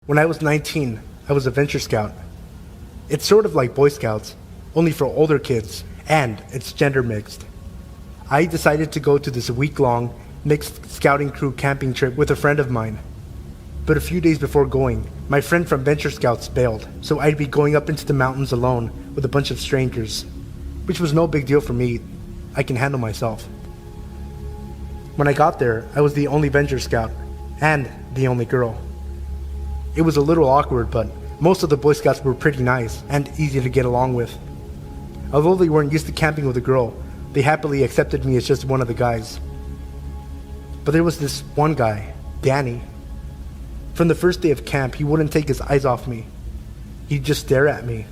When I was 19, I was a venture scout. It's sort of like Boy Scouts, only for older kids, and it's gender mixed. I decided to go to this week-long mixed scouting crew camping trip with a friend of mine. But a few days before going, my friend from Venture Scouts bailed, so I'd be going up into the mountains alone with a bunch of strangers, which was no big deal for me. I can handle myself. When I got there, I was the only Venture Scout, and the only girl. It was a little awkward, but most of the Boy Scouts were pretty nice and easy to get along with. Although they weren't used to camping with a girl, they happily accepted me as just one of the guys. But there was this one guy, Danny. From the first day of camp, he wouldn't take his eyes off me. He'd just stare at me.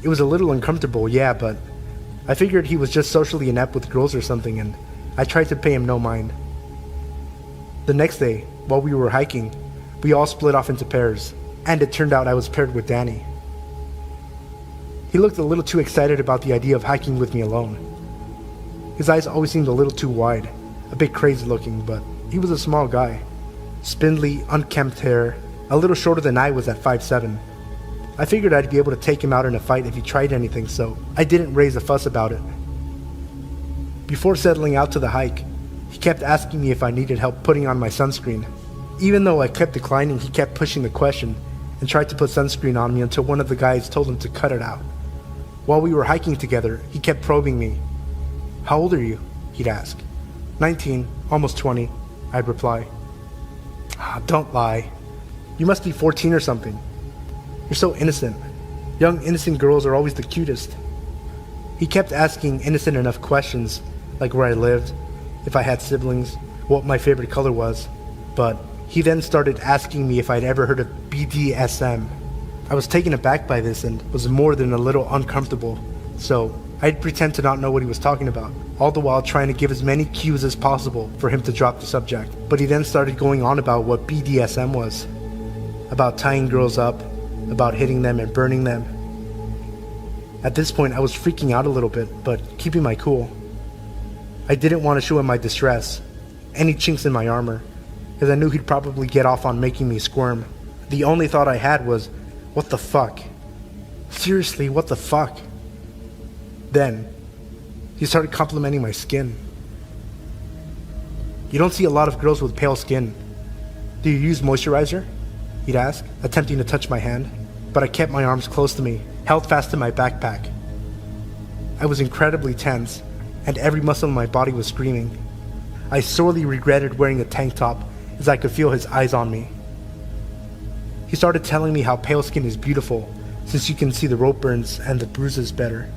It was a little uncomfortable, yeah, but I figured he was just socially inept with girls or something, and I tried to pay him no mind. The next day, while we were hiking, we all split off into pairs, and it turned out I was paired with Danny. He looked a little too excited about the idea of hiking with me alone. His eyes always seemed a little too wide, a bit crazy looking, but he was a small guy. Spindly, unkempt hair, a little shorter than I was at 5'7". I figured I'd be able to take him out in a fight if he tried anything, so I didn't raise a fuss about it. Before settling out to the hike, he kept asking me if I needed help putting on my sunscreen. Even though I kept declining, he kept pushing the question and tried to put sunscreen on me until one of the guys told him to cut it out. While we were hiking together, he kept probing me. "How old are you?" he'd ask. 19, almost 20, I'd reply. Don't lie. You must be 14 or something. You're so innocent. Young, innocent girls are always the cutest. He kept asking innocent enough questions, like where I lived, if I had siblings, what my favorite color was, but he then started asking me if I'd ever heard of BDSM. I was taken aback by this and was more than a little uncomfortable, so I'd pretend to not know what he was talking about, all the while trying to give as many cues as possible for him to drop the subject. But he then started going on about what BDSM was, about tying girls up, about hitting them and burning them. At this point, I was freaking out a little bit, but keeping my cool. I didn't want to show him my distress, any chinks in my armor, because I knew he'd probably get off on making me squirm. The only thought I had was, what the fuck? Seriously, what the fuck? Then, he started complimenting my skin. "You don't see a lot of girls with pale skin. Do you use moisturizer?" he'd ask, attempting to touch my hand, but I kept my arms close to me, held fast to my backpack. I was incredibly tense, and every muscle in my body was screaming. I sorely regretted wearing a tank top, as I could feel his eyes on me. He started telling me how pale skin is beautiful, since you can see the rope burns and the bruises better.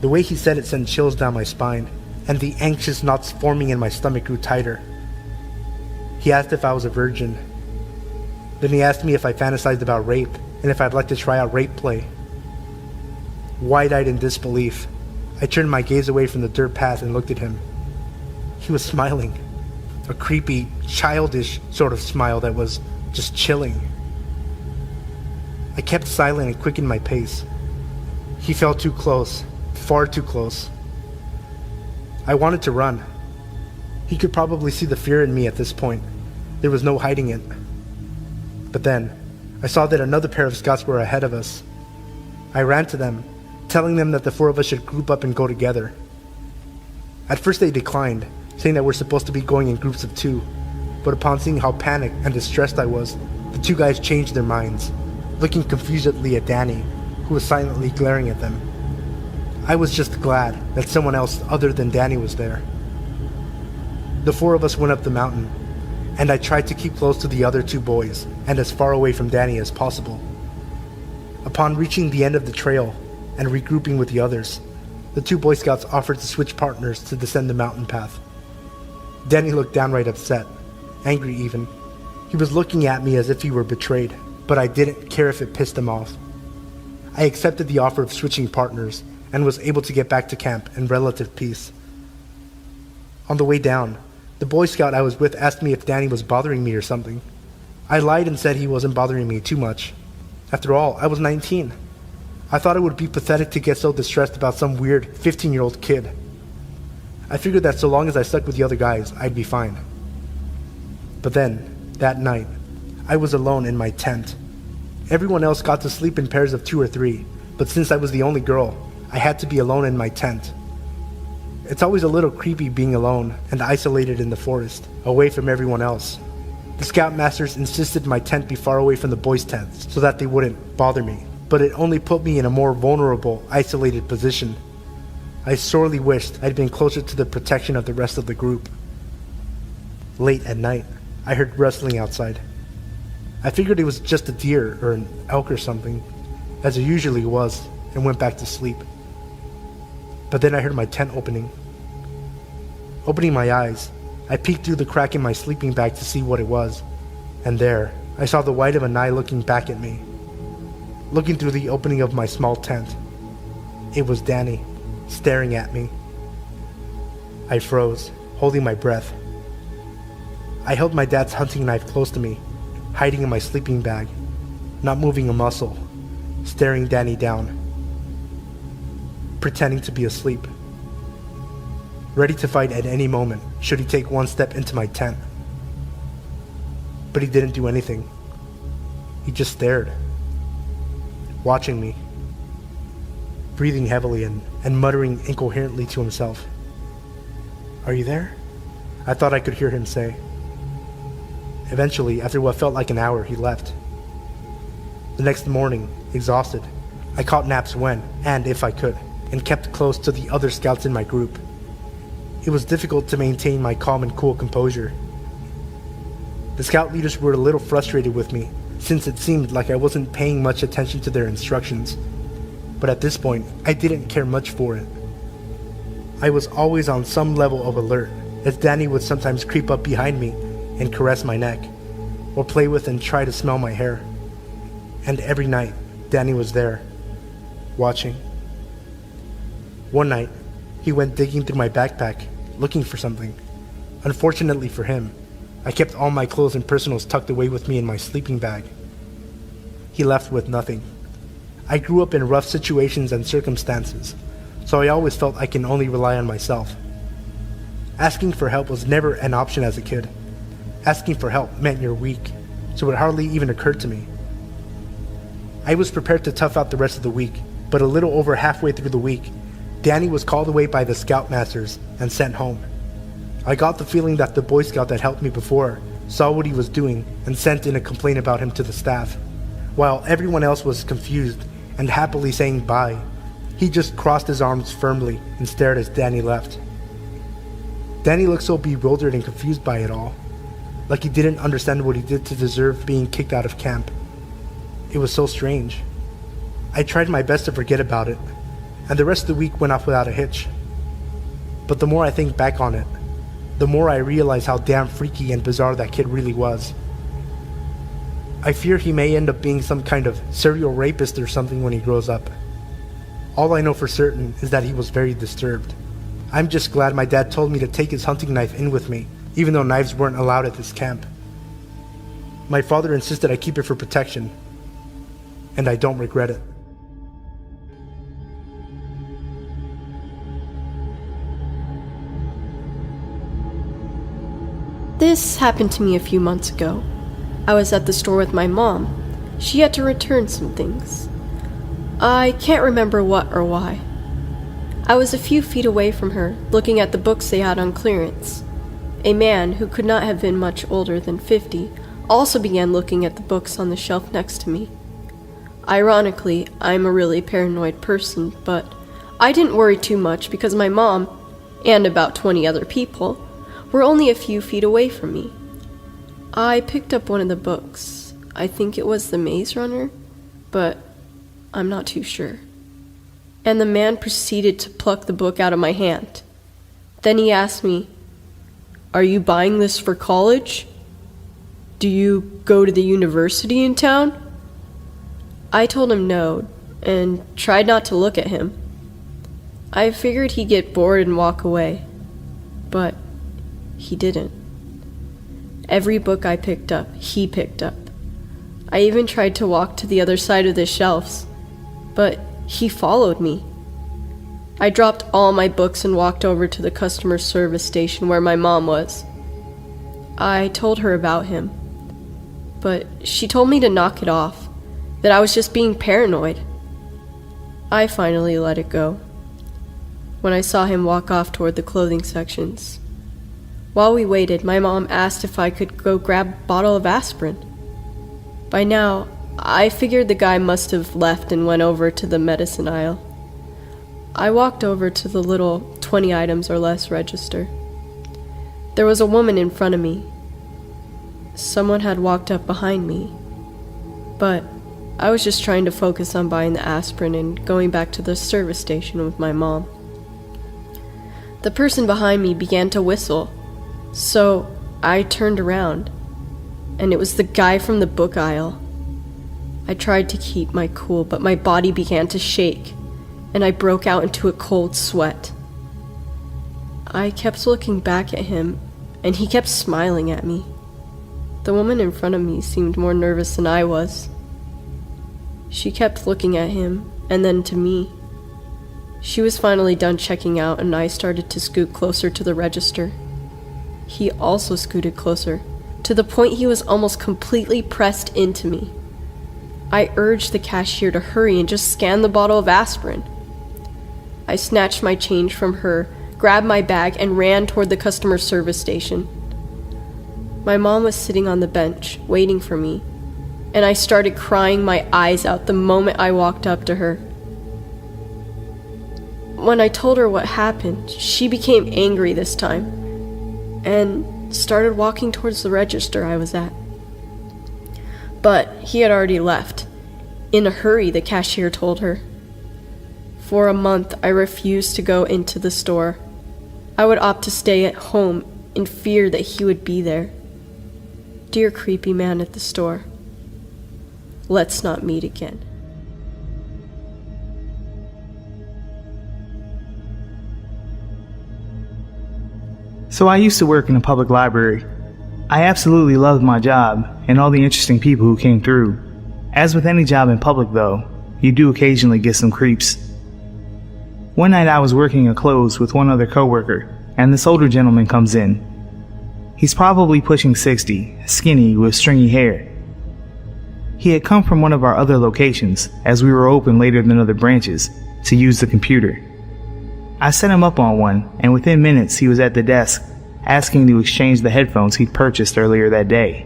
The way he said it sent chills down my spine, and the anxious knots forming in my stomach grew tighter. He asked if I was a virgin. Then he asked me if I fantasized about rape, and if I'd like to try out rape play. Wide-eyed in disbelief, I turned my gaze away from the dirt path and looked at him. He was smiling, a creepy, childish sort of smile that was just chilling. I kept silent and quickened my pace. He felt too close. Far too close. I wanted to run. He could probably see the fear in me at this point. There was no hiding it. But then, I saw that another pair of scouts were ahead of us. I ran to them, telling them that the four of us should group up and go together. At first they declined, saying that we're supposed to be going in groups of 2, but upon seeing how panicked and distressed I was, the 2 guys changed their minds, looking confusedly at Danny, who was silently glaring at them. I was just glad that someone else other than Danny was there. The 4 of us went up the mountain, and I tried to keep close to the other 2 boys and as far away from Danny as possible. Upon reaching the end of the trail and regrouping with the others, the 2 Boy Scouts offered to switch partners to descend the mountain path. Danny looked downright upset, angry even. He was looking at me as if he were betrayed, but I didn't care if it pissed him off. I accepted the offer of switching partners and was able to get back to camp in relative peace. On the way down, the Boy Scout I was with asked me if Danny was bothering me or something. I lied and said he wasn't bothering me too much. After all, I was 19. I thought it would be pathetic to get so distressed about some weird 15-year-old kid. I figured that so long as I stuck with the other guys, I'd be fine. But then, that night, I was alone in my tent. Everyone else got to sleep in pairs of 2 or 3, but since I was the only girl, I had to be alone in my tent. It's always a little creepy being alone and isolated in the forest, away from everyone else. The scoutmasters insisted my tent be far away from the boys' tents so that they wouldn't bother me, but it only put me in a more vulnerable, isolated position. I sorely wished I'd been closer to the protection of the rest of the group. Late at night, I heard rustling outside. I figured it was just a deer or an elk or something, as it usually was, and went back to sleep. But then I heard my tent opening. Opening my eyes, I peeked through the crack in my sleeping bag to see what it was, and there, I saw the white of an eye looking back at me. Looking through the opening of my small tent. It was Danny, staring at me. I froze, holding my breath. I held my dad's hunting knife close to me, hiding in my sleeping bag, not moving a muscle, staring Danny down, pretending to be asleep, ready to fight at any moment should he take one step into my tent. But he didn't do anything. He just stared, watching me, breathing heavily and muttering incoherently to himself. "Are you there?" I thought I could hear him say. Eventually, after what felt like an hour, he left. The next morning, exhausted, I caught naps when, and if I could, and kept close to the other scouts in my group. It was difficult to maintain my calm and cool composure. The scout leaders were a little frustrated with me, since it seemed like I wasn't paying much attention to their instructions. But at this point, I didn't care much for it. I was always on some level of alert, as Danny would sometimes creep up behind me and caress my neck, or play with and try to smell my hair. And every night, Danny was there, watching. One night, he went digging through my backpack, looking for something. Unfortunately for him, I kept all my clothes and personals tucked away with me in my sleeping bag. He left with nothing. I grew up in rough situations and circumstances, so I always felt I can only rely on myself. Asking for help was never an option as a kid. Asking for help meant you're weak, so it hardly even occurred to me. I was prepared to tough out the rest of the week, but a little over halfway through the week, Danny was called away by the scoutmasters and sent home. I got the feeling that the Boy Scout that helped me before saw what he was doing and sent in a complaint about him to the staff. While everyone else was confused and happily saying bye, he just crossed his arms firmly and stared as Danny left. Danny looked so bewildered and confused by it all, like he didn't understand what he did to deserve being kicked out of camp. It was so strange. I tried my best to forget about it, and the rest of the week went off without a hitch. But the more I think back on it, the more I realize how damn freaky and bizarre that kid really was. I fear he may end up being some kind of serial rapist or something when he grows up. All I know for certain is that he was very disturbed. I'm just glad my dad told me to take his hunting knife in with me, even though knives weren't allowed at this camp. My father insisted I keep it for protection, and I don't regret it. This happened to me a few months ago. I was at the store with my mom. She had to return some things. I can't remember what or why. I was a few feet away from her, looking at the books they had on clearance. A man, who could not have been much older than 50, also began looking at the books on the shelf next to me. Ironically, I'm a really paranoid person, but I didn't worry too much because my mom, and about 20 other people, were only a few feet away from me. I picked up one of the books. I think it was The Maze Runner, but I'm not too sure. And the man proceeded to pluck the book out of my hand. Then he asked me, "Are you buying this for college? Do you go to the university in town?" I told him no, and tried not to look at him. I figured he'd get bored and walk away, but he didn't. Every book I picked up, he picked up. I even tried to walk to the other side of the shelves, but he followed me. I dropped all my books and walked over to the customer service station where my mom was. I told her about him, but she told me to knock it off, that I was just being paranoid. I finally let it go when I saw him walk off toward the clothing sections. While we waited, my mom asked if I could go grab a bottle of aspirin. By now, I figured the guy must have left and went over to the medicine aisle. I walked over to the little 20 items or less register. There was a woman in front of me. Someone had walked up behind me, but I was just trying to focus on buying the aspirin and going back to the service station with my mom. The person behind me began to whistle, so I turned around, and it was the guy from the book aisle. I tried to keep my cool, but my body began to shake, and I broke out into a cold sweat. I kept looking back at him, and he kept smiling at me. The woman in front of me seemed more nervous than I was. She kept looking at him, and then to me. She was finally done checking out, and I started to scoot closer to the register. He also scooted closer, to the point he was almost completely pressed into me. I urged the cashier to hurry and just scan the bottle of aspirin. I snatched my change from her, grabbed my bag, and ran toward the customer service station. My mom was sitting on the bench, waiting for me, and I started crying my eyes out the moment I walked up to her. When I told her what happened, she became angry this time, and started walking towards the register I was at. But he had already left. In a hurry, the cashier told her. For a month, I refused to go into the store. I would opt to stay at home in fear that he would be there. Dear creepy man at the store, let's not meet again. So I used to work in a public library. I absolutely loved my job and all the interesting people who came through. As with any job in public though, you do occasionally get some creeps. One night I was working a close with one other coworker, and this older gentleman comes in. He's probably pushing 60, skinny with stringy hair. He had come from one of our other locations, as we were open later than other branches, to use the computer. I set him up on one, and within minutes he was at the desk, asking to exchange the headphones he'd purchased earlier that day.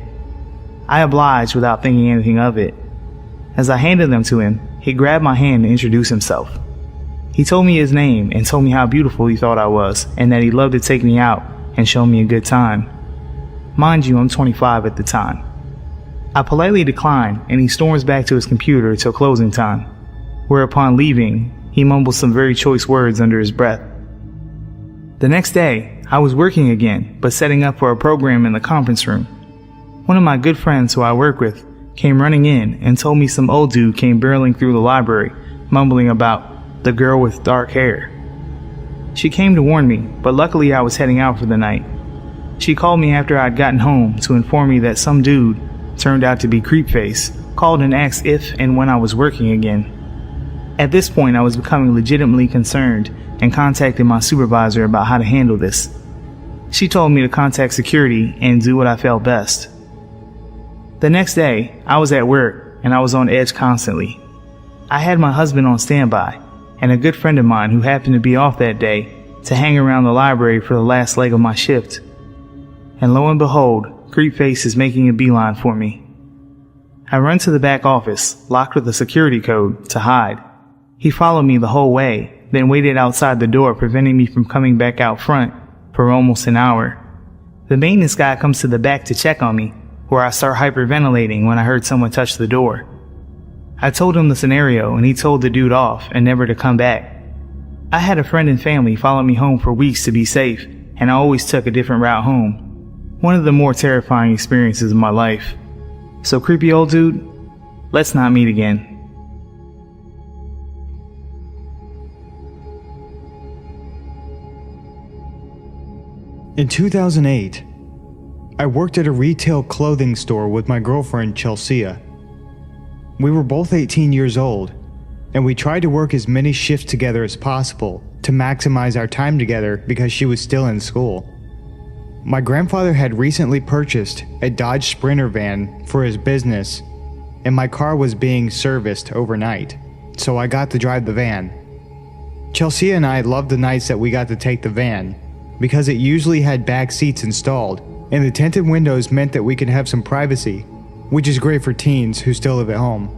I obliged without thinking anything of it. As I handed them to him, he grabbed my hand to introduce himself. He told me his name and told me how beautiful he thought I was, and that he'd love to take me out and show me a good time. Mind you, I'm 25 at the time. I politely declined, and he storms back to his computer till closing time, where upon leaving, he mumbles some very choice words under his breath. The next day, I was working again, but setting up for a program in the conference room. One of my good friends who I work with came running in and told me some old dude came barreling through the library, mumbling about the girl with dark hair. She came to warn me, but luckily I was heading out for the night. She called me after I'd gotten home to inform me that some dude, turned out to be Creepface, called and asked if and when I was working again. At this point I was becoming legitimately concerned and contacted my supervisor about how to handle this. She told me to contact security and do what I felt best. The next day, I was at work and I was on edge constantly. I had my husband on standby and a good friend of mine who happened to be off that day to hang around the library for the last leg of my shift. And lo and behold, Creepface is making a beeline for me. I run to the back office, locked with a security code, to hide. He followed me the whole way, then waited outside the door, preventing me from coming back out front for almost an hour. The maintenance guy comes to the back to check on me, where I start hyperventilating when I heard someone touch the door. I told him the scenario and he told the dude off and never to come back. I had a friend and family follow me home for weeks to be safe, and I always took a different route home. One of the more terrifying experiences of my life. So creepy old dude, let's not meet again. In 2008, I worked at a retail clothing store with my girlfriend Chelsea. We were both 18 years old, and we tried to work as many shifts together as possible to maximize our time together because she was still in school. My grandfather had recently purchased a Dodge Sprinter van for his business, and my car was being serviced overnight, so I got to drive the van. Chelsea and I loved the nights that we got to take the van, because it usually had back seats installed, and the tinted windows meant that we could have some privacy, which is great for teens who still live at home.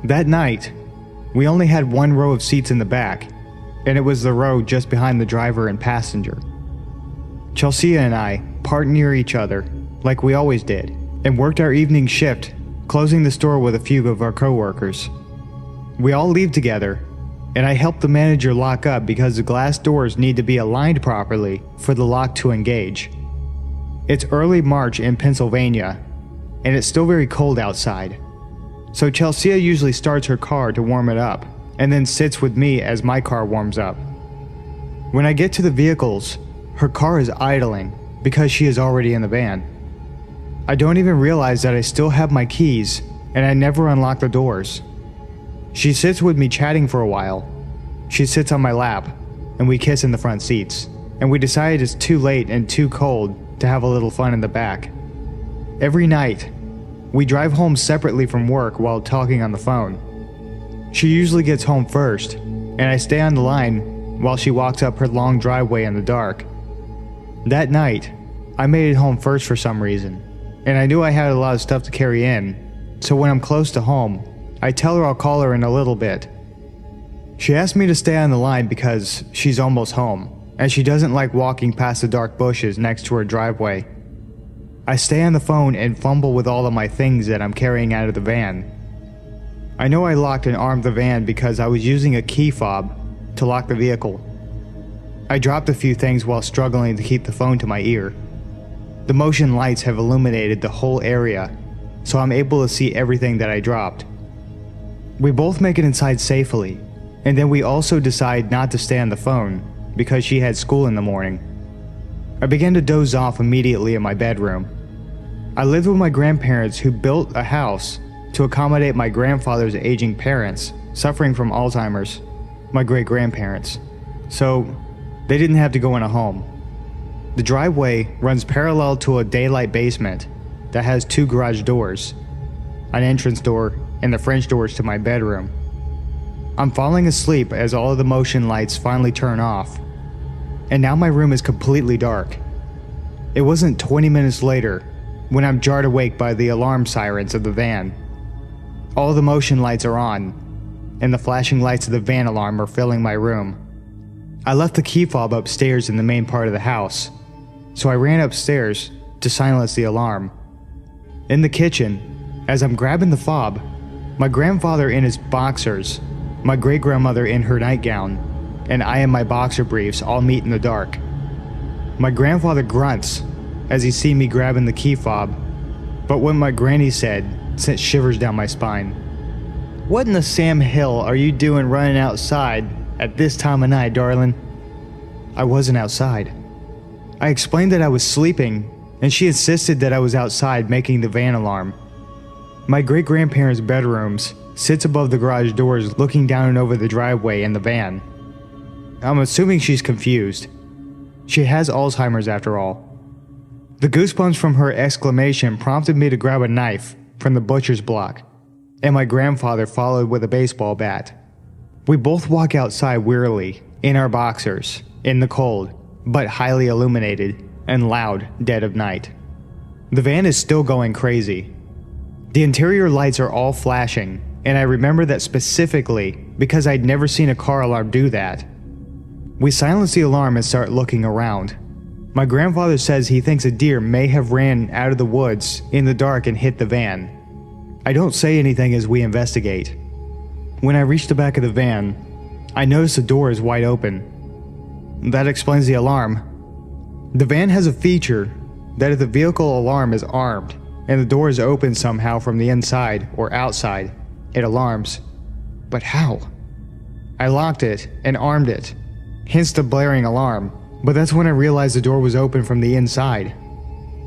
That night, we only had one row of seats in the back, and it was the row just behind the driver and passenger. Chelsea and I parked near each other, like we always did, and worked our evening shift, closing the store with a few of our coworkers. We all leave together, and I help the manager lock up because the glass doors need to be aligned properly for the lock to engage. It's early March in Pennsylvania, and it's still very cold outside. So Chelsea usually starts her car to warm it up, and then sits with me as my car warms up. When I get to the vehicles, her car is idling because she is already in the van. I don't even realize that I still have my keys, and I never unlock the doors. She sits with me chatting for a while. She sits on my lap, and we kiss in the front seats, and we decide it's too late and too cold to have a little fun in the back. Every night, we drive home separately from work while talking on the phone. She usually gets home first, and I stay on the line while she walks up her long driveway in the dark. That night, I made it home first for some reason, and I knew I had a lot of stuff to carry in, so when I'm close to home, I tell her I'll call her in a little bit. She asked me to stay on the line because she's almost home, and she doesn't like walking past the dark bushes next to her driveway. I stay on the phone and fumble with all of my things that I'm carrying out of the van. I know I locked and armed the van because I was using a key fob to lock the vehicle. I dropped a few things while struggling to keep the phone to my ear. The motion lights have illuminated the whole area, so I'm able to see everything that I dropped. We both make it inside safely, and then we also decide not to stay on the phone because she had school in the morning. I began to doze off immediately in my bedroom. I lived with my grandparents who built a house to accommodate my grandfather's aging parents suffering from Alzheimer's, my great-grandparents, so they didn't have to go in a home. The driveway runs parallel to a daylight basement that has 2 garage doors, an entrance door, and the French doors to my bedroom. I'm falling asleep as all of the motion lights finally turn off, and now my room is completely dark. It wasn't 20 minutes later when I'm jarred awake by the alarm sirens of the van. All the motion lights are on, and the flashing lights of the van alarm are filling my room. I left the key fob upstairs in the main part of the house, so I ran upstairs to silence the alarm. In the kitchen, as I'm grabbing the fob, my grandfather in his boxers, my great-grandmother in her nightgown, and I in my boxer briefs all meet in the dark. My grandfather grunts as he sees me grabbing the key fob, but what my granny said sent shivers down my spine. "What in the Sam Hill are you doing running outside at this time of night, darling?" I wasn't outside. I explained that I was sleeping, and she insisted that I was outside making the van alarm. My great-grandparents' bedrooms sits above the garage doors looking down and over the driveway and the van. I'm assuming she's confused. She has Alzheimer's after all. The goosebumps from her exclamation prompted me to grab a knife from the butcher's block, and my grandfather followed with a baseball bat. We both walk outside wearily, in our boxers, in the cold, but highly illuminated and loud dead of night. The van is still going crazy. The interior lights are all flashing, and I remember that specifically because I'd never seen a car alarm do that. We silence the alarm and start looking around. My grandfather says he thinks a deer may have ran out of the woods in the dark and hit the van. I don't say anything as we investigate. When I reach the back of the van, I notice the door is wide open. That explains the alarm. The van has a feature that if the vehicle alarm is armed and the door is open somehow from the inside or outside, it alarms. But how? I locked it and armed it, hence the blaring alarm, but that's when I realized the door was open from the inside.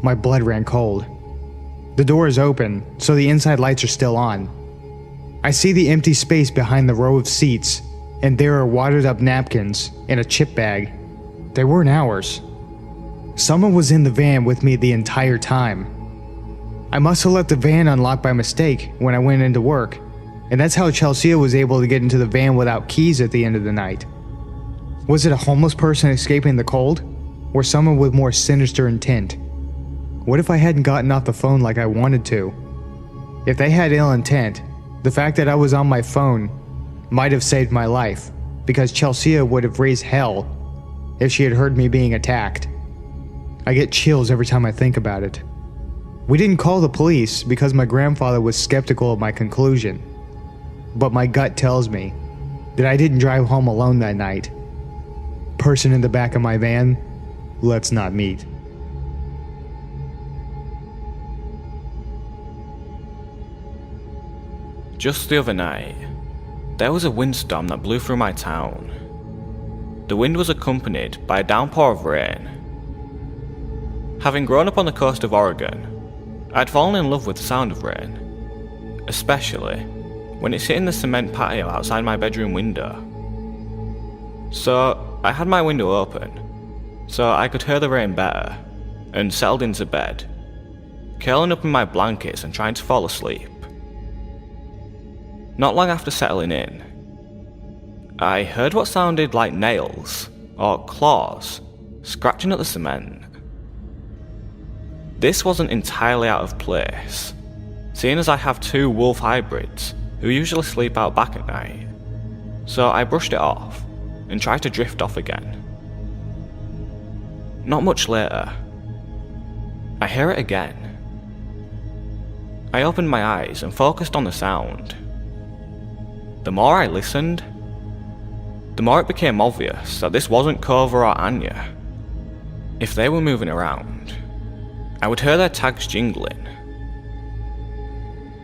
My blood ran cold. The door is open, so the inside lights are still on. I see the empty space behind the row of seats, and there are wadded up napkins and a chip bag. They weren't ours. Someone was in the van with me the entire time. I must have left the van unlocked by mistake when I went into work, and that's how Chelsea was able to get into the van without keys at the end of the night. Was it a homeless person escaping the cold, or someone with more sinister intent? What if I hadn't gotten off the phone like I wanted to? If they had ill intent, the fact that I was on my phone might have saved my life, because Chelsea would have raised hell if she had heard me being attacked. I get chills every time I think about it. We didn't call the police because my grandfather was skeptical of my conclusion, but my gut tells me that I didn't drive home alone that night. Person in the back of my van, let's not meet. Just the other night, there was a windstorm that blew through my town. The wind was accompanied by a downpour of rain. Having grown up on the coast of Oregon, I'd fallen in love with the sound of rain, especially when it's hitting the cement patio outside my bedroom window. So I had my window open, so I could hear the rain better, and settled into bed, curling up in my blankets and trying to fall asleep. Not long after settling in, I heard what sounded like nails, or claws, scratching at the cement. This wasn't entirely out of place, seeing as I have two wolf hybrids who usually sleep out back at night, so I brushed it off and tried to drift off again. Not much later, I hear it again. I opened my eyes and focused on the sound. The more I listened, the more it became obvious that this wasn't Cova or Anya. If they were moving around, I would hear their tags jingling.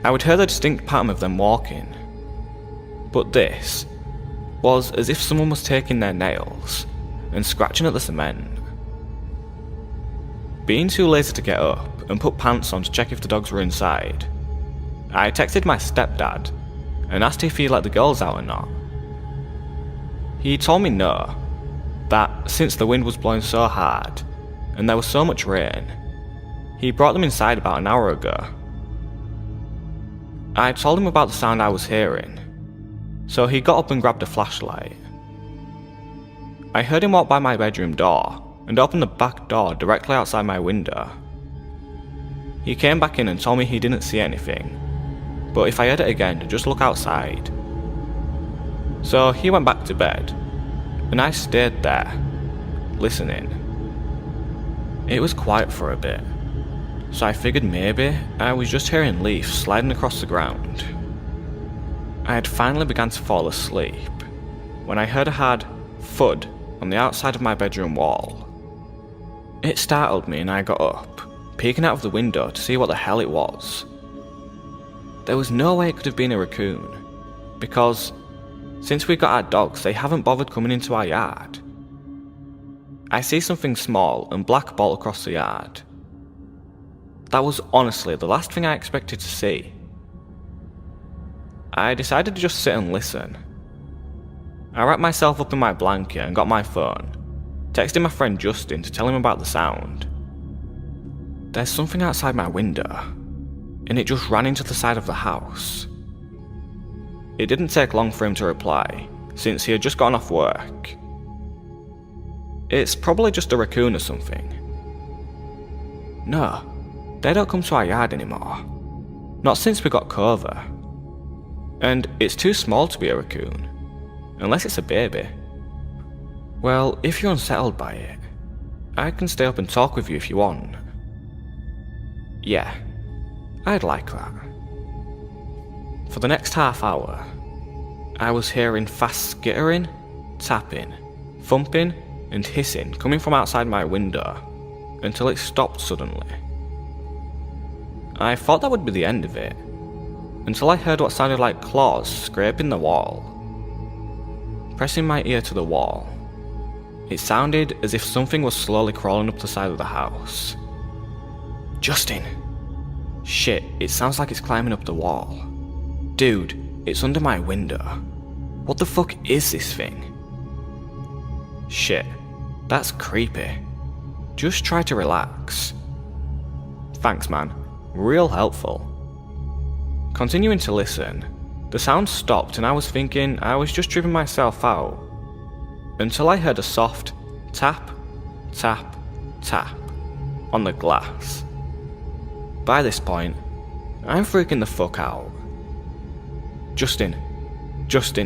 I would hear the distinct pattern of them walking. But this was as if someone was taking their nails and scratching at the cement. Being too lazy to get up and put pants on to check if the dogs were inside, I texted my stepdad and asked if he'd let the girls out or not. He told me no, that since the wind was blowing so hard and there was so much rain, he brought them inside about an hour ago. I told him about the sound I was hearing, so he got up and grabbed a flashlight. I heard him walk by my bedroom door and open the back door directly outside my window. He came back in and told me he didn't see anything, but if I heard it again to just look outside. So he went back to bed, and I stayed there, listening. It was quiet for a bit, so I figured maybe I was just hearing leaves sliding across the ground. I had finally begun to fall asleep when I heard a hard thud on the outside of my bedroom wall. It startled me and I got up, peeking out of the window to see what the hell it was. There was no way it could have been a raccoon, because since we got our dogs, they haven't bothered coming into our yard. I see something small and black bolt across the yard. That was honestly the last thing I expected to see. I decided to just sit and listen. I wrapped myself up in my blanket and got my phone, texting my friend Justin to tell him about the sound. There's something outside my window, and it just ran into the side of the house. It didn't take long for him to reply, since he had just gotten off work. It's probably just a raccoon or something. No, they don't come to our yard anymore. Not since we got Cova. And it's too small to be a raccoon, unless it's a baby. Well, if you're unsettled by it, I can stay up and talk with you if you want. Yeah, I'd like that. For the next half hour, I was hearing fast skittering, tapping, thumping, and hissing coming from outside my window, until it stopped suddenly. I thought that would be the end of it, until I heard what sounded like claws scraping the wall. Pressing my ear to the wall, it sounded as if something was slowly crawling up the side of the house. Justin! Shit, it sounds like it's climbing up the wall. Dude, it's under my window. What the fuck is this thing? Shit, that's creepy. Just try to relax. Thanks, man. Real helpful. Continuing to listen, the sound stopped and I was thinking I was just tripping myself out. Until I heard a soft tap, tap, tap on the glass. By this point, I'm freaking the fuck out. Justin,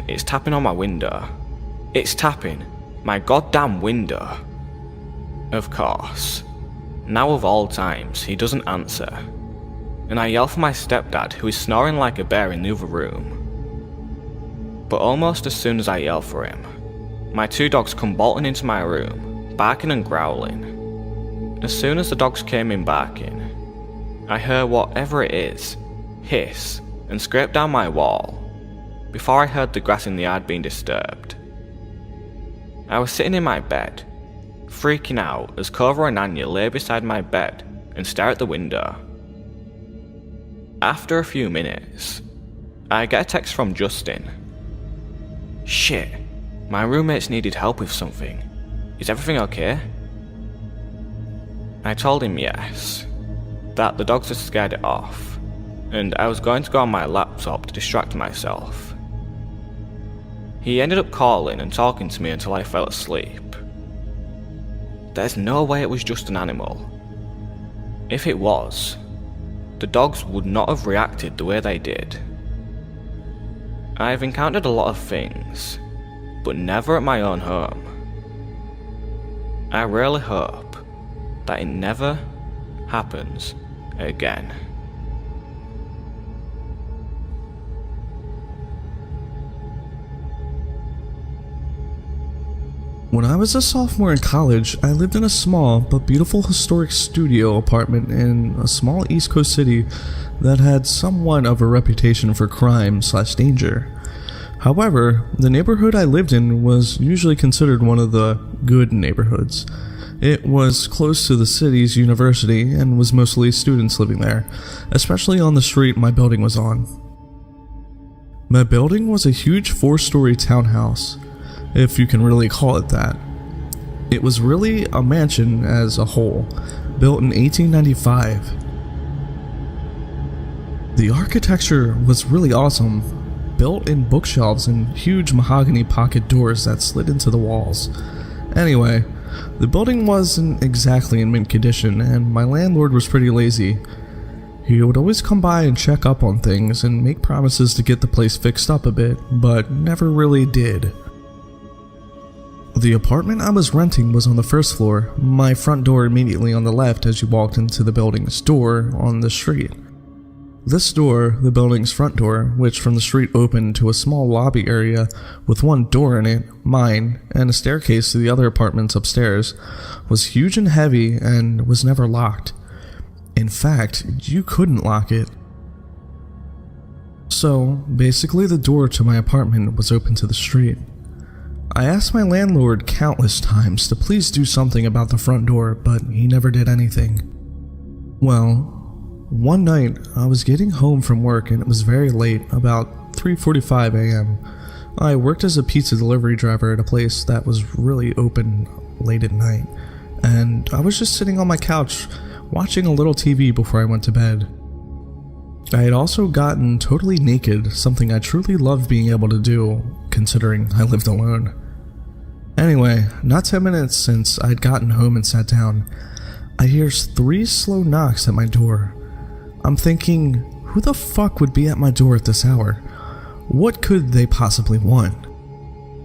it's tapping on my window. It's tapping my goddamn window. Of course. Now of all times, he doesn't answer. And I yell for my stepdad, who is snoring like a bear in the other room. But almost as soon as I yell for him, my 2 dogs come bolting into my room, barking and growling. As soon as the dogs came in barking, I heard whatever it is hiss and scrape down my wall, before I heard the grass in the yard being disturbed. I was sitting in my bed, freaking out as Cobra and Anya lay beside my bed and stare at the window. After a few minutes, I get a text from Justin. Shit, my roommates needed help with something. Is everything okay? I told him yes, that the dogs had scared it off, and I was going to go on my laptop to distract myself. He ended up calling and talking to me until I fell asleep. There's no way it was just an animal. If it was, the dogs would not have reacted the way they did. I've encountered a lot of things, but never at my own home. I really hope that it never happens again. When I was a sophomore in college, I lived in a small but beautiful historic studio apartment in a small East Coast city that had somewhat of a reputation for crime/danger. However, the neighborhood I lived in was usually considered one of the good neighborhoods. It was close to the city's university and was mostly students living there, especially on the street my building was on. My building was a huge 4-story townhouse, if you can really call it that. It was really a mansion as a whole, built in 1895. The architecture was really awesome, built in bookshelves and huge mahogany pocket doors that slid into the walls. Anyway, the building wasn't exactly in mint condition, and my landlord was pretty lazy. He would always come by and check up on things and make promises to get the place fixed up a bit, but never really did. The apartment I was renting was on the first floor, my front door immediately on the left as you walked into the building's door on the street. This door, the building's front door, which from the street opened to a small lobby area with one door in it, mine, and a staircase to the other apartments upstairs, was huge and heavy and was never locked. In fact, you couldn't lock it. So, basically the door to my apartment was open to the street. I asked my landlord countless times to please do something about the front door, but he never did anything. Well, one night I was getting home from work and it was very late, about 3:45 a.m. I worked as a pizza delivery driver at a place that was really open late at night, and I was just sitting on my couch watching a little TV before I went to bed. I had also gotten totally naked, something I truly loved being able to do, considering I lived alone. Anyway, not 10 minutes since I'd gotten home and sat down, I hear 3 slow knocks at my door. I'm thinking, who the fuck would be at my door at this hour? What could they possibly want?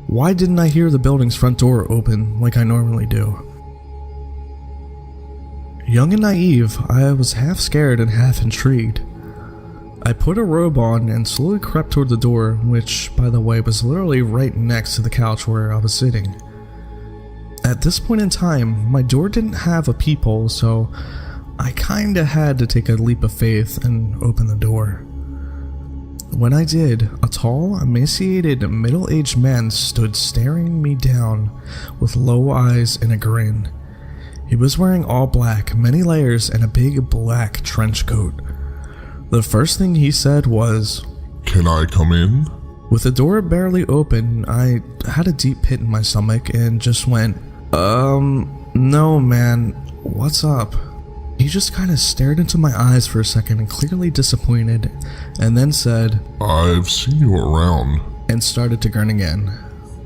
Why didn't I hear the building's front door open like I normally do? Young and naive, I was half scared and half intrigued. I put a robe on and slowly crept toward the door, which, by the way, was literally right next to the couch where I was sitting. At this point in time, my door didn't have a peephole, so I kinda had to take a leap of faith and open the door. When I did, a tall, emaciated, middle-aged man stood staring me down with low eyes and a grin. He was wearing all black, many layers, and a big black trench coat. The first thing he said was, "Can I come in?" With the door barely open, I had a deep pit in my stomach and just went, no man, What's up? He just kind of stared into my eyes for a second and clearly disappointed, and then said, I've seen you around. And started to grin again.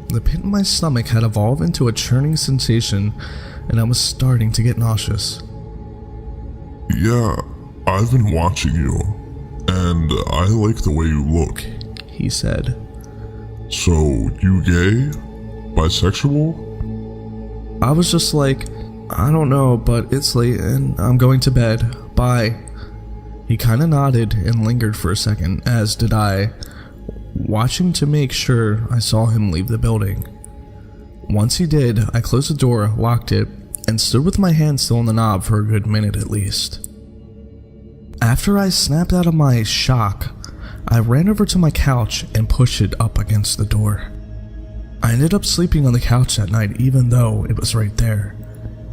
The pit in my stomach had evolved into a churning sensation, and I was starting to get nauseous. Yeah, I've been watching you, and I like the way you look. He said. So, you gay? Bisexual? I was just like, I don't know, but it's late and I'm going to bed. Bye. He kinda nodded and lingered for a second, as did I, watching to make sure I saw him leave the building. Once he did, I closed the door, locked it, and stood with my hand still on the knob for a good minute at least. After I snapped out of my shock, I ran over to my couch and pushed it up against the door. I ended up sleeping on the couch that night even though it was right there.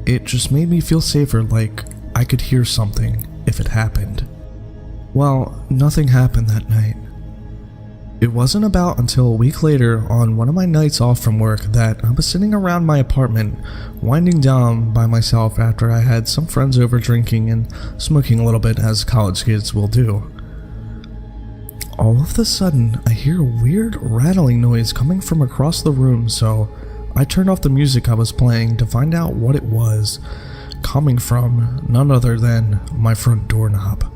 It just made me feel safer, like I could hear something if it happened. Well, nothing happened that night. It wasn't about until a week later on one of my nights off from work that I was sitting around my apartment, winding down by myself after I had some friends over drinking and smoking a little bit as college kids will do. All of a sudden, I hear a weird rattling noise coming from across the room, so I turned off the music I was playing to find out what it was, coming from none other than my front doorknob.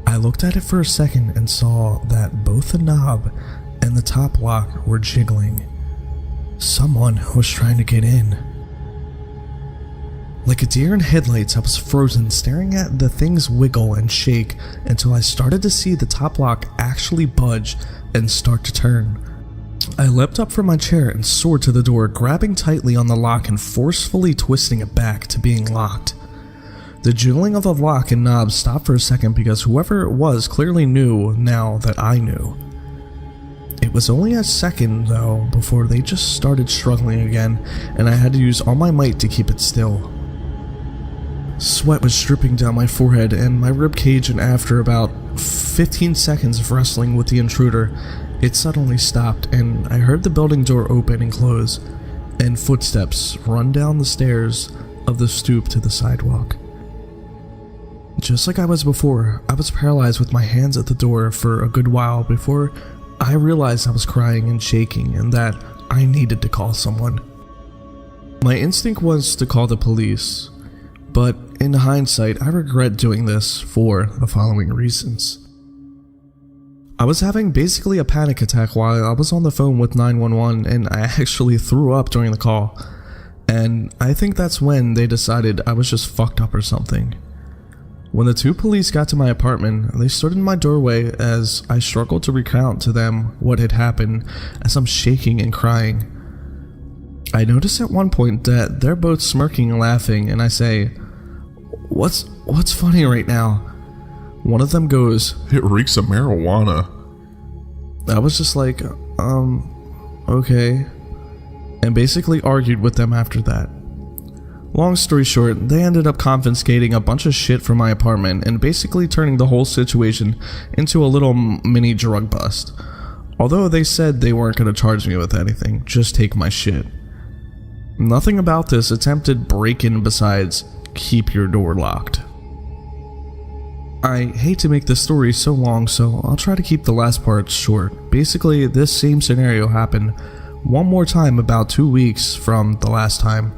I looked at it for a second and saw that both the knob and the top lock were jiggling. Someone was trying to get in. Like a deer in headlights, I was frozen, staring at the things wiggle and shake until I started to see the top lock actually budge and start to turn. I leapt up from my chair and soared to the door, grabbing tightly on the lock and forcefully twisting it back to being locked. The jiggling of the lock and knob stopped for a second because whoever it was clearly knew now that I knew. It was only a second, though, before they just started struggling again, and I had to use all my might to keep it still. Sweat was dripping down my forehead and my ribcage, and after about 15 seconds of wrestling with the intruder, it suddenly stopped and I heard the building door open and close, and footsteps run down the stairs of the stoop to the sidewalk. Just like I was before, I was paralyzed with my hands at the door for a good while before I realized I was crying and shaking and that I needed to call someone. My instinct was to call the police, but in hindsight, I regret doing this for the following reasons. I was having basically a panic attack while I was on the phone with 911, and I actually threw up during the call, and I think that's when they decided I was just fucked up or something. When the two police got to my apartment, they stood in my doorway as I struggled to recount to them what had happened as I'm shaking and crying. I noticed at one point that they're both smirking and laughing, and I say, What's funny right now? One of them goes, It reeks of marijuana. I was just like, okay, and basically argued with them after that. Long story short, they ended up confiscating a bunch of shit from my apartment and basically turning the whole situation into a little mini drug bust. Although they said they weren't going to charge me with anything, just take my shit. Nothing about this attempted break-in besides keep your door locked. I hate to make this story so long, so I'll try to keep the last part short. Basically, this same scenario happened one more time about 2 weeks from the last time.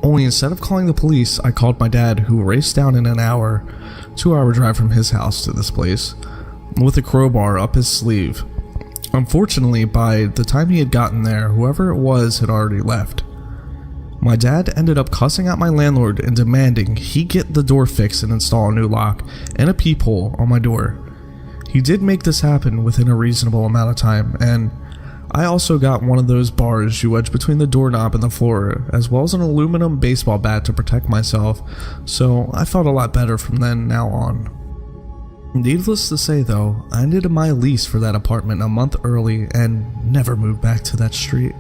Only instead of calling the police, I called my dad, who raced down in an hour, 2-hour drive from his house to this place, with a crowbar up his sleeve. Unfortunately, by the time he had gotten there, whoever it was had already left. My dad ended up cussing out my landlord and demanding he get the door fixed and install a new lock and a peephole on my door. He did make this happen within a reasonable amount of time, and I also got one of those bars you wedge between the doorknob and the floor, as well as an aluminum baseball bat to protect myself, so I felt a lot better from then now on. Needless to say though, I ended my lease for that apartment a month early and never moved back to that street.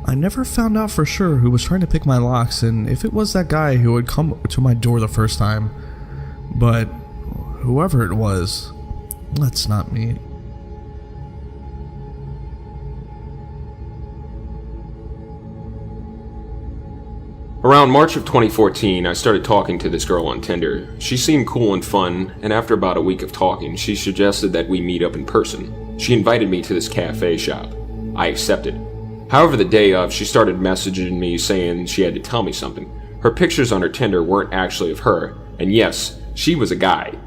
I never found out for sure who was trying to pick my locks and if it was that guy who had come to my door the first time, but whoever it was, let's not meet. Around March of 2014, I started talking to this girl on Tinder. She seemed cool and fun, and after about a week of talking, she suggested that we meet up in person. She invited me to this cafe shop. I accepted. However, the day of, she started messaging me saying she had to tell me something. Her pictures on her Tinder weren't actually of her, and yes, she was a guy.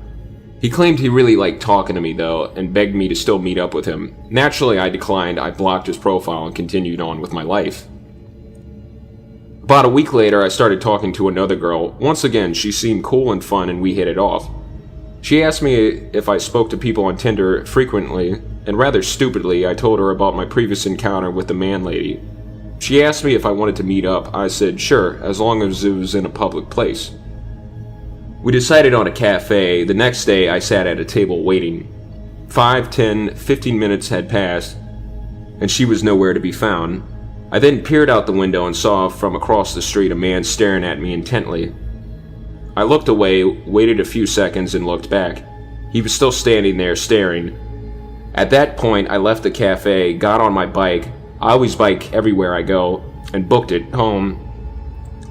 He claimed he really liked talking to me though, and begged me to still meet up with him. Naturally, I declined. I blocked his profile and continued on with my life. About a week later, I started talking to another girl. Once again, she seemed cool and fun and we hit it off. She asked me if I spoke to people on Tinder frequently, and rather stupidly, I told her about my previous encounter with the man lady. She asked me if I wanted to meet up. I said sure, as long as it was in a public place. We decided on a cafe. The next day, I sat at a table waiting. 5, 10, 15 minutes had passed, and she was nowhere to be found. I then peered out the window and saw from across the street a man staring at me intently. I looked away, waited a few seconds, and looked back. He was still standing there staring. At that point, I left the cafe, got on my bike. I always bike everywhere I go, and booked it home.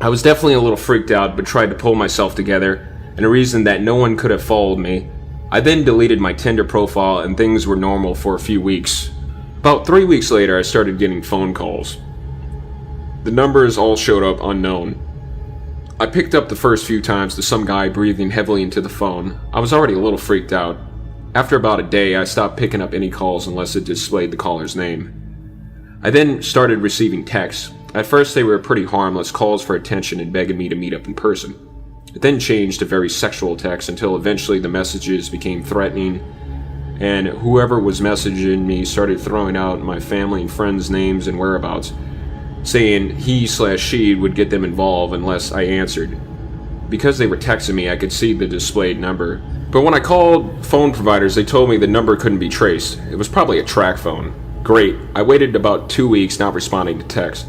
I was definitely a little freaked out, but tried to pull myself together, and a reason that no one could have followed me. I then deleted my Tinder profile, and things were normal for a few weeks. About 3 weeks later, I started getting phone calls. The numbers all showed up unknown. I picked up the first few times to some guy breathing heavily into the phone. I was already a little freaked out. After about a day, I stopped picking up any calls unless it displayed the caller's name. I then started receiving texts. At first they were pretty harmless, calls for attention and begging me to meet up in person. It then changed to very sexual texts until eventually the messages became threatening, and whoever was messaging me started throwing out my family and friends' names and whereabouts, saying he/she would get them involved unless I answered. Because they were texting me, I could see the displayed number. But when I called phone providers, they told me the number couldn't be traced. It was probably a track phone. Great. I waited about 2 weeks not responding to texts,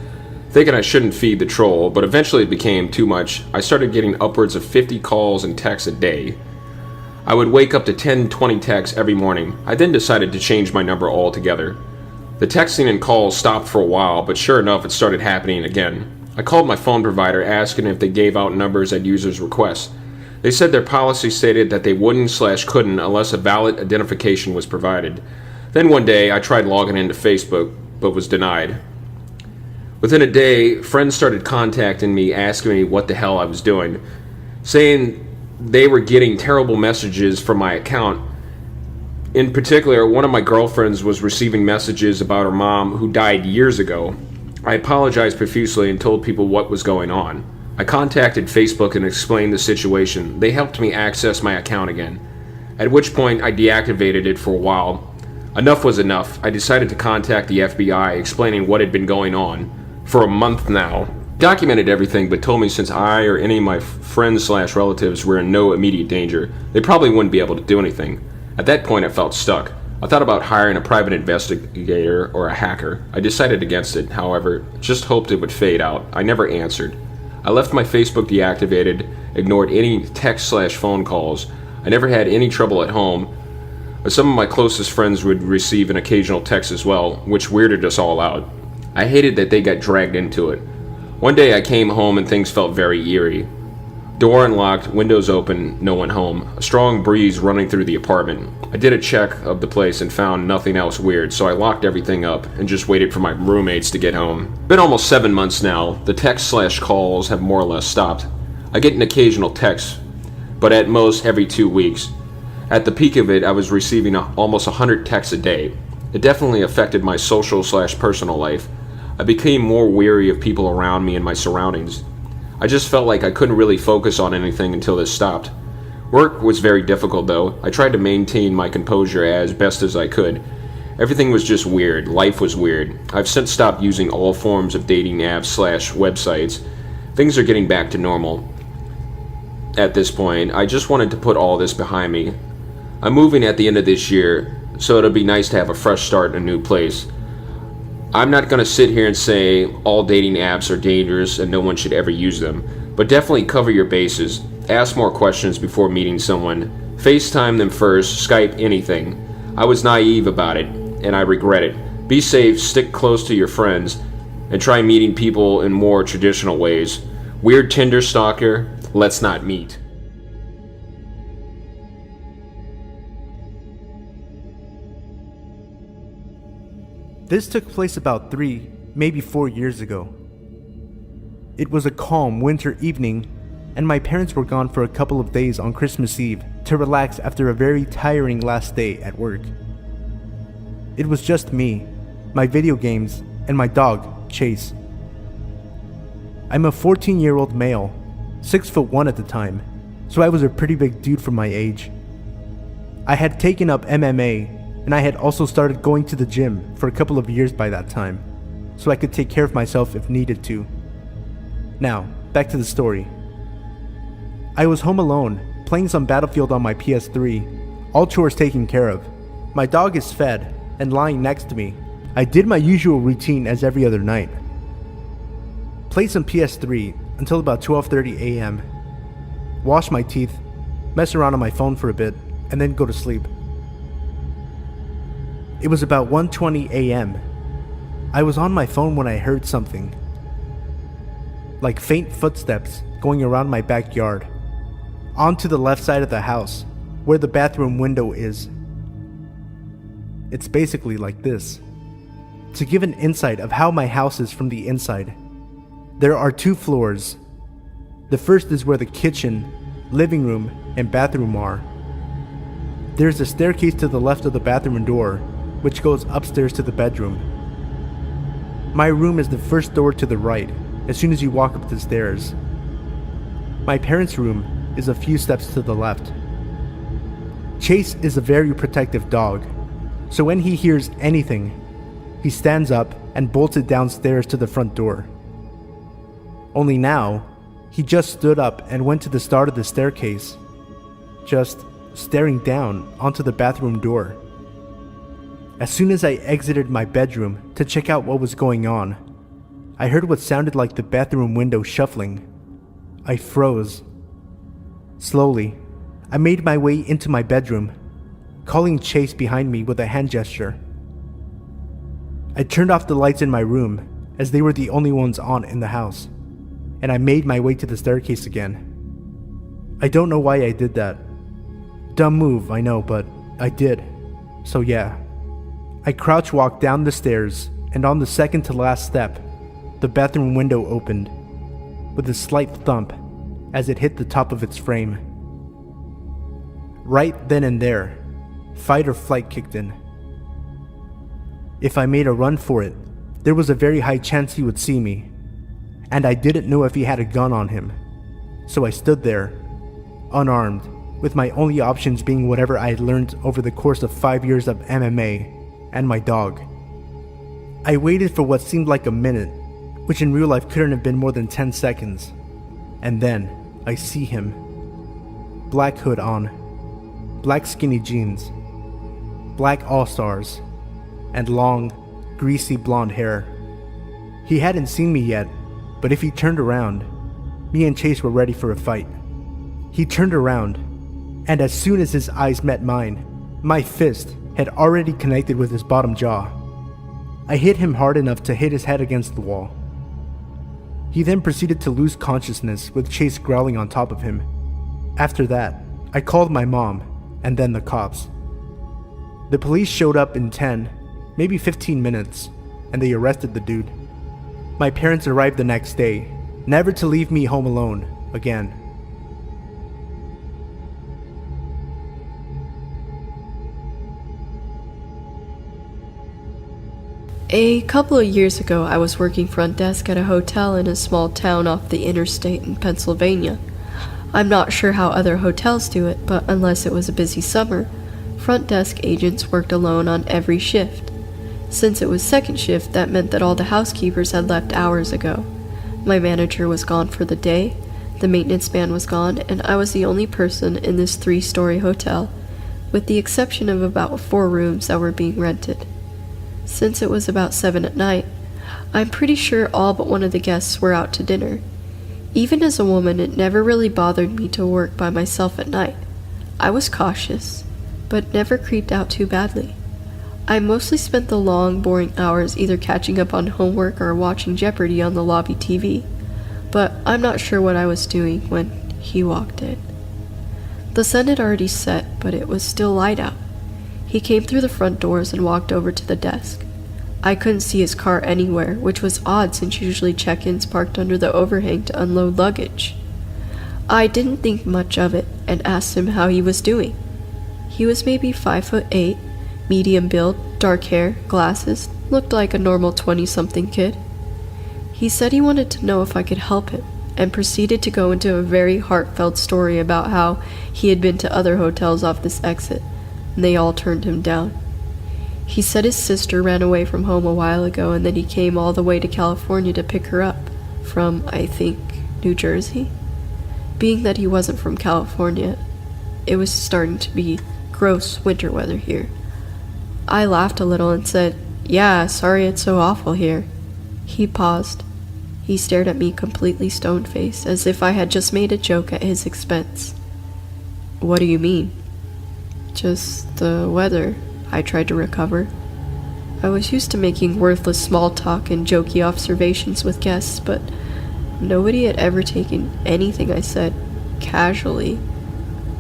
thinking I shouldn't feed the troll, but eventually it became too much. I started getting upwards of 50 calls and texts a day. I would wake up to 10-20 texts every morning. I then decided to change my number altogether. The texting and calls stopped for a while, but sure enough, it started happening again. I called my phone provider asking if they gave out numbers at users' requests. They said their policy stated that they wouldn't/couldn't unless a valid identification was provided. Then one day, I tried logging into Facebook, but was denied. Within a day, friends started contacting me asking me what the hell I was doing, saying they were getting terrible messages from my account. In particular, one of my girlfriends was receiving messages about her mom who died years ago. I apologized profusely and told people what was going on. I contacted Facebook and explained the situation. They helped me access my account again, at which point I deactivated it for a while. Enough was enough. I decided to contact the FBI, explaining what had been going on for a month now. Documented everything, but told me since I or any of my friends/relatives were in no immediate danger, they probably wouldn't be able to do anything. At that point, I felt stuck. I thought about hiring a private investigator or a hacker. I decided against it, however, just hoped it would fade out. I never answered. I left my Facebook deactivated, ignored any text/phone calls. I never had any trouble at home. Some of my closest friends would receive an occasional text as well, which weirded us all out. I hated that they got dragged into it. One day I came home and things felt very eerie. Door unlocked, windows open, no one home. A strong breeze running through the apartment. I did a check of the place and found nothing else weird, so I locked everything up and just waited for my roommates to get home. Been almost 7 months now. The text/calls have more or less stopped. I get an occasional text, but at most every 2 weeks. At the peak of it, I was receiving almost 100 texts a day. It definitely affected my social/personal life. I became more weary of people around me and my surroundings. I just felt like I couldn't really focus on anything until this stopped. Work was very difficult though. I tried to maintain my composure as best as I could. Everything was just weird. Life was weird. I've since stopped using all forms of dating apps/websites. Things are getting back to normal. At this point, I just wanted to put all this behind me. I'm moving at the end of this year, so it'll be nice to have a fresh start in a new place. I'm not going to sit here and say all dating apps are dangerous and no one should ever use them, but definitely cover your bases. Ask more questions before meeting someone. FaceTime them first, Skype, anything. I was naive about it, and I regret it. Be safe, stick close to your friends, and try meeting people in more traditional ways. Weird Tinder stalker, let's not meet. This took place about 3, maybe 4 years ago. It was a calm winter evening, and my parents were gone for a couple of days on Christmas Eve to relax after a very tiring last day at work. It was just me, my video games, and my dog, Chase. I'm a 14-year-old male, 6'1" at the time, so I was a pretty big dude for my age. I had taken up MMA, and I had also started going to the gym for a couple of years by that time, so I could take care of myself if needed to. Now, back to the story. I was home alone, playing some Battlefield on my PS3, all chores taken care of. My dog is fed and lying next to me. I did my usual routine as every other night. Played some PS3 until about 12:30 a.m. Wash my teeth, mess around on my phone for a bit, and then go to sleep. It was about 1:20 a.m. I was on my phone when I heard something. Like faint footsteps going around my backyard, onto the left side of the house, where the bathroom window is. It's basically like this. To give an insight of how my house is from the inside, there are 2 floors. The first is where the kitchen, living room, and bathroom are. There's a staircase to the left of the bathroom door, which goes upstairs to the bedroom. My room is the first door to the right, as soon as you walk up the stairs. My parents' room is a few steps to the left. Chase is a very protective dog, so when he hears anything, he stands up and bolts it downstairs to the front door. Only now, he just stood up and went to the start of the staircase, just staring down onto the bathroom door. As soon as I exited my bedroom to check out what was going on, I heard what sounded like the bathroom window shuffling. I froze. Slowly, I made my way into my bedroom, calling Chase behind me with a hand gesture. I turned off the lights in my room, as they were the only ones on in the house, and I made my way to the staircase again. I don't know why I did that. Dumb move, I know, but I did. So yeah. I crouch walked down the stairs, and on the second to last step, the bathroom window opened, with a slight thump as it hit the top of its frame. Right then and there, fight or flight kicked in. If I made a run for it, there was a very high chance he would see me, and I didn't know if he had a gun on him, so I stood there, unarmed, with my only options being whatever I had learned over the course of 5 years of MMA, and my dog. I waited for what seemed like a minute, which in real life couldn't have been more than 10 seconds, and then I see him. Black hood on, black skinny jeans, black all-stars, and long, greasy blonde hair. He hadn't seen me yet, but if he turned around, me and Chase were ready for a fight. He turned around, and as soon as his eyes met mine, my fist had already connected with his bottom jaw. I hit him hard enough to hit his head against the wall. He then proceeded to lose consciousness with Chase growling on top of him. After that, I called my mom, and then the cops. The police showed up in 10, maybe 15 minutes, and they arrested the dude. My parents arrived the next day, never to leave me home alone again. A couple of years ago, I was working front desk at a hotel in a small town off the interstate in Pennsylvania. I'm not sure how other hotels do it, but unless it was a busy summer, front desk agents worked alone on every shift. Since it was second shift, that meant that all the housekeepers had left hours ago. My manager was gone for the day, the maintenance man was gone, and I was the only person in this 3-story hotel, with the exception of about 4 rooms that were being rented. Since it was about 7 at night, I'm pretty sure all but one of the guests were out to dinner. Even as a woman, it never really bothered me to work by myself at night. I was cautious, but never creeped out too badly. I mostly spent the long, boring hours either catching up on homework or watching Jeopardy on the lobby TV. but I'm not sure what I was doing when he walked in. The sun had already set, but it was still light out. He came through the front doors and walked over to the desk. I couldn't see his car anywhere, which was odd since usually check-ins parked under the overhang to unload luggage. I didn't think much of it and asked him how he was doing. He was maybe 5'8", medium build, dark hair, glasses, looked like a normal 20-something kid. He said he wanted to know if I could help him, and proceeded to go into a very heartfelt story about how he had been to other hotels off this exit, and they all turned him down. He said his sister ran away from home a while ago and that he came all the way to California to pick her up, from, I think, New Jersey? Being that he wasn't from California, it was starting to be gross winter weather here. I laughed a little and said, "Yeah, sorry it's so awful here." He paused. He stared at me completely stone-faced, as if I had just made a joke at his expense. "What do you mean?" "Just the weather," I tried to recover. I was used to making worthless small talk and jokey observations with guests, but nobody had ever taken anything I said casually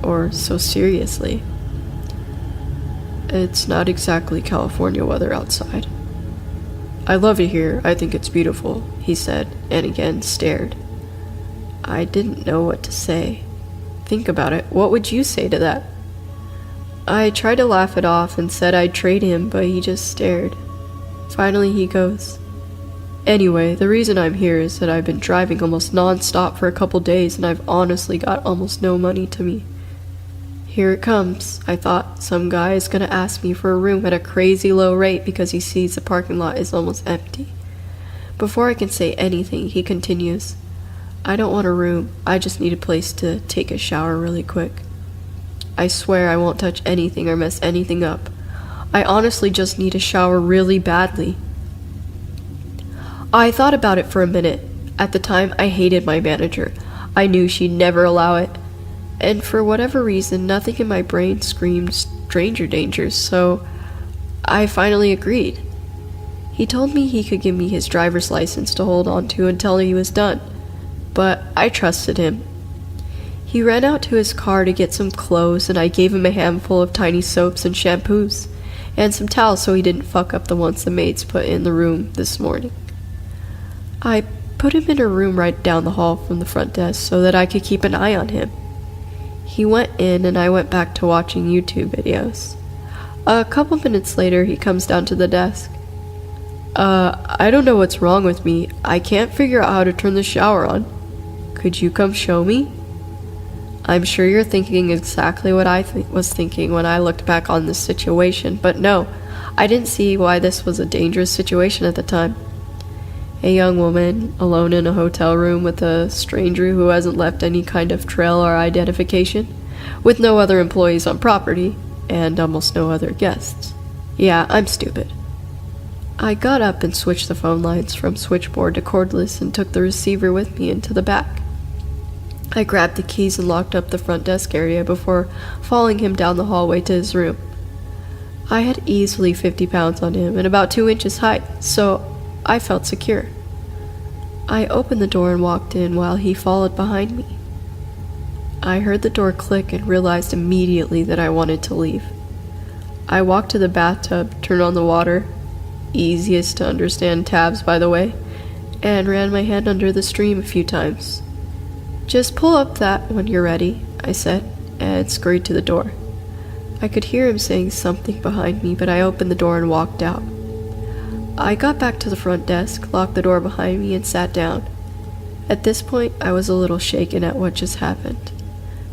or so seriously. "It's not exactly California weather outside." "I love it here. I think it's beautiful," he said, and again stared. I didn't know what to say. Think about it. What would you say to that? I tried to laugh it off and said I'd trade him, but he just stared. Finally he goes, "Anyway, the reason I'm here is that I've been driving almost non-stop for a couple days and I've honestly got almost no money to me." Here it comes, I thought. Some guy is gonna ask me for a room at a crazy low rate because he sees the parking lot is almost empty. Before I can say anything, he continues, "I don't want a room, I just need a place to take a shower really quick. I swear I won't touch anything or mess anything up. I honestly just need a shower really badly." I thought about it for a minute. At the time, I hated my manager. I knew she'd never allow it. And for whatever reason, nothing in my brain screamed stranger dangers, so I finally agreed. He told me he could give me his driver's license to hold on to until he was done, but I trusted him. He ran out to his car to get some clothes, and I gave him a handful of tiny soaps and shampoos, and some towels so he didn't fuck up the ones the maids put in the room this morning. I put him in a room right down the hall from the front desk so that I could keep an eye on him. He went in and I went back to watching YouTube videos. A couple minutes later, he comes down to the desk. I don't know what's wrong with me. I can't figure out how to turn the shower on. Could you come show me?" I'm sure you're thinking exactly what I was thinking when I looked back on this situation, but no, I didn't see why this was a dangerous situation at the time. A young woman, alone in a hotel room with a stranger who hasn't left any kind of trail or identification, with no other employees on property, and almost no other guests. Yeah, I'm stupid. I got up and switched the phone lines from switchboard to cordless and took the receiver with me into the back. I grabbed the keys and locked up the front desk area before following him down the hallway to his room. I had easily 50 pounds on him and about 2 inches height, so I felt secure. I opened the door and walked in while he followed behind me. I heard the door click and realized immediately that I wanted to leave. I walked to the bathtub, turned on the water, easiest to understand tabs by the way, and ran my hand under the stream a few times. "Just pull up that when you're ready," I said, and scurried to the door. I could hear him saying something behind me, but I opened the door and walked out. I got back to the front desk, locked the door behind me, and sat down. At this point, I was a little shaken at what just happened,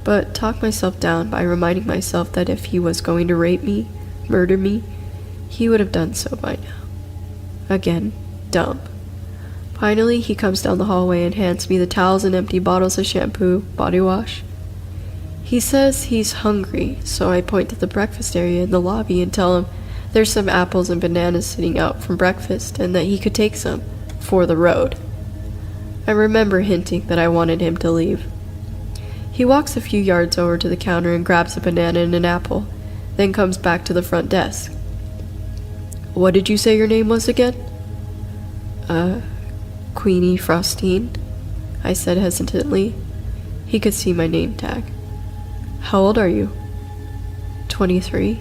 but talked myself down by reminding myself that if he was going to rape me, murder me, he would have done so by now. Again, dumb. Finally, he comes down the hallway and hands me the towels and empty bottles of shampoo, body wash. He says he's hungry, so I point to the breakfast area in the lobby and tell him there's some apples and bananas sitting out from breakfast and that he could take some for the road. I remember hinting that I wanted him to leave. He walks a few yards over to the counter and grabs a banana and an apple, then comes back to the front desk. "What did you say your name was again?" Queenie Frostine," I said hesitantly. He could see my name tag. How old are you? 23.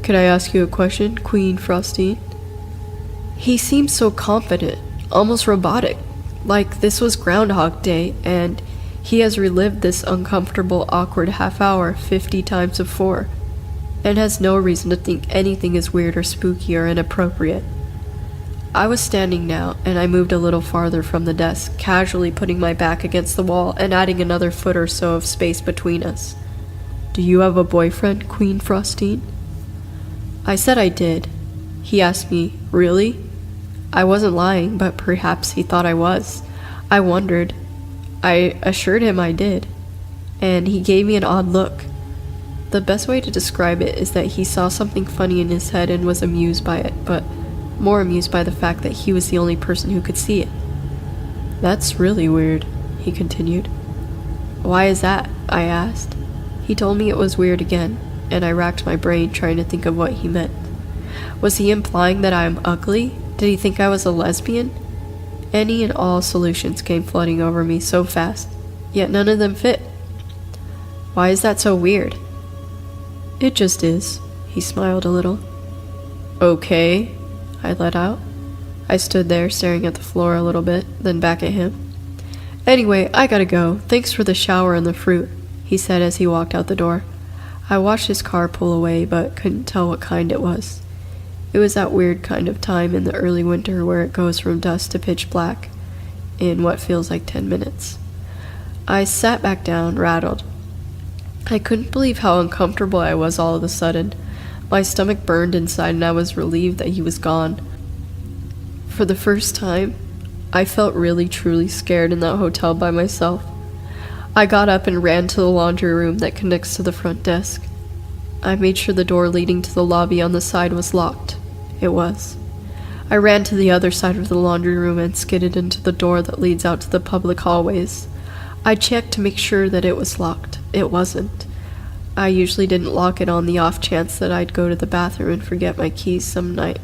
Could I ask you a question, Queen Frostine? He seemed so confident, almost robotic, like this was Groundhog Day, and he has relived this uncomfortable, awkward half hour 50 times before, and has no reason to think anything is weird or spooky or inappropriate. I was standing now, and I moved a little farther from the desk, casually putting my back against the wall and adding another foot or so of space between us. Do you have a boyfriend, Queen Frostine? I said I did. He asked me, really? I wasn't lying, but perhaps he thought I was. I wondered. I assured him I did, and he gave me an odd look. The best way to describe it is that he saw something funny in his head and was amused by it, but more amused by the fact that he was the only person who could see it. That's really weird, he continued. Why is that? I asked. He told me it was weird again, and I racked my brain trying to think of what he meant. Was he implying that I am ugly? Did he think I was a lesbian? Any and all solutions came flooding over me so fast, yet none of them fit. Why is that so weird? It just is, he smiled a little. Okay, I let out. I stood there staring at the floor a little bit, then back at him. Anyway, I gotta go. Thanks for the shower and the fruit, he said as he walked out the door. I watched his car pull away, but couldn't tell what kind it was. It was that weird kind of time in the early winter where it goes from dusk to pitch black in what feels like 10 minutes. I sat back down, rattled. I couldn't believe how uncomfortable I was all of a sudden. My stomach burned inside and I was relieved that he was gone. For the first time, I felt really truly scared in that hotel by myself. I got up and ran to the laundry room that connects to the front desk. I made sure the door leading to the lobby on the side was locked. It was. I ran to the other side of the laundry room and skidded into the door that leads out to the public hallways. I checked to make sure that it was locked. It wasn't. I usually didn't lock it on the off chance that I'd go to the bathroom and forget my keys some night.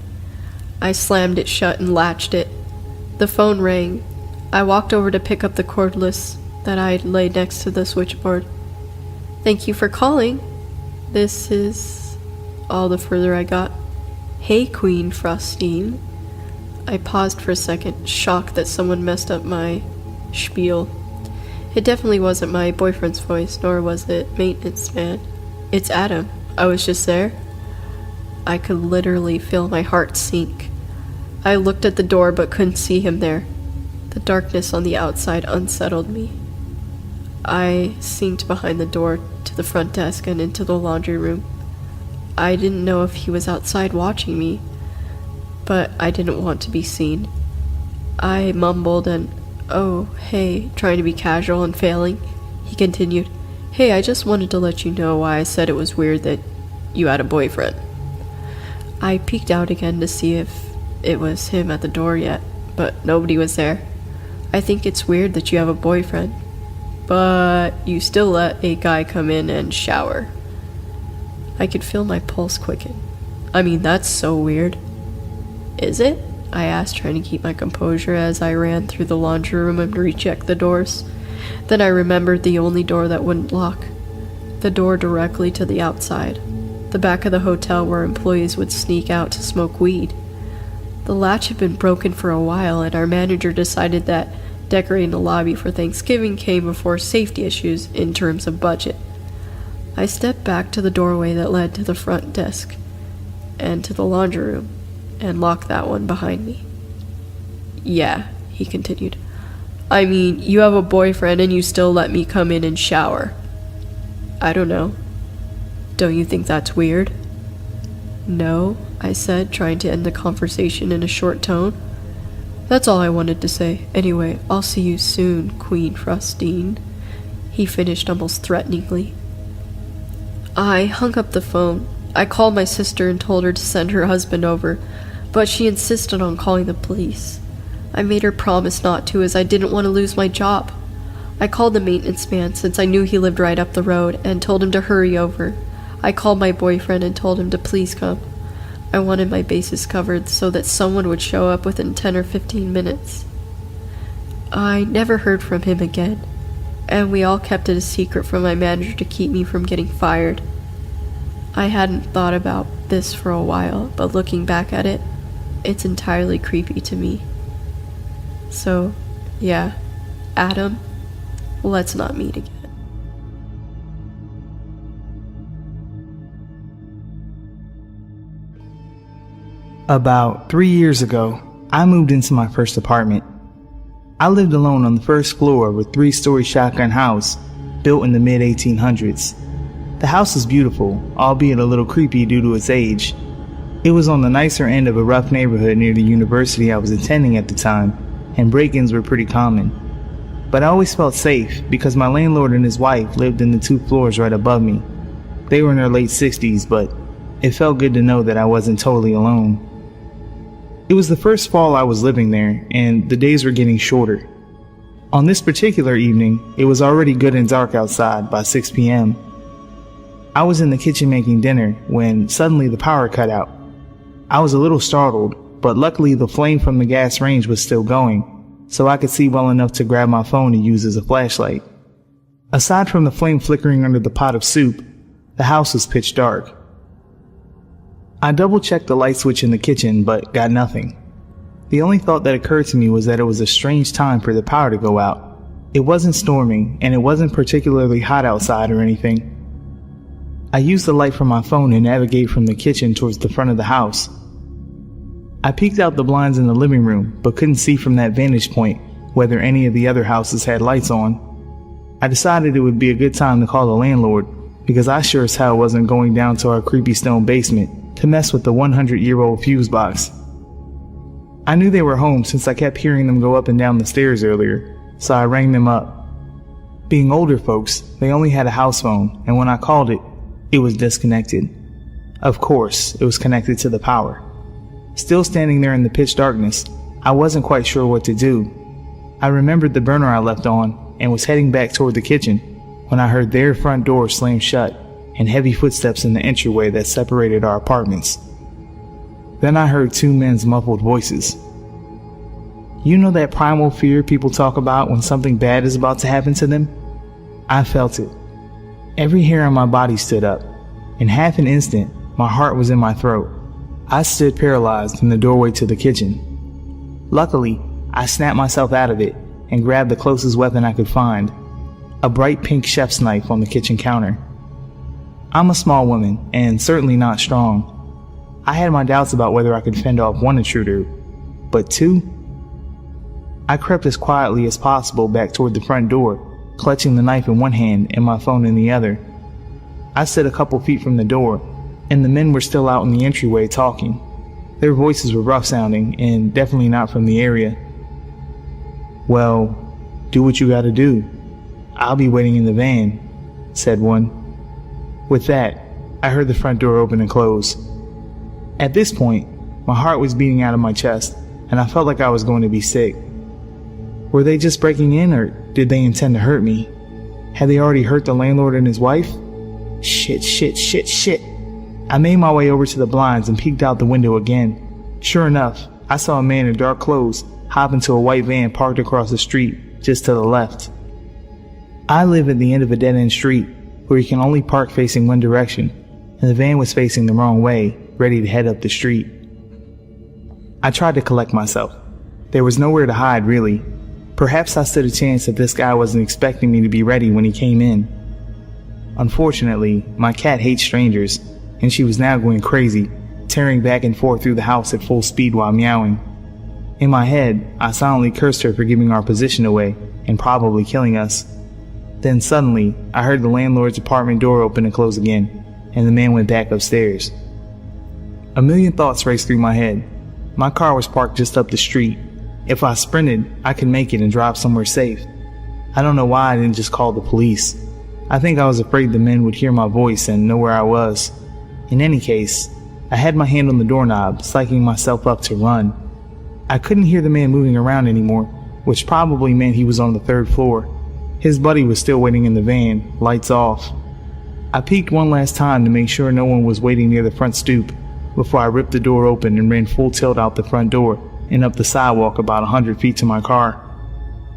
I slammed it shut and latched it. The phone rang. I walked over to pick up the cordless that I'd laid next to the switchboard. Thank you for calling. This is all the further I got. Hey, Queen Frostine. I paused for a second, shocked that someone messed up my spiel. It definitely wasn't my boyfriend's voice, nor was it maintenance man. It's Adam. I was just there. I could literally feel my heart sink. I looked at the door but couldn't see him there. The darkness on the outside unsettled me. I sneaked behind the door to the front desk and into the laundry room. I didn't know if he was outside watching me, but I didn't want to be seen. I mumbled and, oh, hey, trying to be casual and failing. He continued, hey, I just wanted to let you know why I said it was weird that you had a boyfriend. I peeked out again to see if it was him at the door yet, but nobody was there. I think it's weird that you have a boyfriend, but you still let a guy come in and shower. I could feel my pulse quicken. I mean, that's so weird. Is it? I asked, trying to keep my composure as I ran through the laundry room and rechecked the doors. Then I remembered the only door that wouldn't lock. The door directly to the outside. The back of the hotel where employees would sneak out to smoke weed. The latch had been broken for a while, and our manager decided that decorating the lobby for Thanksgiving came before safety issues in terms of budget. I stepped back to the doorway that led to the front desk and to the laundry room and locked that one behind me. Yeah, he continued. I mean, you have a boyfriend and you still let me come in and shower. I don't know. Don't you think that's weird? No, I said, trying to end the conversation in a short tone. That's all I wanted to say. Anyway, I'll see you soon, Queen Frostine. He finished almost threateningly. I hung up the phone. I called my sister and told her to send her husband over, but she insisted on calling the police. I made her promise not to, as I didn't want to lose my job. I called the maintenance man, since I knew he lived right up the road, and told him to hurry over. I called my boyfriend and told him to please come. I wanted my bases covered so that someone would show up within 10 or 15 minutes. I never heard from him again, and we all kept it a secret from my manager to keep me from getting fired. I hadn't thought about this for a while, but looking back at it, it's entirely creepy to me. So, yeah, Adam, let's not meet again. About 3 years ago, I moved into my first apartment. I lived alone on the first floor of a 3-story shotgun house built in the mid-1800s. The house was beautiful, albeit a little creepy due to its age. It was on the nicer end of a rough neighborhood near the university I was attending at the time, and break-ins were pretty common. But I always felt safe because my landlord and his wife lived in the 2 floors right above me. They were in their late 60s, but it felt good to know that I wasn't totally alone. It was the first fall I was living there, and the days were getting shorter. On this particular evening, it was already good and dark outside by 6 p.m. I was in the kitchen making dinner when suddenly the power cut out. I was a little startled, but luckily the flame from the gas range was still going, so I could see well enough to grab my phone to use as a flashlight. Aside from the flame flickering under the pot of soup, the house was pitch dark. I double-checked the light switch in the kitchen, but got nothing. The only thought that occurred to me was that it was a strange time for the power to go out. It wasn't storming, and it wasn't particularly hot outside or anything. I used the light from my phone to navigate from the kitchen towards the front of the house. I peeked out the blinds in the living room, but couldn't see from that vantage point whether any of the other houses had lights on. I decided it would be a good time to call the landlord, because I sure as hell wasn't going down to our creepy stone basement to mess with the 100-year-old fuse box. I knew they were home since I kept hearing them go up and down the stairs earlier, so I rang them up. Being older folks, they only had a house phone, and when I called it, it was disconnected. Of course, it was connected to the power. Still standing there in the pitch darkness, I wasn't quite sure what to do. I remembered the burner I left on and was heading back toward the kitchen when I heard their front door slam shut and heavy footsteps in the entryway that separated our apartments. Then I heard 2 men's muffled voices. You know that primal fear people talk about when something bad is about to happen to them? I felt it. Every hair on my body stood up. In half an instant, my heart was in my throat. I stood paralyzed in the doorway to the kitchen. Luckily, I snapped myself out of it and grabbed the closest weapon I could find, a bright pink chef's knife on the kitchen counter. I'm a small woman, and certainly not strong. I had my doubts about whether I could fend off 1 intruder, but 2? I crept as quietly as possible back toward the front door, clutching the knife in one hand and my phone in the other. I stood a couple feet from the door, and the men were still out in the entryway talking. Their voices were rough sounding, and definitely not from the area. Well, do what you gotta do. I'll be waiting in the van, said one. With that, I heard the front door open and close. At this point, my heart was beating out of my chest, and I felt like I was going to be sick. Were they just breaking in, or did they intend to hurt me? Had they already hurt the landlord and his wife? Shit. I made my way over to the blinds and peeked out the window again. Sure enough, I saw a man in dark clothes hop into a white van parked across the street, just to the left. I live at the end of a dead-end street, where you can only park facing one direction, and the van was facing the wrong way, ready to head up the street. I tried to collect myself. There was nowhere to hide, really. Perhaps I stood a chance that this guy wasn't expecting me to be ready when he came in. Unfortunately, my cat hates strangers, and she was now going crazy, tearing back and forth through the house at full speed while meowing. In my head, I silently cursed her for giving our position away and probably killing us. Then suddenly, I heard the landlord's apartment door open and close again, and the man went back upstairs. A million thoughts raced through my head. My car was parked just up the street. If I sprinted, I could make it and drive somewhere safe. I don't know why I didn't just call the police. I think I was afraid the men would hear my voice and know where I was. In any case, I had my hand on the doorknob, psyching myself up to run. I couldn't hear the man moving around anymore, which probably meant he was on the 3rd floor. His buddy was still waiting in the van, lights off. I peeked one last time to make sure no one was waiting near the front stoop before I ripped the door open and ran full tilt out the front door and up the sidewalk about 100 feet to my car.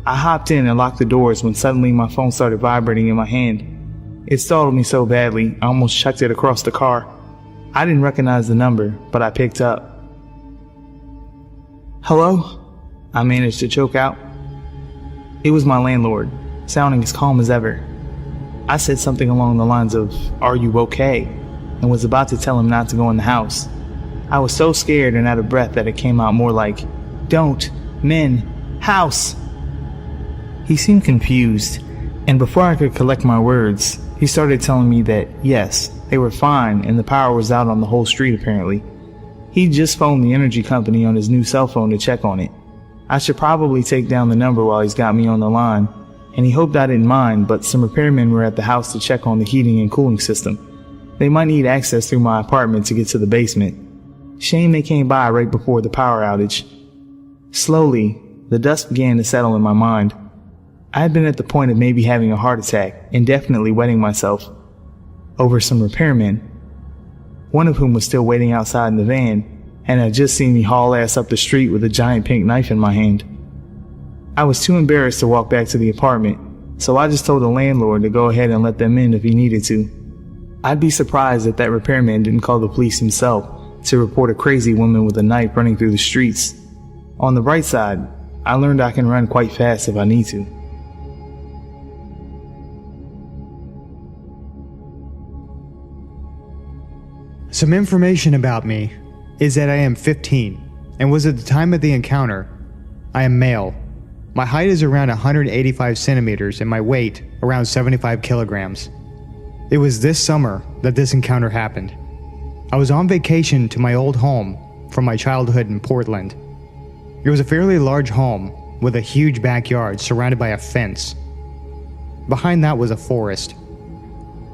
I hopped in and locked the doors when suddenly my phone started vibrating in my hand. It startled me so badly, I almost chucked it across the car. I didn't recognize the number, but I picked up. "Hello?" I managed to choke out. It was my landlord, sounding as calm as ever. I said something along the lines of, "Are you okay?" and was about to tell him not to go in the house. I was so scared and out of breath that it came out more like, "Don't, men, house." He seemed confused, and before I could collect my words, he started telling me that, yes, they were fine and the power was out on the whole street apparently. He just phoned the energy company on his new cell phone to check on it. I should probably take down the number while he's got me on the line, and he hoped I didn't mind, but some repairmen were at the house to check on the heating and cooling system. They might need access through my apartment to get to the basement. Shame they came by right before the power outage. Slowly, the dust began to settle in my mind. I had been at the point of maybe having a heart attack and definitely wetting myself over some repairmen, one of whom was still waiting outside in the van and had just seen me haul ass up the street with a giant pink knife in my hand. I was too embarrassed to walk back to the apartment, so I just told the landlord to go ahead and let them in if he needed to. I'd be surprised if that repairman didn't call the police himself to report a crazy woman with a knife running through the streets. On the bright side, I learned I can run quite fast if I need to. Some information about me is that I am 15 and was at the time of the encounter. I am male. My height is around 185 centimeters and my weight around 75 kilograms. It was this summer that this encounter happened. I was on vacation to my old home from my childhood in Portland. It was a fairly large home with a huge backyard surrounded by a fence. Behind that was a forest.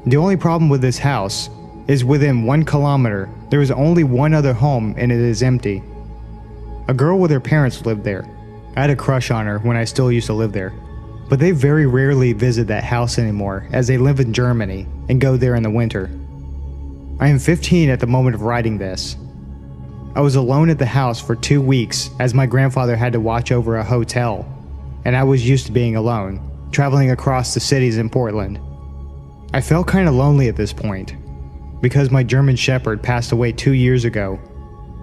The only problem with this house is within 1 kilometer there is only one other home and it is empty. A girl with her parents lived there. I had a crush on her when I still used to live there, but they very rarely visit that house anymore as they live in Germany and go there in the winter. I am 15 at the moment of writing this. I was alone at the house for 2 weeks as my grandfather had to watch over a hotel, and I was used to being alone, traveling across the cities in Portland. I felt kind of lonely at this point, because my German Shepherd passed away 2 years ago,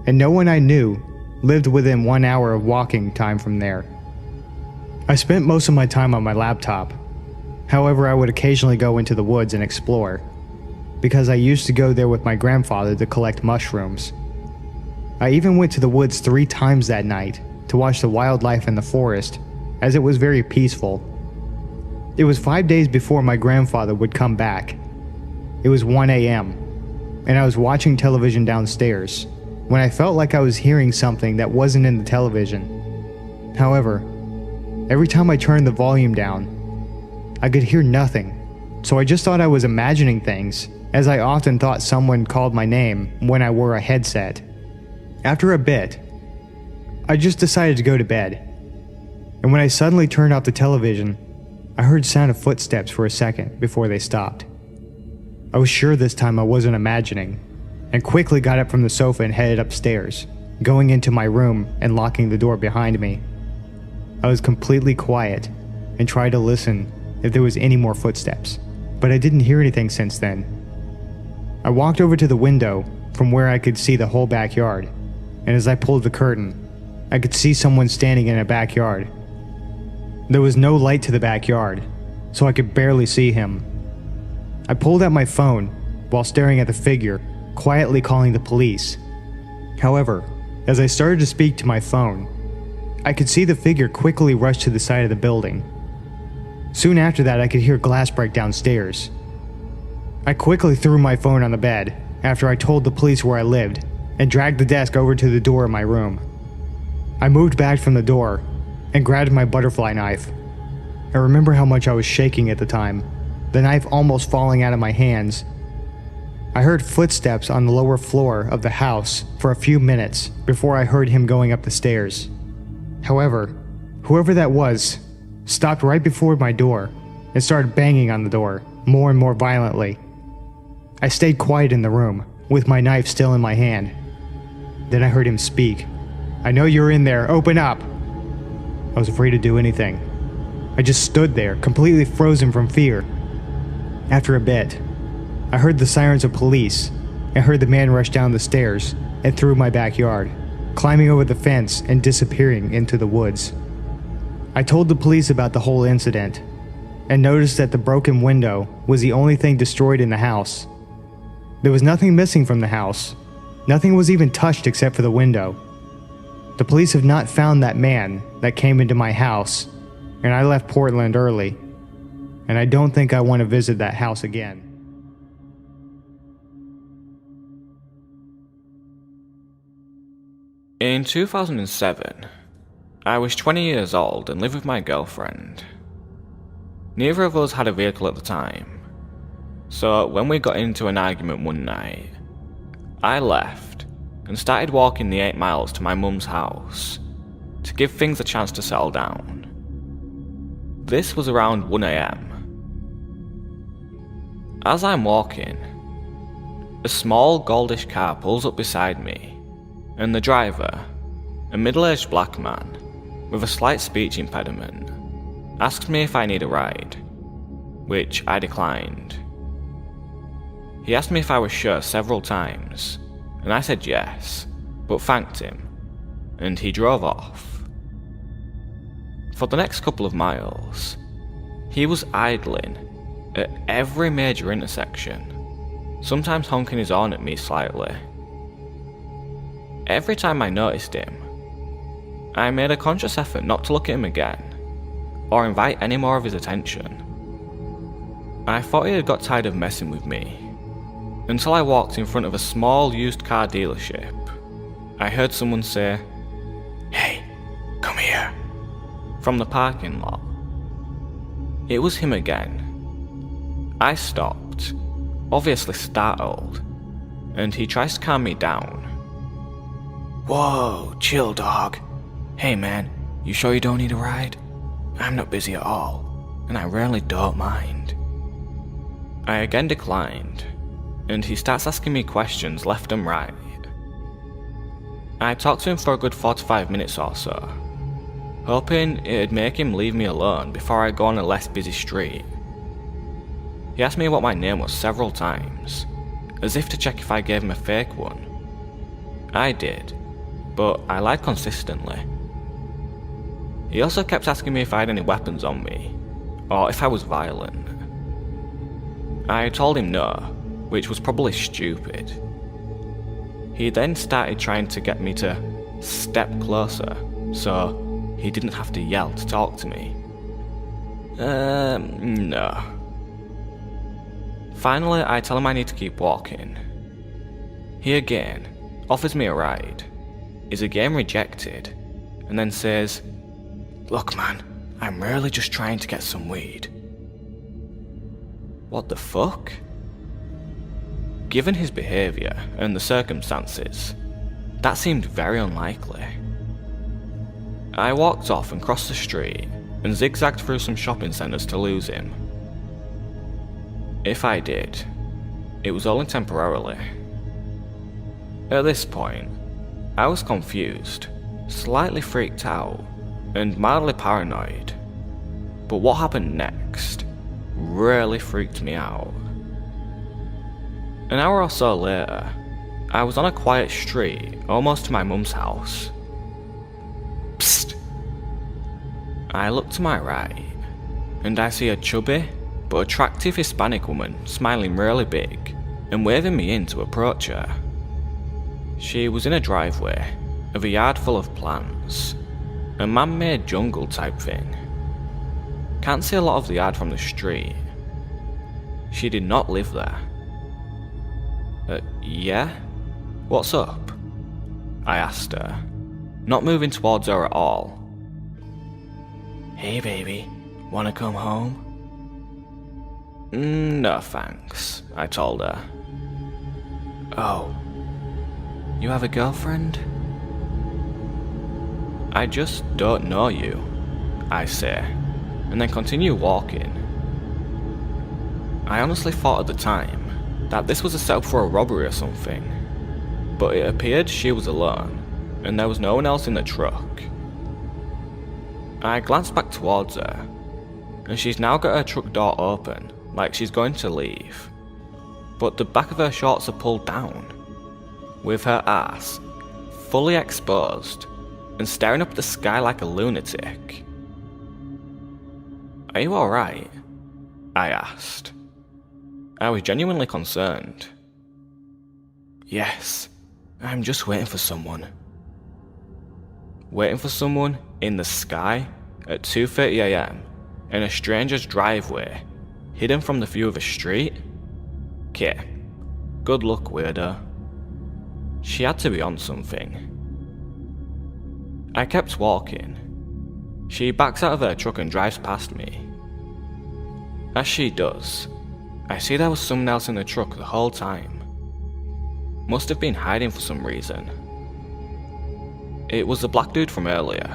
and no one I knew lived within 1 hour of walking time from there. I spent most of my time on my laptop. However, I would occasionally go into the woods and explore, because I used to go there with my grandfather to collect mushrooms. I even went to the woods 3 times that night to watch the wildlife in the forest, as it was very peaceful. It was 5 days before my grandfather would come back. It was 1 a.m., and I was watching television downstairs when I felt like I was hearing something that wasn't in the television. However, every time I turned the volume down, I could hear nothing, so I just thought I was imagining things, as I often thought someone called my name when I wore a headset. After a bit, I just decided to go to bed, and when I suddenly turned off the television, I heard sound of footsteps for a second before they stopped. I was sure this time I wasn't imagining, and quickly got up from the sofa and headed upstairs, going into my room and locking the door behind me. I was completely quiet and tried to listen if there was any more footsteps, but I didn't hear anything since then. I walked over to the window from where I could see the whole backyard, and as I pulled the curtain, I could see someone standing in a backyard. There was no light to the backyard, so I could barely see him. I pulled out my phone while staring at the figure, quietly calling the police. However, as I started to speak to my phone, I could see the figure quickly rush to the side of the building. Soon after that, I could hear glass break downstairs. I quickly threw my phone on the bed after I told the police where I lived and dragged the desk over to the door of my room. I moved back from the door and grabbed my butterfly knife. I remember how much I was shaking at the time, the knife almost falling out of my hands. I heard footsteps on the lower floor of the house for a few minutes before I heard him going up the stairs. However, whoever that was stopped right before my door and started banging on the door more and more violently. I stayed quiet in the room with my knife still in my hand. Then I heard him speak. "I know you're in there, open up." I was afraid to do anything, I just stood there, completely frozen from fear. After a bit, I heard the sirens of police and heard the man rush down the stairs and through my backyard, climbing over the fence and disappearing into the woods. I told the police about the whole incident and noticed that the broken window was the only thing destroyed in the house. There was nothing missing from the house. Nothing was even touched except for the window. The police have not found that man that came into my house, and I left Portland early, and I don't think I want to visit that house again. In 2007, I was 20 years old and lived with my girlfriend. Neither of us had a vehicle at the time, so when we got into an argument one night, I left and started walking the 8 miles to my mum's house to give things a chance to settle down. This was around 1 AM. As I'm walking, a small goldish car pulls up beside me, and the driver, a middle-aged black man with a slight speech impediment, asks me if I need a ride, which I declined. He asked me if I was sure several times, and I said yes, but thanked him, and he drove off. For the next couple of miles, he was idling at every major intersection, sometimes honking his horn at me slightly. Every time I noticed him, I made a conscious effort not to look at him again, or invite any more of his attention. I thought he had got tired of messing with me, until I walked in front of a small used car dealership. I heard someone say, "Hey, come here," from the parking lot. It was him again. I stopped, obviously startled, and he tries to calm me down. "Whoa, chill dog. Hey man, you sure you don't need a ride? I'm not busy at all, and I really don't mind." I again declined, and he starts asking me questions left and right. I talked to him for a good 45 minutes or so, hoping it'd make him leave me alone before I go on a less busy street. He asked me what my name was several times, as if to check if I gave him a fake one. I did, but I lied consistently. He also kept asking me if I had any weapons on me, or if I was violent. I told him no, which was probably stupid. He then started trying to get me to step closer, so he didn't have to yell to talk to me. No. Finally, I tell him I need to keep walking. He again offers me a ride, is again rejected, and then says, "Look man, I'm really just trying to get some weed." What the fuck? Given his behaviour and the circumstances, that seemed very unlikely. I walked off and crossed the street and zigzagged through some shopping centres to lose him. If I did, it was only temporarily. At this point, I was confused, slightly freaked out, and mildly paranoid. But what happened next really freaked me out. An hour or so later, I was on a quiet street almost to my mum's house. Psst! I look to my right, and I see a chubby but attractive Hispanic woman smiling really big and waving me in to approach her. She was in a driveway of a yard full of plants, a man-made jungle type thing. Can't see a lot of the yard from the street. She did not live there. Yeah? What's up? I asked her, not moving towards her at all. "Hey baby, wanna come home?" "No thanks," I told her. "Oh, you have a girlfriend?" "I just don't know you," I say, and then continue walking. I honestly thought at the time that this was a setup for a robbery or something, but it appeared she was alone, and there was no one else in the truck. I glanced back towards her, and she's now got her truck door open, like she's going to leave. But the back of her shorts are pulled down, with her ass fully exposed and staring up at the sky like a lunatic. "Are you alright?" I asked. I was genuinely concerned. "Yes, I'm just waiting for someone." Waiting for someone in the sky at 2:30 AM in a stranger's driveway, hidden from the view of a street? Okay, good luck, weirdo. She had to be on something. I kept walking. She backs out of her truck and drives past me. As she does, I see there was someone else in the truck the whole time. Must have been hiding for some reason. It was the black dude from earlier.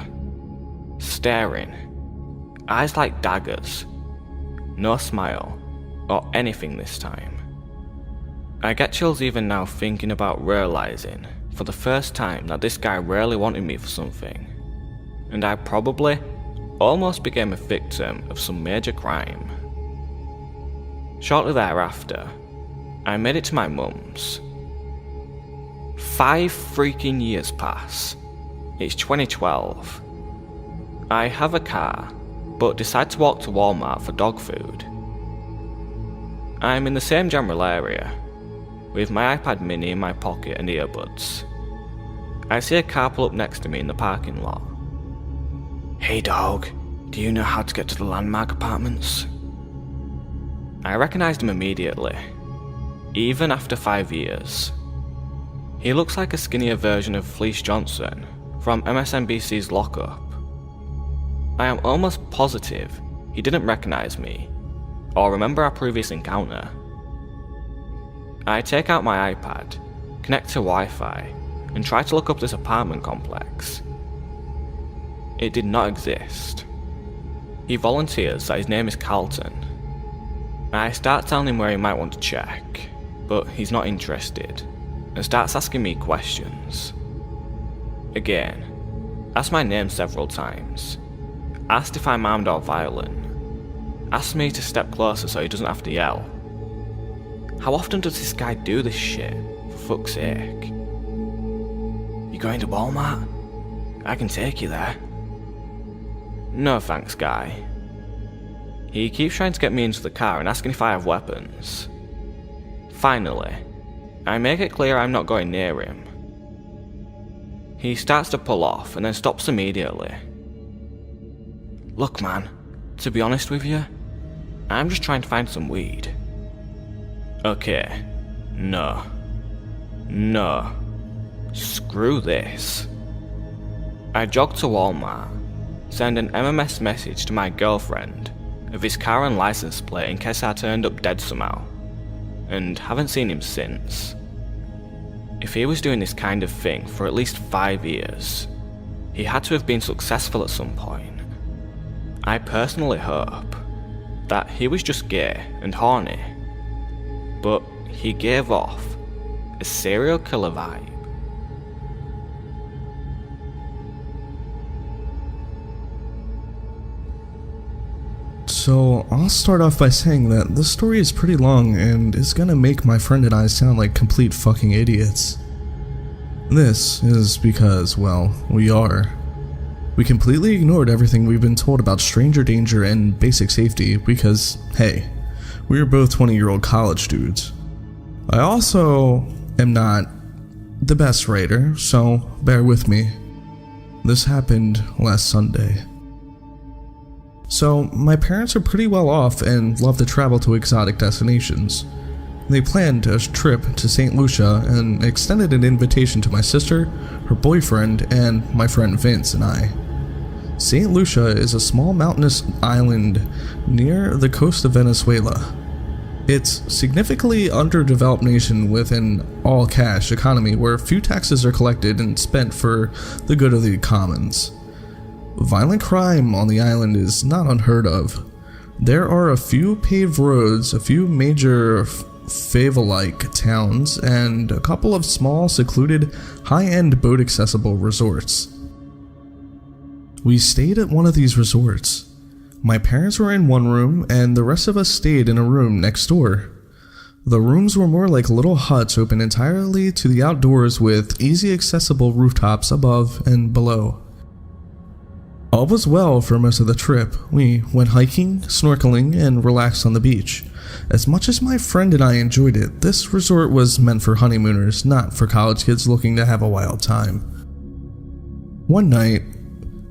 Staring. Eyes like daggers. No smile, or anything this time. I get chills even now thinking about realizing, for the first time, that this guy really wanted me for something. And I probably almost became a victim of some major crime. Shortly thereafter, I made it to my mum's. 5 freaking years pass. It's 2012. I have a car, but decide to walk to Walmart for dog food. I'm in the same general area, with my iPad mini in my pocket and earbuds. I see a car pull up next to me in the parking lot. "Hey dog, do you know how to get to the Landmark Apartments?" I recognised him immediately, even after 5 years. He looks like a skinnier version of Fleece Johnson from MSNBC's Lockup. I am almost positive he didn't recognise me, or remember our previous encounter. I take out my iPad, connect to Wi-Fi, and try to look up this apartment complex. It did not exist. He volunteers that his name is Carlton. I start telling him where he might want to check, but he's not interested, and starts asking me questions. Again, asked my name several times, asked if I'm armed or violent, asked me to step closer so he doesn't have to yell. How often does this guy do this shit, for fuck's sake? "You going to Walmart? I can take you there." "No thanks, guy." He keeps trying to get me into the car and asking if I have weapons. Finally, I make it clear I'm not going near him. He starts to pull off and then stops immediately. "Look man, to be honest with you, I'm just trying to find some weed." Okay, no. Screw this. I jog to Walmart, send an MMS message to my girlfriend of his car and license plate in case I turned up dead somehow, and haven't seen him since. If he was doing this kind of thing for at least 5 years, he had to have been successful at some point. I personally hope that he was just gay and horny, but he gave off a serial killer vibe. So, I'll start off by saying that this story is pretty long and is gonna make my friend and I sound like complete fucking idiots. This is because, well, we are. We completely ignored everything we've been told about stranger danger and basic safety because, hey, we are both 20-year-old college dudes. I also am not the best writer, so bear with me. This happened last Sunday. So, my parents are pretty well off and love to travel to exotic destinations. They planned a trip to St. Lucia and extended an invitation to my sister, her boyfriend, and my friend Vince and I. St. Lucia is a small mountainous island near the coast of Venezuela. It's significantly underdeveloped nation with an all-cash economy where few taxes are collected and spent for the good of the commons. Violent crime on the island is not unheard of. There are a few paved roads, a few major fava-like towns, and a couple of small, secluded, high-end boat-accessible resorts. We stayed at one of these resorts. My parents were in one room, and the rest of us stayed in a room next door. The rooms were more like little huts open entirely to the outdoors with easy accessible rooftops above and below. All was well for most of the trip. We went hiking, snorkeling, and relaxed on the beach. As much as my friend and I enjoyed it, this resort was meant for honeymooners, not for college kids looking to have a wild time. One night,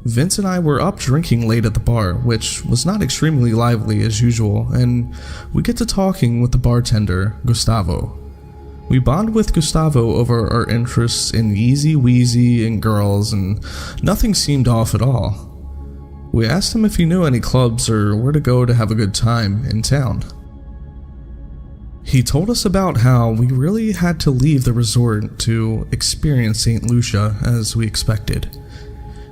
Vince and I were up drinking late at the bar, which was not extremely lively as usual, and we get to talking with the bartender, Gustavo. We bond with Gustavo over our interests in Easy Weezy and girls, and nothing seemed off at all. We asked him if he knew any clubs or where to go to have a good time in town. He told us about how we really had to leave the resort to experience St. Lucia as we expected.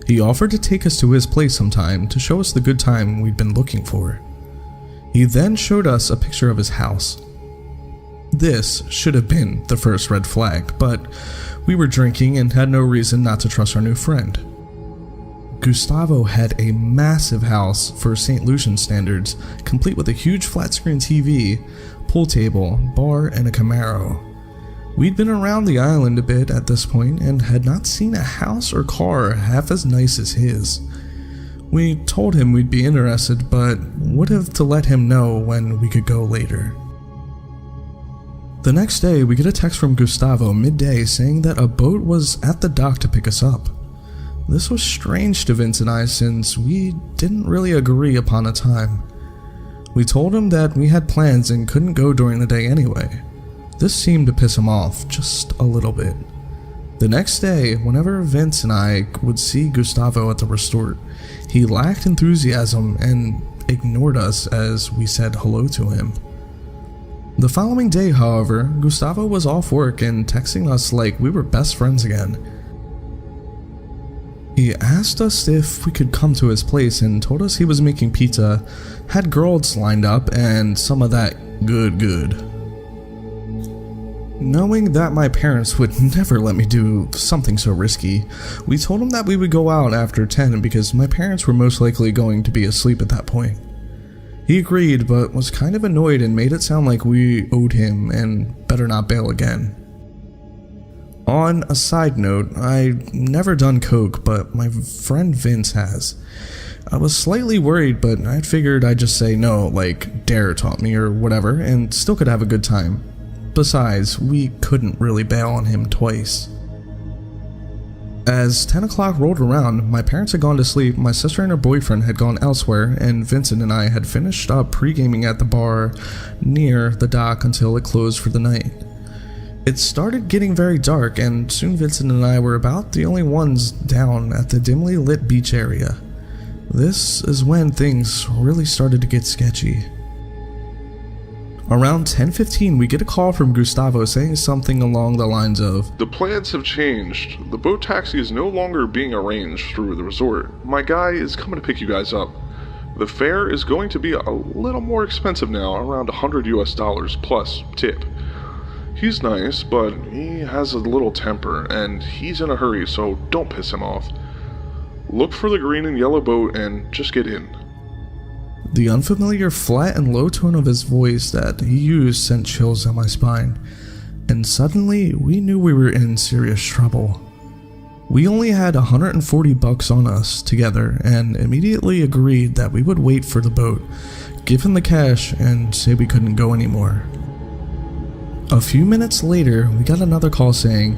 He offered to take us to his place sometime to show us the good time we'd been looking for. He then showed us a picture of his house. This should have been the first red flag, but we were drinking and had no reason not to trust our new friend. Gustavo had a massive house for St. Lucian standards, complete with a huge flat-screen TV, pool table, bar, and a Camaro. We'd been around the island a bit at this point and had not seen a house or car half as nice as his. We told him we'd be interested, but would have to let him know when we could go later. The next day, we get a text from Gustavo midday saying that a boat was at the dock to pick us up. This was strange to Vince and I since we didn't really agree upon a time. We told him that we had plans and couldn't go during the day anyway. This seemed to piss him off just a little bit. The next day, whenever Vince and I would see Gustavo at the resort, he lacked enthusiasm and ignored us as we said hello to him. The following day, however, Gustavo was off work and texting us like we were best friends again. He asked us if we could come to his place and told us he was making pizza, had girls lined up, and some of that good. Knowing that my parents would never let me do something so risky, we told him that we would go out after 10 because my parents were most likely going to be asleep at that point. He agreed, but was kind of annoyed and made it sound like we owed him and better not bail again. On a side note, I've never done coke, but my friend Vince has. I was slightly worried, but I figured I'd just say no, like Dare taught me or whatever, and still could have a good time. Besides, we couldn't really bail on him twice. As 10 o'clock rolled around, my parents had gone to sleep, my sister and her boyfriend had gone elsewhere, and Vincent and I had finished up pre-gaming at the bar near the dock until it closed for the night. It started getting very dark, and soon Vincent and I were about the only ones down at the dimly lit beach area. This is when things really started to get sketchy. Around 10:15, we get a call from Gustavo saying something along the lines of, "The plans have changed. The boat taxi is no longer being arranged through the resort. My guy is coming to pick you guys up. The fare is going to be a little more expensive now, around $100 plus tip. He's nice, but he has a little temper, and he's in a hurry, so don't piss him off. Look for the green and yellow boat and just get in." The unfamiliar flat and low tone of his voice that he used sent chills down my spine, and suddenly we knew we were in serious trouble. We only had $140 on us together and immediately agreed that we would wait for the boat, give him the cash, and say we couldn't go anymore. A few minutes later, we got another call saying,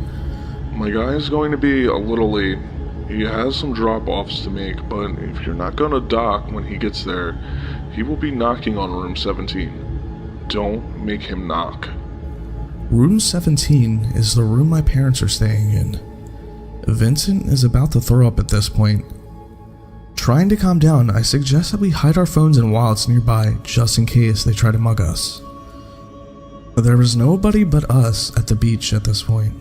"My guy is going to be a little late. He has some drop-offs to make, but if you're not gonna dock when he gets there, he will be knocking on room 17. Don't make him knock." Room 17 is the room my parents are staying in. Vincent is about to throw up at this point. Trying to calm down, I suggest that we hide our phones and wallets nearby just in case they try to mug us. There was nobody but us at the beach at this point.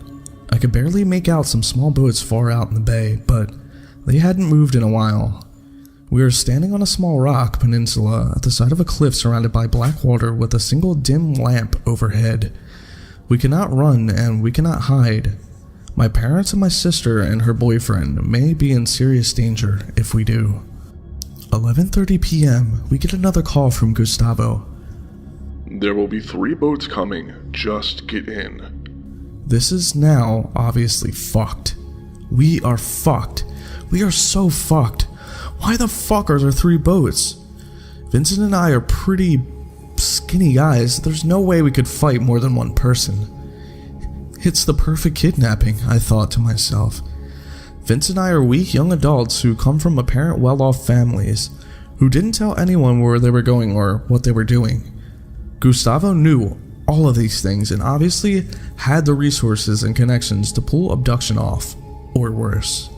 I could barely make out some small boats far out in the bay, but they hadn't moved in a while. We were standing on a small rock peninsula at the side of a cliff surrounded by black water with a single dim lamp overhead. We cannot run and we cannot hide. My parents and my sister and her boyfriend may be in serious danger if we do. 11:30 p.m., we get another call from Gustavo. There will be 3 boats coming. Just get in. This is now obviously fucked. We are fucked. We are so fucked. Why the fuck are there 3 boats? Vincent and I are pretty skinny guys. There's no way we could fight more than one person. It's the perfect kidnapping, I thought to myself. Vince and I are weak young adults who come from apparent well-off families, who didn't tell anyone where they were going or what they were doing. Gustavo knew all of these things and obviously had the resources and connections to pull abduction off, or worse.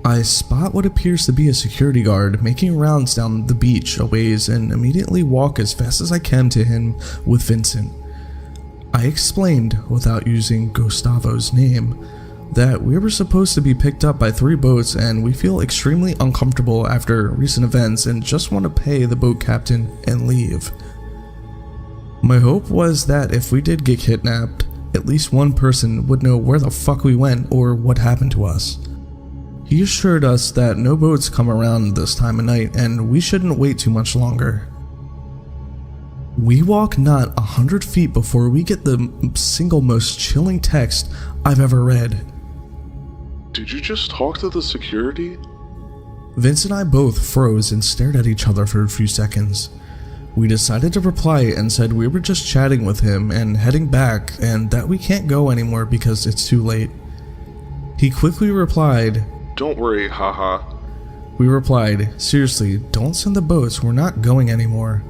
I spot what appears to be a security guard making rounds down the beach a ways and immediately walk as fast as I can to him with Vincent. I explained, without using Gustavo's name, that we were supposed to be picked up by 3 boats and we feel extremely uncomfortable after recent events and just want to pay the boat captain and leave. My hope was that if we did get kidnapped, at least one person would know where the fuck we went or what happened to us. He assured us that no boats come around this time of night and we shouldn't wait too much longer. We walk not 100 feet before we get the single most chilling text I've ever read. Did you just talk to the security? Vince and I both froze and stared at each other for a few seconds. We decided to reply and said we were just chatting with him and heading back and that we can't go anymore because it's too late. He quickly replied, "Don't worry, haha." We replied, "Seriously, don't send the boats, we're not going anymore."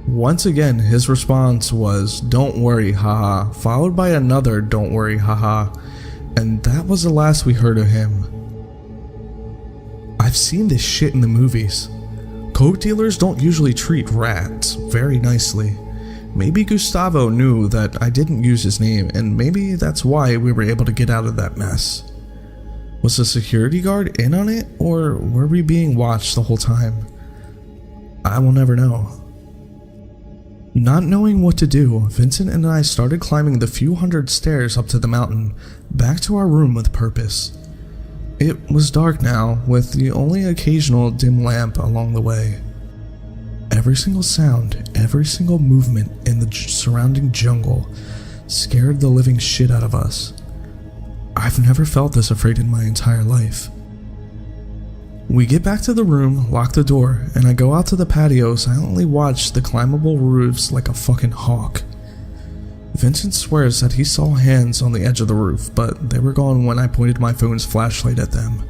Once again, his response was, "Don't worry, haha," followed by another "Don't worry, haha," and that was the last we heard of him. I've seen this shit in the movies. Coke dealers don't usually treat rats very nicely. Maybe Gustavo knew that I didn't use his name, and maybe that's why we were able to get out of that mess. Was the security guard in on it, or were we being watched the whole time? I will never know. Not knowing what to do, Vincent and I started climbing the few hundred stairs up to the mountain, back to our room with purpose. It was dark now, with the only occasional dim lamp along the way. Every single sound, every single movement in the surrounding jungle scared the living shit out of us. I've never felt this afraid in my entire life. We get back to the room, lock the door, and I go out to the patio, silently watch the climbable roofs like a fucking hawk. Vincent swears that he saw hands on the edge of the roof, but they were gone when I pointed my phone's flashlight at them.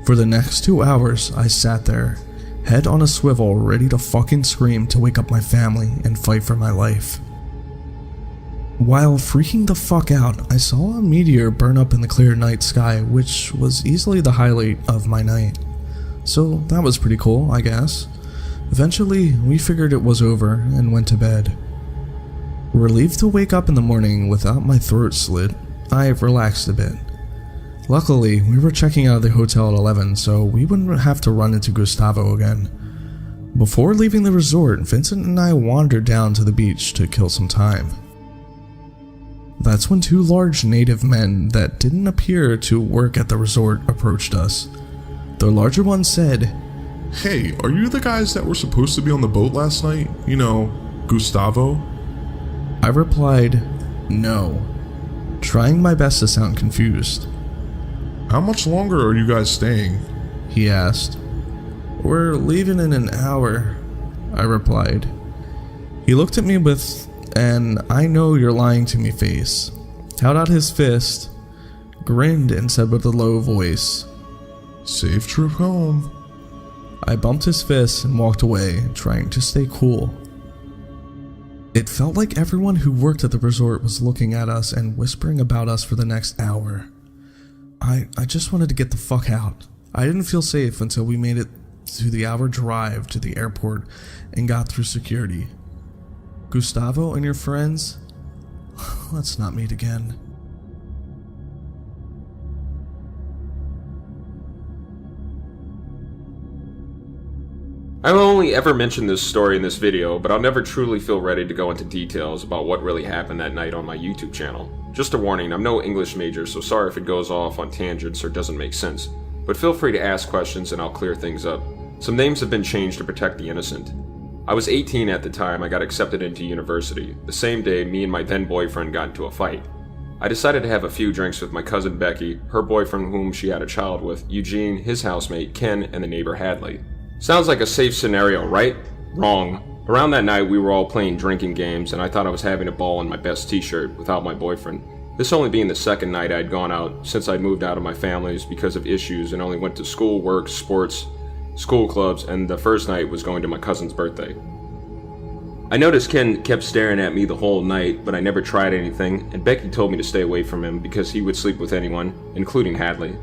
For the next 2 hours, I sat there, head on a swivel, ready to fucking scream to wake up my family and fight for my life. While freaking the fuck out, I saw a meteor burn up in the clear night sky, which was easily the highlight of my night. So that was pretty cool, I guess. Eventually, we figured it was over and went to bed. Relieved to wake up in the morning without my throat slit, I relaxed a bit. Luckily, we were checking out of the hotel at 11, so we wouldn't have to run into Gustavo again. Before leaving the resort, Vincent and I wandered down to the beach to kill some time. That's when 2 large native men that didn't appear to work at the resort approached us. The larger one said, Hey, are you the guys that were supposed to be on the boat last night? You know, Gustavo? I replied, no, trying my best to sound confused. How much longer are you guys staying? He asked. We're leaving in an hour, I replied. He looked at me with an "I know you're lying to me" face, held out his fist, grinned and said with a low voice, Safe trip home. I bumped his fist and walked away, trying to stay cool. It felt like everyone who worked at the resort was looking at us and whispering about us for the next hour. I just wanted to get the fuck out. I didn't feel safe until we made it to the hour drive to the airport and got through security. Gustavo and your friends? Let's not meet again. I've only ever mentioned this story in this video, but I'll never truly feel ready to go into details about what really happened that night on my YouTube channel. Just a warning, I'm no English major, so sorry if it goes off on tangents or doesn't make sense. but feel free to ask questions and I'll clear things up. Some names have been changed to protect the innocent. I was 18 at the time I got accepted into university. The same day, me and my then boyfriend got into a fight. I decided to have a few drinks with my cousin Becky, her boyfriend whom she had a child with, Eugene, his housemate, Ken, and the neighbor Hadley. Sounds like a safe scenario, right? Wrong. Around that night, we were all playing drinking games, and I thought I was having a ball in my best t-shirt without my boyfriend. This only being the second night I'd gone out since I'd moved out of my family's because of issues and only went to school, work, sports, school clubs, and the first night was going to my cousin's birthday. I noticed Ken kept staring at me the whole night, but I never tried anything, and Becky told me to stay away from him because he would sleep with anyone, including Hadley.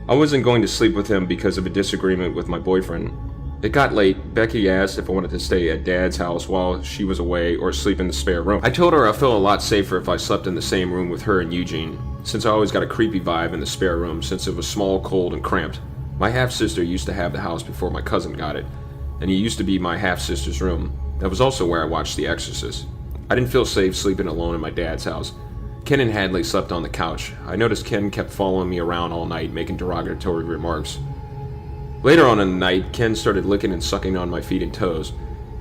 I wasn't going to sleep with him because of a disagreement with my boyfriend. It got late. Becky asked if I wanted to stay at Dad's house while she was away or sleep in the spare room. I told her I felt a lot safer if I slept in the same room with her and Eugene, since I always got a creepy vibe in the spare room since it was small, cold, and cramped. My half-sister used to have the house before my cousin got it, and it used to be my half-sister's room. That was also where I watched The Exorcist. I didn't feel safe sleeping alone in my dad's house. Ken and Hadley slept on the couch. I noticed Ken kept following me around all night, making derogatory remarks. Later on in the night, Ken started licking and sucking on my feet and toes,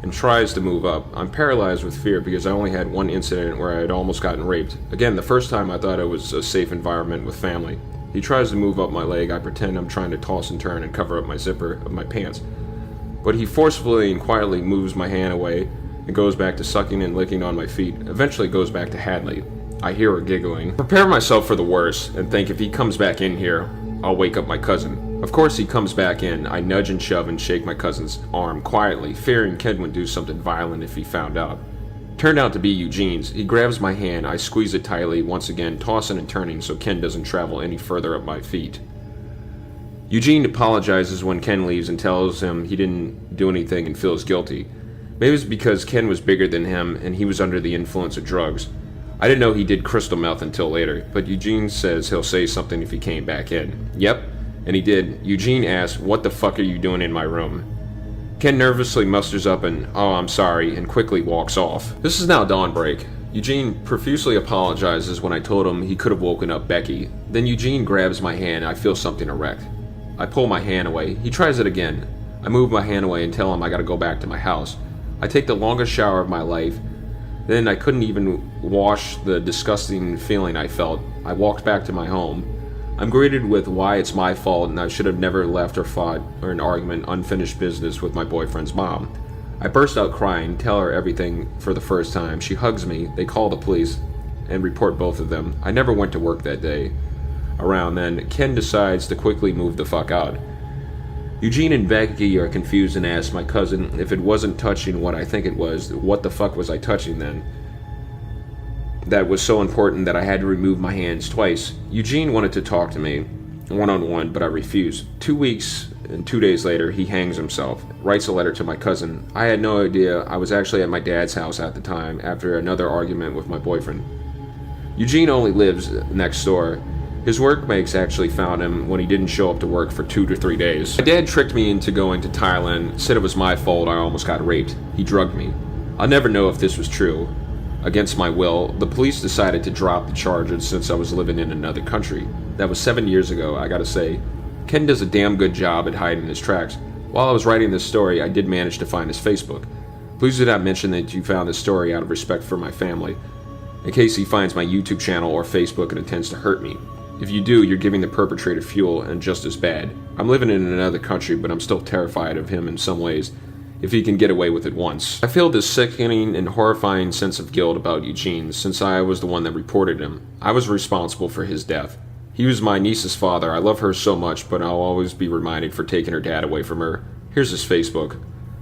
and tries to move up. I'm paralyzed with fear because I only had one incident where I had almost gotten raped. Again, the first time I thought it was a safe environment with family. He tries to move up my leg. I pretend I'm trying to toss and turn and cover up my zipper of my pants. But he forcefully and quietly moves my hand away and goes back to sucking and licking on my feet. Eventually goes back to Hadley. I hear her giggling. Prepare myself for the worst and think if he comes back in here, I'll wake up my cousin. Of course he comes back in. I nudge and shove and shake my cousin's arm quietly, fearing Ken would do something violent if he found out. Turned out to be Eugene's. He grabs my hand, I squeeze it tightly, once again tossing and turning so Ken doesn't travel any further up my feet. Eugene apologizes when Ken leaves and tells him he didn't do anything and feels guilty. Maybe it's because Ken was bigger than him and he was under the influence of drugs. I didn't know he did crystal meth until later, but Eugene says he'll say something if he came back in. Yep, and he did. Eugene asks, "What the fuck are you doing in my room?" Ken nervously musters up an, "Oh, I'm sorry," and quickly walks off. This is now dawnbreak. Eugene profusely apologizes when I told him he could have woken up Becky. Then Eugene grabs my hand and I feel something erect. I pull my hand away. He tries it again. I move my hand away and tell him I gotta go back to my house. I take the longest shower of my life. Then I couldn't even wash the disgusting feeling I felt. I walked back to my home. I'm greeted with why it's my fault and I should have never left or fought or an argument, unfinished business with my boyfriend's mom. I burst out crying, tell her everything for the first time. She hugs me. They call the police and report both of them. I never went to work that day. Around then, Ken decides to quickly move the fuck out. Eugene and Becky are confused and ask my cousin if it wasn't touching what I think it was, what the fuck was I touching then? That was so important that I had to remove my hands twice. Eugene wanted to talk to me, one-on-one, but I refused. 2 weeks and 2 days later, he hangs himself, writes a letter to my cousin. I had no idea I was actually at my dad's house at the time after another argument with my boyfriend. Eugene only lives next door. His workmates actually found him when he didn't show up to work for 2 to 3 days. My dad tricked me into going to Thailand, said it was my fault I almost got raped. He drugged me. I'll never know if this was true. Against my will, the police decided to drop the charges since I was living in another country. That was 7 years ago, I gotta say. Ken does a damn good job at hiding his tracks. While I was writing this story, I did manage to find his Facebook. Please do not mention that you found this story out of respect for my family, in case he finds my YouTube channel or Facebook and intends to hurt me. If you do, you're giving the perpetrator fuel and just as bad. I'm living in another country, but I'm still terrified of him in some ways, if he can get away with it once. I feel this sickening and horrifying sense of guilt about Eugene, since I was the one that reported him. I was responsible for his death. He was my niece's father. I love her so much, but I'll always be reminded for taking her dad away from her. Here's his Facebook.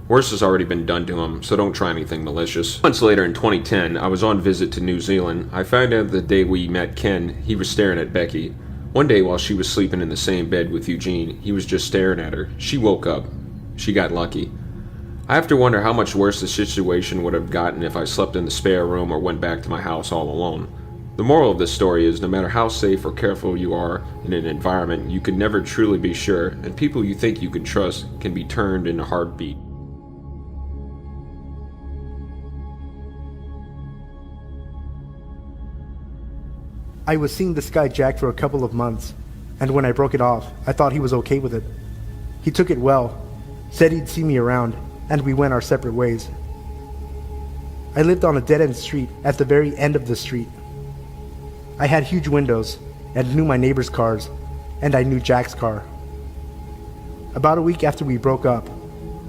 Worse has already been done to him, so don't try anything malicious. Months later in 2010, I was on visit to New Zealand. I found out the day we met Ken, he was staring at Becky. One day while she was sleeping in the same bed with Eugene, he was just staring at her. She woke up. She got lucky. I have to wonder how much worse the situation would have gotten if I slept in the spare room or went back to my house all alone. The moral of this story is no matter how safe or careful you are in an environment, you can never truly be sure, and people you think you can trust can be turned in a heartbeat. I was seeing this guy Jack for a couple of months. and when I broke it off, I thought he was okay with it. He took it well, said he'd see me around, and we went our separate ways. I lived on a dead-end street at the very end of the street. I had huge windows and knew my neighbors' cars, and I knew Jack's car. About a week after we broke up,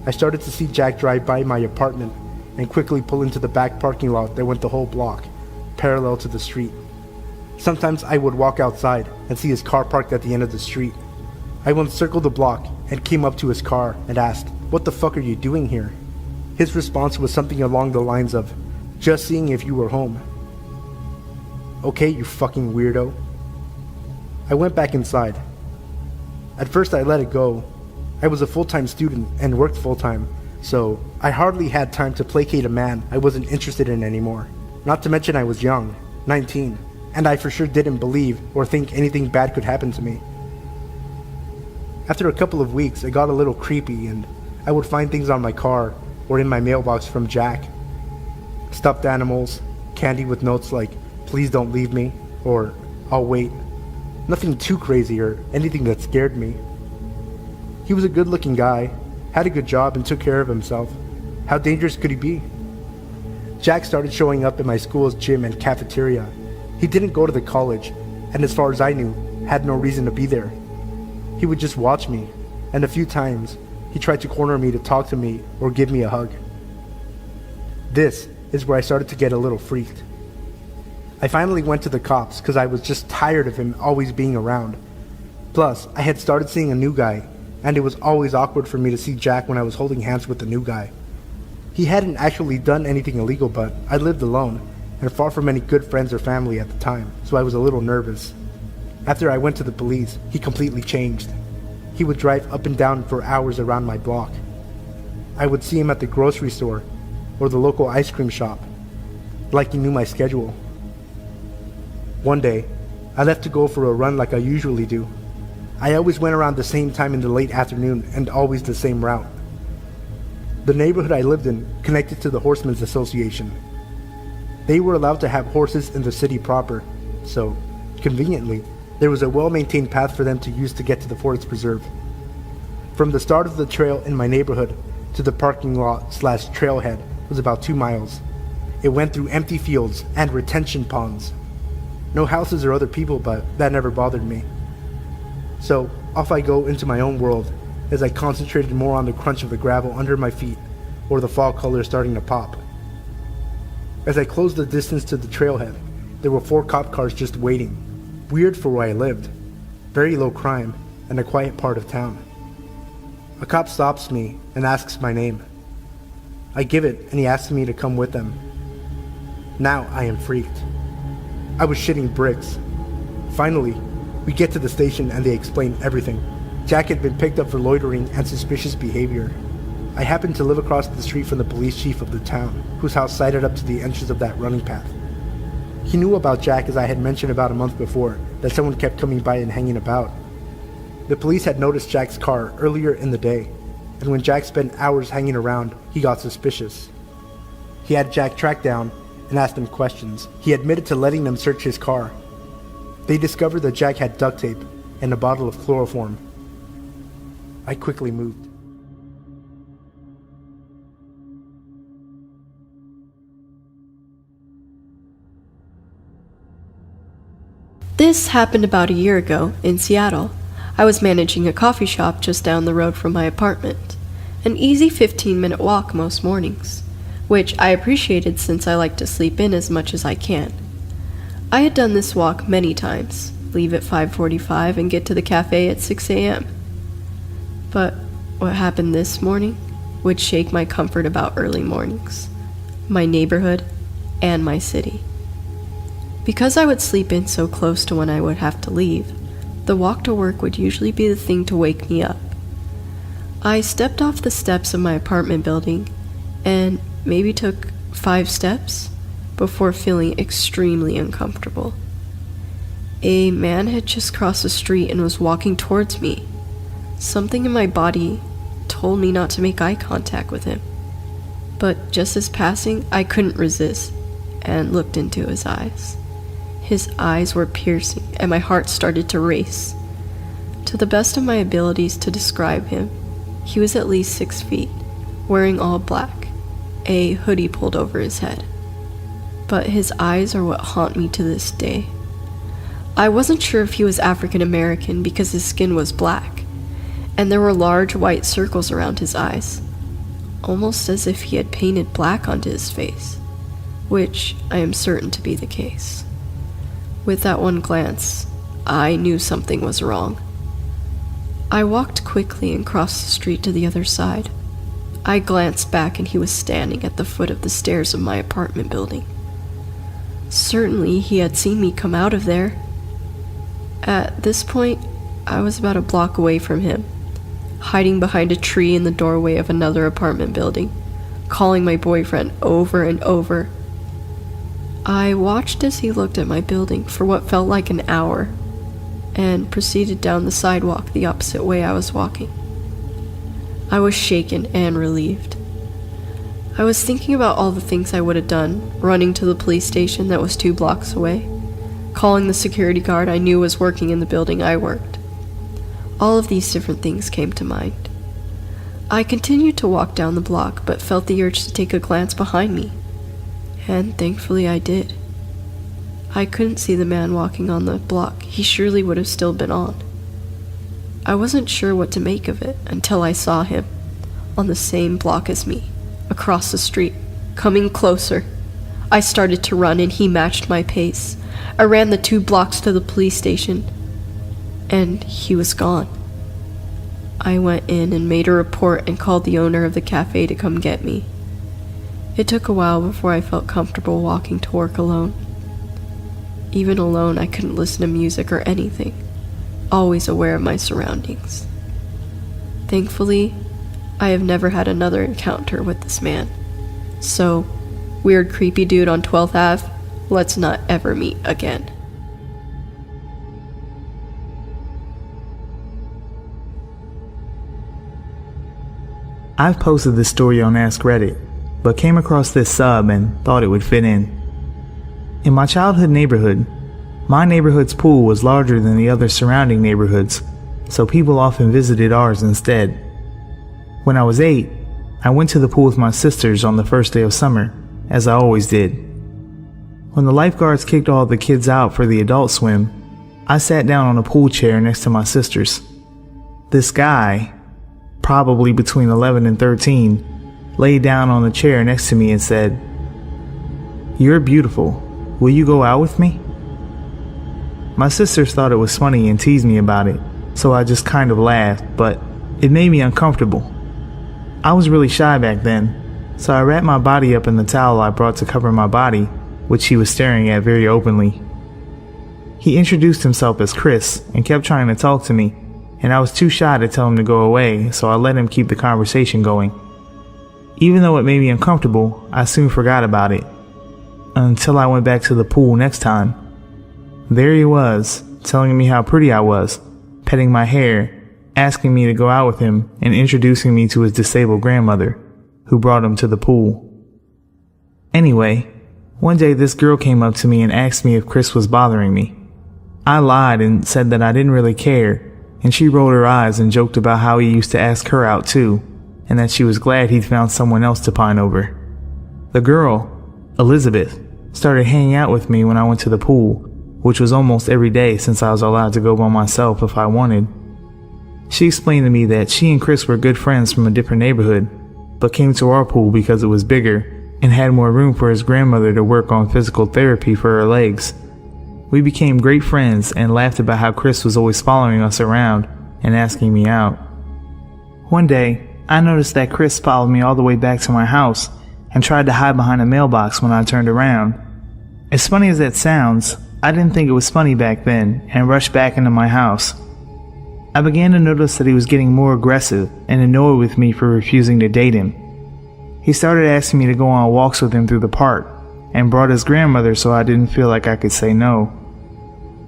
I started to see Jack drive by my apartment and quickly pull into the back parking lot that went the whole block, parallel to the street. Sometimes I would walk outside and see his car parked at the end of the street. I once circled the block and came up to his car and asked, "What the fuck are you doing here?" His response was something along the lines of, "Just seeing if you were home." "Okay, you fucking weirdo." I went back inside. At first I let it go. I was a full-time student and worked full-time, so I hardly had time to placate a man I wasn't interested in anymore. Not to mention I was young, 19, and I for sure didn't believe or think anything bad could happen to me. After a couple of weeks, it got a little creepy, and I would find things on my car or in my mailbox from Jack. Stuffed animals, candy with notes like, "Please don't leave me," or "I'll wait." Nothing too crazy or anything that scared me. He was a good-looking guy, had a good job, and took care of himself. How dangerous could he be? Jack started showing up in my school's gym and cafeteria. He didn't go to the college, and as far as I knew, had no reason to be there. He would just watch me, and a few times, he tried to corner me to talk to me or give me a hug. This is where I started to get a little freaked. I finally went to the cops because I was just tired of him always being around. Plus, I had started seeing a new guy, and it was always awkward for me to see Jack when I was holding hands with the new guy. He hadn't actually done anything illegal, but I lived alone, and far from any good friends or family at the time, so I was a little nervous. After I went to the police, he completely changed. He would drive up and down for hours around my block. I would see him at the grocery store or the local ice cream shop, like he knew my schedule. One day, I left to go for a run like I usually do. I always went around the same time in the late afternoon and always the same route. The neighborhood I lived in connected to the Horsemen's Association. They were allowed to have horses in the city proper, so, conveniently, there was a well-maintained path for them to use to get to the forest preserve. From the start of the trail in my neighborhood to the parking lot/trailhead was about 2 miles. It went through empty fields and retention ponds. No houses or other people, but that never bothered me. So, off I go into my own world as I concentrated more on the crunch of the gravel under my feet or the fall colors starting to pop. As I closed the distance to the trailhead, there were 4 cop cars just waiting. Weird for where I lived. Very low crime and a quiet part of town. A cop stops me and asks my name. I give it and he asks me to come with them. Now I am freaked. I was shitting bricks. Finally, we get to the station and they explain everything. Jack had been picked up for loitering and suspicious behavior. I happened to live across the street from the police chief of the town, whose house sided up to the entrance of that running path. He knew about Jack, as I had mentioned about a month before, that someone kept coming by and hanging about. The police had noticed Jack's car earlier in the day, and when Jack spent hours hanging around, he got suspicious. He had Jack tracked down and asked him questions. He admitted to letting them search his car. They discovered that Jack had duct tape and a bottle of chloroform. I quickly moved. This happened about a year ago in Seattle. I was managing a coffee shop just down the road from my apartment. An easy 15-minute walk most mornings, which I appreciated since I like to sleep in as much as I can. I had done this walk many times, leave at 5:45 and get to the cafe at 6 a.m. But what happened this morning would shake my comfort about early mornings, my neighborhood, and my city. Because I would sleep in so close to when I would have to leave, the walk to work would usually be the thing to wake me up. I stepped off the steps of my apartment building and maybe took 5 steps before feeling extremely uncomfortable. A man had just crossed the street and was walking towards me. Something in my body told me not to make eye contact with him. But just as passing, I couldn't resist and looked into his eyes. His eyes were piercing and my heart started to race. To the best of my abilities to describe him, he was at least 6 feet, wearing all black, a hoodie pulled over his head. But his eyes are what haunt me to this day. I wasn't sure if he was African American because his skin was black, and there were large white circles around his eyes, almost as if he had painted black onto his face, which I am certain to be the case. With that one glance, I knew something was wrong. I walked quickly and crossed the street to the other side. I glanced back and he was standing at the foot of the stairs of my apartment building. Certainly he had seen me come out of there. At this point, I was about a block away from him, hiding behind a tree in the doorway of another apartment building, calling my boyfriend over and over. I watched as he looked at my building for what felt like an hour, and proceeded down the sidewalk the opposite way I was walking. I was shaken and relieved. I was thinking about all the things I would have done, running to the police station that was 2 blocks away, calling the security guard I knew was working in the building I worked. All of these different things came to mind. I continued to walk down the block, but felt the urge to take a glance behind me, and thankfully I did. I couldn't see the man walking on the block. He surely would have still been on. I wasn't sure what to make of it until I saw him, on the same block as me, across the street, coming closer. I started to run and he matched my pace. I ran the 2 blocks to the police station, and he was gone. I went in and made a report and called the owner of the cafe to come get me. It took a while before I felt comfortable walking to work alone. Even alone, I couldn't listen to music or anything, always aware of my surroundings. Thankfully, I have never had another encounter with this man. So, weird creepy dude on 12th Ave, let's not ever meet again. I've posted this story on Ask Reddit, but came across this sub and thought it would fit in. In my childhood neighborhood, my neighborhood's pool was larger than the other surrounding neighborhoods, so people often visited ours instead. When I was 8, I went to the pool with my sisters on the first day of summer, as I always did. When the lifeguards kicked all the kids out for the adult swim, I sat down on a pool chair next to my sisters. This guy, probably between 11 and 13, laid down on the chair next to me and said, "You're beautiful. Will you go out with me?" My sisters thought it was funny and teased me about it, so I just kind of laughed, but it made me uncomfortable. I was really shy back then, so I wrapped my body up in the towel I brought to cover my body, which he was staring at very openly. He introduced himself as Chris and kept trying to talk to me, and I was too shy to tell him to go away, so I let him keep the conversation going. Even though it made me uncomfortable, I soon forgot about it. Until I went back to the pool next time. There he was, telling me how pretty I was, petting my hair, asking me to go out with him, and introducing me to his disabled grandmother, who brought him to the pool. Anyway, one day this girl came up to me and asked me if Chris was bothering me. I lied and said that I didn't really care, and she rolled her eyes and joked about how he used to ask her out too, and that she was glad he'd found someone else to pine over. The girl, Elizabeth, started hanging out with me when I went to the pool, which was almost every day since I was allowed to go by myself if I wanted. She explained to me that she and Chris were good friends from a different neighborhood, but came to our pool because it was bigger and had more room for his grandmother to work on physical therapy for her legs. We became great friends and laughed about how Chris was always following us around and asking me out. One day, I noticed that Chris followed me all the way back to my house and tried to hide behind a mailbox when I turned around. As funny as that sounds, I didn't think it was funny back then and rushed back into my house. I began to notice that he was getting more aggressive and annoyed with me for refusing to date him. He started asking me to go on walks with him through the park and brought his grandmother so I didn't feel like I could say no.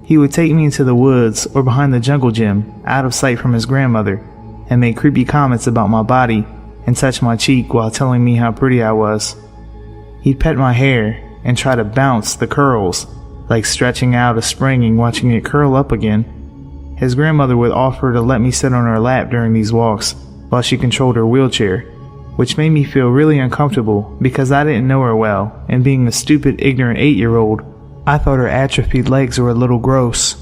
He would take me into the woods or behind the jungle gym, out of sight from his grandmother, and make creepy comments about my body and touch my cheek while telling me how pretty I was. He'd pet my hair and try to bounce the curls, like stretching out a spring and watching it curl up again, His grandmother would offer to let me sit on her lap during these walks while she controlled her wheelchair, which made me feel really uncomfortable because I didn't know her well, and being a stupid, ignorant 8-year-old, I thought her atrophied legs were a little gross.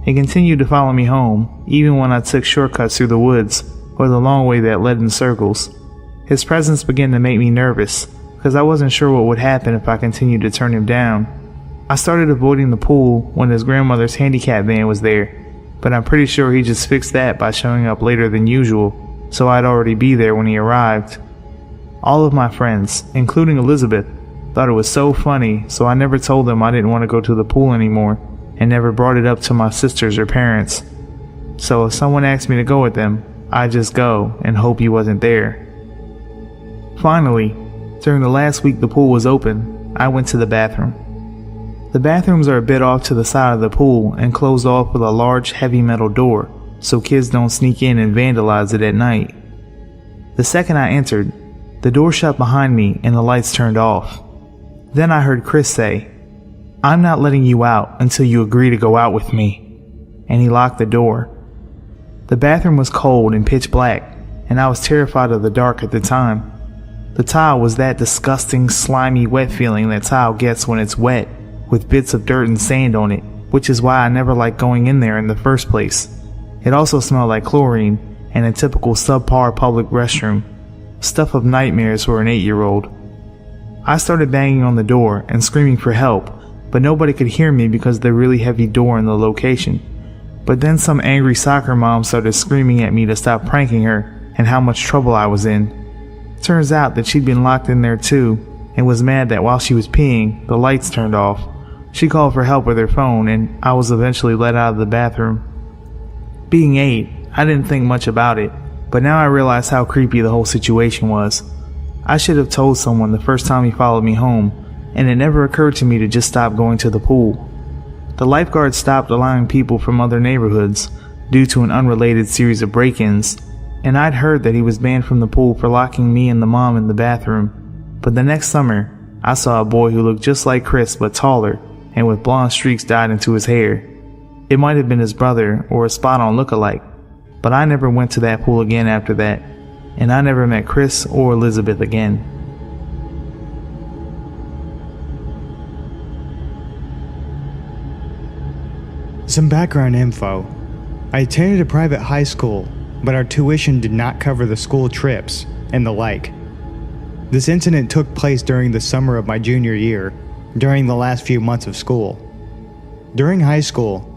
He continued to follow me home, even when I took shortcuts through the woods or the long way that led in circles. His presence began to make me nervous because I wasn't sure what would happen if I continued to turn him down. I started avoiding the pool when his grandmother's handicap van was there, but I'm pretty sure he just fixed that by showing up later than usual, so I'd already be there when he arrived. All of my friends, including Elizabeth, thought it was so funny, so I never told them I didn't want to go to the pool anymore and never brought it up to my sisters or parents. So if someone asked me to go with them, I'd just go and hope he wasn't there. Finally, during the last week the pool was open, I went to the bathroom. The bathrooms are a bit off to the side of the pool and closed off with a large heavy metal door, so kids don't sneak in and vandalize it at night. The second I entered, the door shut behind me and the lights turned off. Then I heard Chris say, "I'm not letting you out until you agree to go out with me," and he locked the door. The bathroom was cold and pitch black, and I was terrified of the dark at the time. The tile was that disgusting, slimy, wet feeling that tile gets when it's wet, with bits of dirt and sand on it, which is why I never liked going in there in the first place. It also smelled like chlorine and a typical subpar public restroom, stuff of nightmares for an 8-year-old. I started banging on the door and screaming for help, but nobody could hear me because of the really heavy door in the location. But then some angry soccer mom started screaming at me to stop pranking her and how much trouble I was in. Turns out that she'd been locked in there too and was mad that while she was peeing, the lights turned off. She called for help with her phone and I was eventually let out of the bathroom. Being 8, I didn't think much about it, but now I realize how creepy the whole situation was. I should have told someone the first time he followed me home, and it never occurred to me to just stop going to the pool. The lifeguard stopped allowing people from other neighborhoods due to an unrelated series of break-ins, and I'd heard that he was banned from the pool for locking me and the mom in the bathroom. But the next summer, I saw a boy who looked just like Chris but taller and with blonde streaks dyed into his hair. It might have been his brother or a spot-on look-alike, but I never went to that pool again after that, and I never met Chris or Elizabeth again. Some background info. I attended a private high school, but our tuition did not cover the school trips and the like. This incident took place during the summer of my junior year, during the last few months of school. During high school,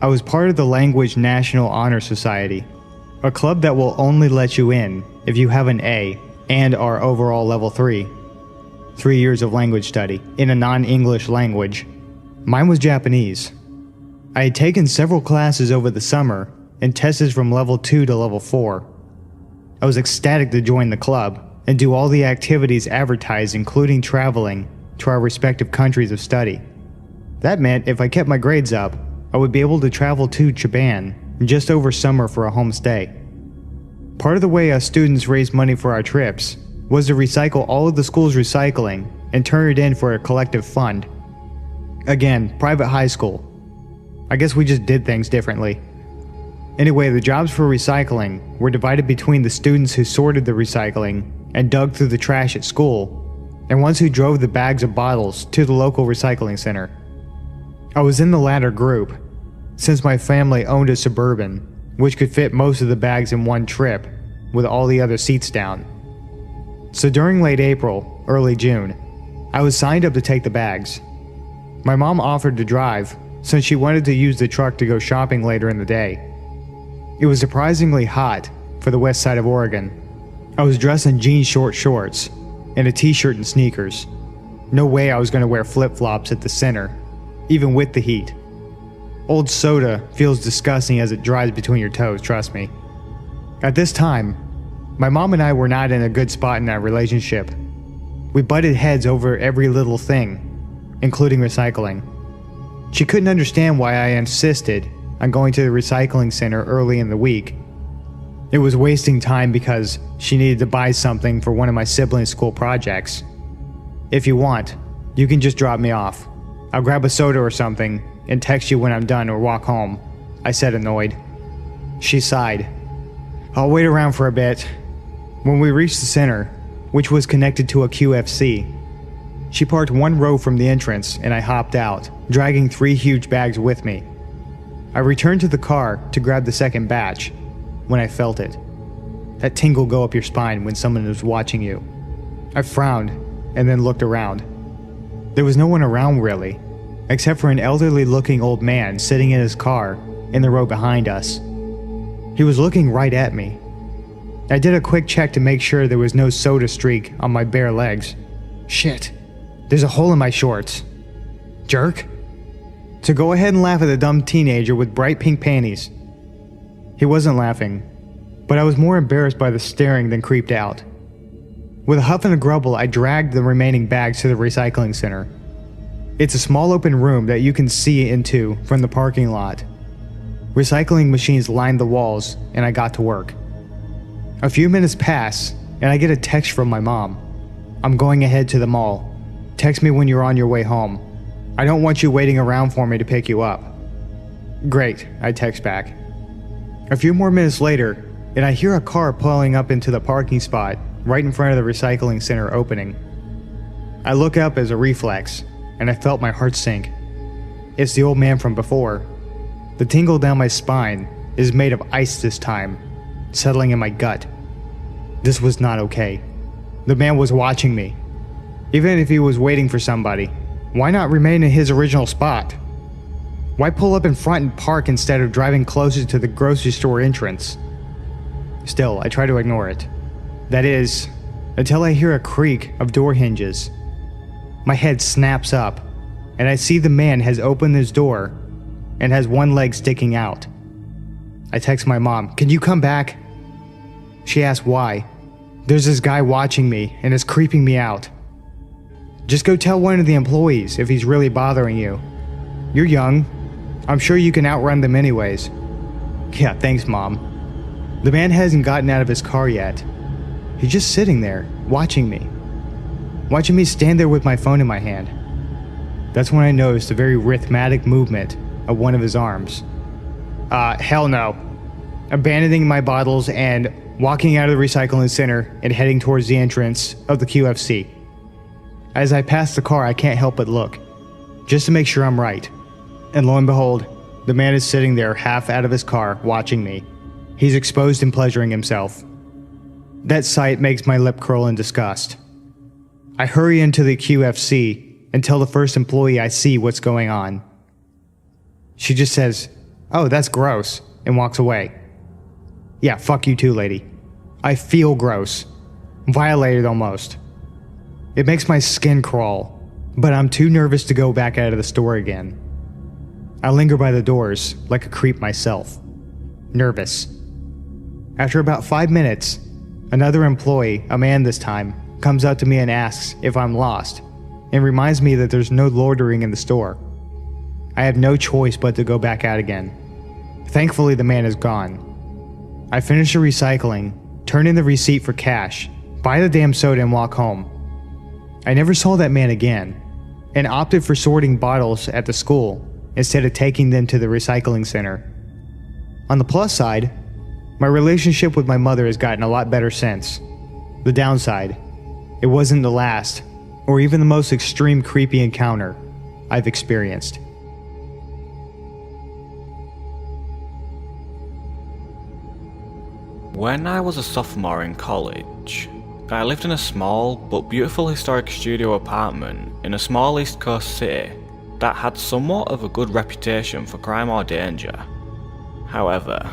I was part of the Language National Honor Society, a club that will only let you in if you have an A and are overall level 3 years of language study in a non-English language. Mine was Japanese. I had taken several classes over the summer and tested from level 2 to level 4. I was ecstatic to join the club and do all the activities advertised, including traveling to our respective countries of study. That meant if I kept my grades up, I would be able to travel to Japan just over summer for a home stay. Part of the way us students raised money for our trips was to recycle all of the school's recycling and turn it in for a collective fund. Again, private high school. I guess we just did things differently. Anyway, the jobs for recycling were divided between the students who sorted the recycling and dug through the trash at school, and ones who drove the bags of bottles to the local recycling center. I was in the latter group, since my family owned a Suburban, which could fit most of the bags in one trip, with all the other seats down. So during late April, early June, I was signed up to take the bags. My mom offered to drive, since she wanted to use the truck to go shopping later in the day. It was surprisingly hot for the west side of Oregon. I was dressed in jean short shorts and a t-shirt and sneakers. No way I was going to wear flip-flops at the center, even with the heat. Old soda feels disgusting as it dries between your toes, trust me. At this time, my mom and I were not in a good spot in our relationship. We butted heads over every little thing, including recycling. She couldn't understand why I insisted on going to the recycling center early in the week. It was wasting time because she needed to buy something for one of my siblings' school projects. If you want, you can just drop me off. I'll grab a soda or something and text you when I'm done or walk home, I said, annoyed. She sighed. I'll wait around for a bit. When we reached the center, which was connected to a QFC, she parked one row from the entrance and I hopped out, dragging 3 huge bags with me. I returned to the car to grab the second batch when I felt it. That tingle go up your spine when someone is watching you. I frowned and then looked around. There was no one around really, except for an elderly-looking old man sitting in his car in the row behind us. He was looking right at me. I did a quick check to make sure there was no soda streak on my bare legs. Shit, there's a hole in my shorts. Jerk. To go ahead and laugh at a dumb teenager with bright pink panties. He wasn't laughing, but I was more embarrassed by the staring than creeped out. With a huff and a grumble, I dragged the remaining bags to the recycling center. It's a small open room that you can see into from the parking lot. Recycling machines lined the walls, and I got to work. A few minutes pass, and I get a text from my mom. I'm going ahead to the mall. Text me when you're on your way home. I don't want you waiting around for me to pick you up. Great, I text back. A few more minutes later, and I hear a car pulling up into the parking spot right in front of the recycling center opening. I look up as a reflex, and I felt my heart sink. It's the old man from before. The tingle down my spine is made of ice this time, settling in my gut. This was not okay. The man was watching me. Even if he was waiting for somebody, why not remain in his original spot? Why pull up in front and park instead of driving closer to the grocery store entrance? Still, I try to ignore it. That is, until I hear a creak of door hinges. My head snaps up, and I see the man has opened his door and has one leg sticking out. I text my mom, "Can you come back?" She asks why. There's this guy watching me and is creeping me out. Just go tell one of the employees if he's really bothering you. You're young. I'm sure you can outrun them anyways. Yeah, thanks, Mom. The man hasn't gotten out of his car yet. He's just sitting there, watching me. Watching me stand there with my phone in my hand. That's when I noticed a very rhythmic movement of one of his arms. Hell no. Abandoning my bottles and walking out of the recycling center and heading towards the entrance of the QFC. As I pass the car, I can't help but look, just to make sure I'm right. And lo and behold, the man is sitting there half out of his car, watching me. He's exposed and pleasuring himself. That sight makes my lip curl in disgust. I hurry into the QFC and tell the first employee I see what's going on. She just says, "Oh, that's gross," and walks away. Yeah, fuck you too, lady. I feel gross. Violated almost. It makes my skin crawl, but I'm too nervous to go back out of the store again. I linger by the doors, like a creep myself. Nervous. After about 5 minutes, another employee, a man this time, comes up to me and asks if I'm lost, and reminds me that there's no loitering in the store. I have no choice but to go back out again. Thankfully, the man is gone. I finish the recycling, turn in the receipt for cash, buy the damn soda and walk home. I never saw that man again, and opted for sorting bottles at the school instead of taking them to the recycling center. On the plus side, my relationship with my mother has gotten a lot better since. The downside, it wasn't the last, or even the most extreme creepy encounter I've experienced. When I was a sophomore in college, I lived in a small but beautiful historic studio apartment in a small East Coast city that had somewhat of a good reputation for crime or danger. However,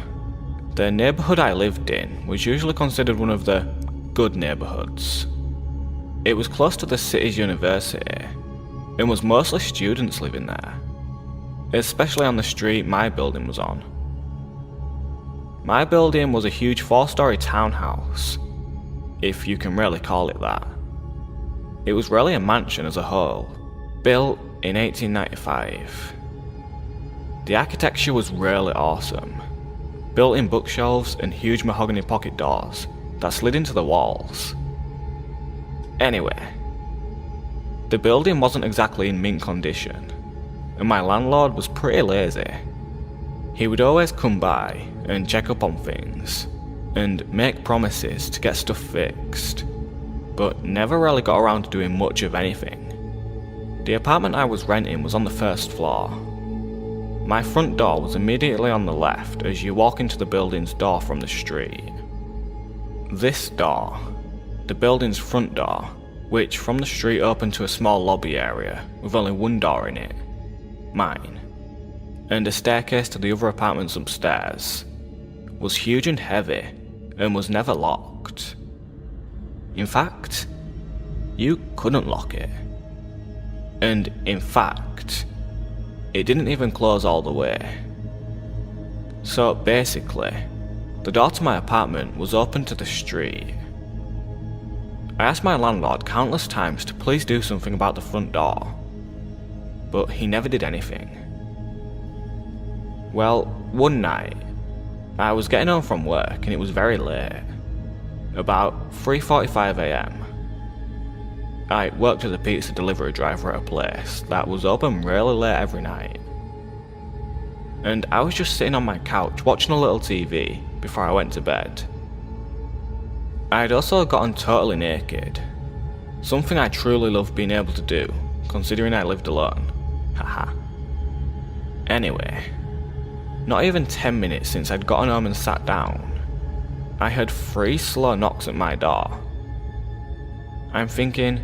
the neighbourhood I lived in was usually considered one of the good neighbourhoods. It was close to the city's university and was mostly students living there, especially on the street my building was on. My building was a huge 4-story townhouse, if you can really call it that. It was really a mansion as a whole, built in 1895. The architecture was really awesome. Built-in bookshelves and huge mahogany pocket doors that slid into the walls. Anyway, the building wasn't exactly in mint condition, and my landlord was pretty lazy. He would always come by and check up on things, and make promises to get stuff fixed, but never really got around to doing much of anything. The apartment I was renting was on the first floor. My front door was immediately on the left as you walk into the building's door from the street. This door, the building's front door, which from the street opened to a small lobby area with only one door in it, mine, and a staircase to the other apartments upstairs, was huge and heavy and was never locked. In fact, you couldn't lock it. And in fact, it didn't even close all the way. So basically, the door to my apartment was open to the street. I asked my landlord countless times to please do something about the front door, but he never did anything. Well, one night, I was getting home from work and it was very late, about 3:45 AM. I worked as a pizza delivery driver at a place that was open really late every night. And I was just sitting on my couch watching a little TV before I went to bed. I had also gotten totally naked, something I truly loved being able to do, considering I lived alone. Haha. Anyway, not even 10 minutes since I'd gotten home and sat down, I heard 3 slow knocks at my door. I'm thinking,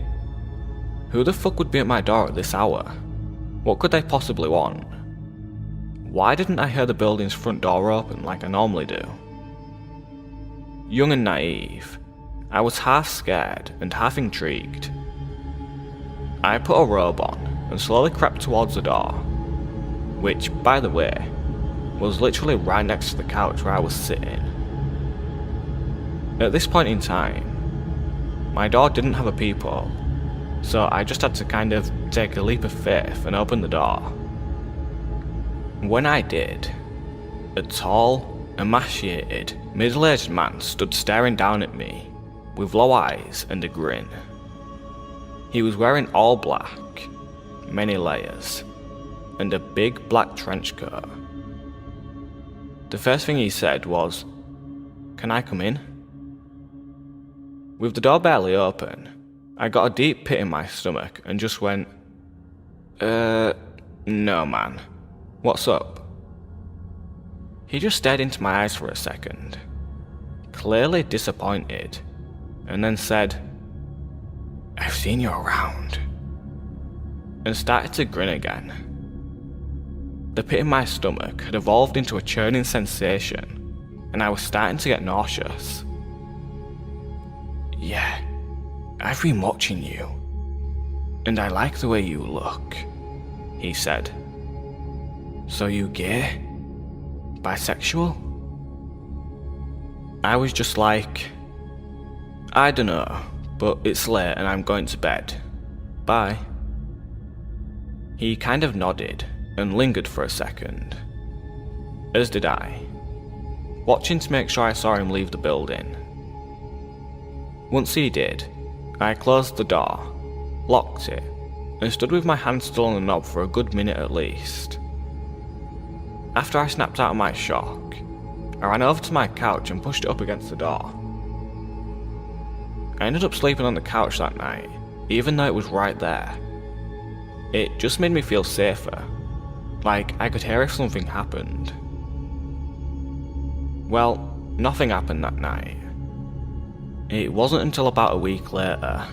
who the fuck would be at my door at this hour? What could they possibly want? Why didn't I hear the building's front door open like I normally do? Young and naive, I was half scared and half intrigued. I put a robe on and slowly crept towards the door, which, by the way, was literally right next to the couch where I was sitting. At this point in time, my door didn't have a peephole, so I just had to kind of take a leap of faith and open the door. When I did, a tall, emaciated, middle-aged man stood staring down at me with low eyes and a grin. He was wearing all black, many layers, and a big black trench coat. The first thing he said was, "Can I come in?" With the door barely open, I got a deep pit in my stomach and just went, no man, what's up? He just stared into my eyes for a second, clearly disappointed, and then said, "I've seen you around," and started to grin again. The pit in my stomach had evolved into a churning sensation, and I was starting to get nauseous. "Yeah, I've been watching you, and I like the way you look," he said. "So you gay? Bisexual?" I was just like, "I dunno, but it's late and I'm going to bed. Bye." He kind of nodded and lingered for a second, as did I, watching to make sure I saw him leave the building. Once he did, I closed the door, locked it, and stood with my hand still on the knob for a good minute at least. After I snapped out of my shock, I ran over to my couch and pushed it up against the door. I ended up sleeping on the couch that night, even though it was right there. It just made me feel safer, like I could hear if something happened. Well, nothing happened that night. It wasn't until about a week later,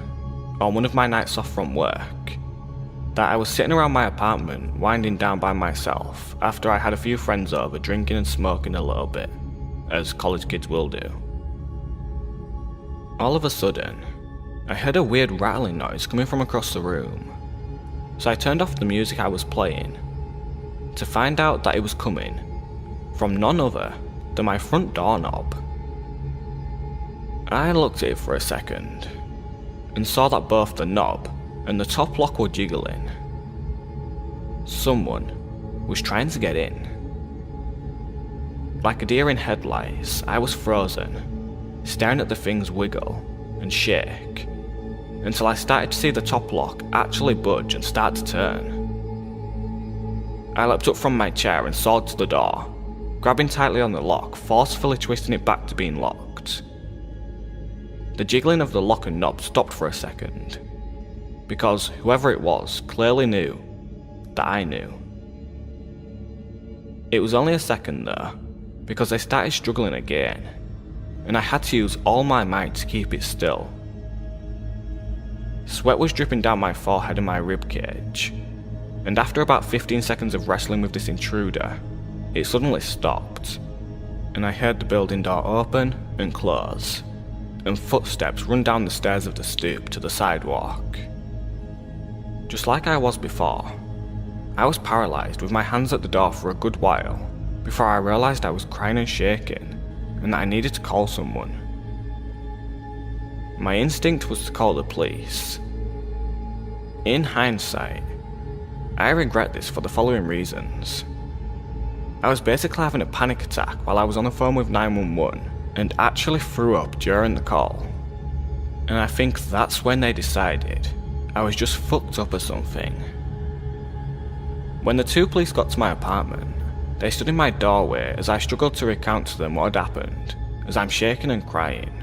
on one of my nights off from work, that I was sitting around my apartment winding down by myself after I had a few friends over drinking and smoking a little bit, as college kids will do. All of a sudden, I heard a weird rattling noise coming from across the room, so I turned off the music I was playing, to find out that it was coming from none other than my front doorknob. I looked at it for a second, and saw that both the knob and the top lock were jiggling. Someone was trying to get in. Like a deer in headlights, I was frozen, staring at the things wiggle and shake, until I started to see the top lock actually budge and start to turn. I leapt up from my chair and sawed to the door, grabbing tightly on the lock, forcefully twisting it back to being locked. The jiggling of the lock and knob stopped for a second, because whoever it was clearly knew that I knew. It was only a second though, because they started struggling again, and I had to use all my might to keep it still. Sweat was dripping down my forehead and my ribcage, and after about 15 seconds of wrestling with this intruder, it suddenly stopped, and I heard the building door open and close, and footsteps run down the stairs of the stoop to the sidewalk. Just like I was before, I was paralysed with my hands at the door for a good while before I realised I was crying and shaking and that I needed to call someone. My instinct was to call the police. In hindsight, I regret this for the following reasons. I was basically having a panic attack while I was on the phone with 911 and actually threw up during the call. And I think that's when they decided I was just fucked up or something. When the two police got to my apartment, they stood in my doorway as I struggled to recount to them what had happened, as I'm shaking and crying.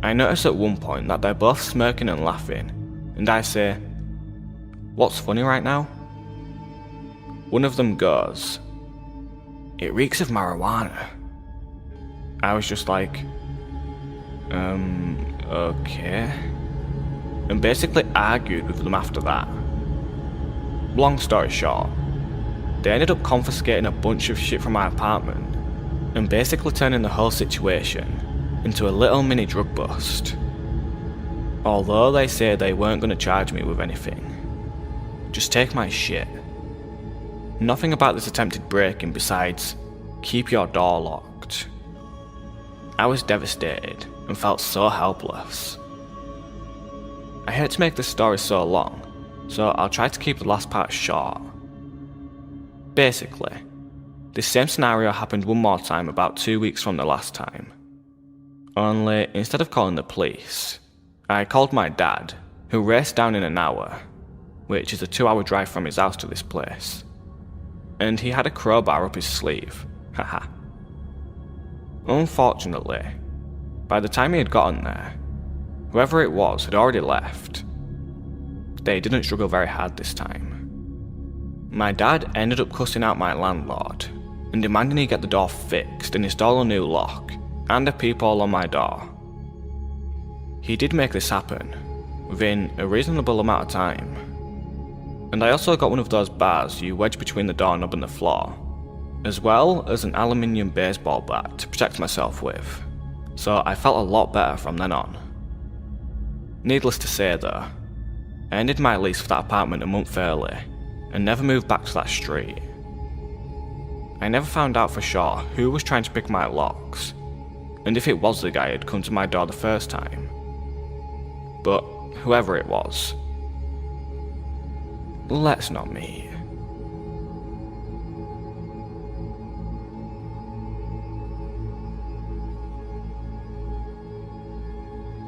I noticed at one point that they're both smirking and laughing, and I say, "What's funny right now?" One of them goes, "It reeks of marijuana." I was just like, okay. And basically argued with them after that. Long story short, they ended up confiscating a bunch of shit from my apartment and basically turning the whole situation into a little mini drug bust. Although they say they weren't going to charge me with anything. Just take my shit. Nothing about this attempted break-in besides keep your door locked. I was devastated and felt so helpless. I hate to make this story so long, so I'll try to keep the last part short. Basically, this same scenario happened one more time about 2 weeks from the last time. Only, instead of calling the police, I called my dad, who raced down in an hour, which is a 2-hour drive from his house to this place. And he had a crowbar up his sleeve, haha. Unfortunately, by the time he had gotten there, whoever it was had already left. They didn't struggle very hard this time. My dad ended up cussing out my landlord and demanding he get the door fixed and install a new lock and a peephole on my door. He did make this happen within a reasonable amount of time. And I also got one of those bars you wedge between the doorknob and the floor, as well as an aluminium baseball bat to protect myself with, so I felt a lot better from then on. Needless to say though, I ended my lease for that apartment a month early and never moved back to that street. I never found out for sure who was trying to pick my locks, and if it was the guy who had come to my door the first time. But whoever it was, let's not meet.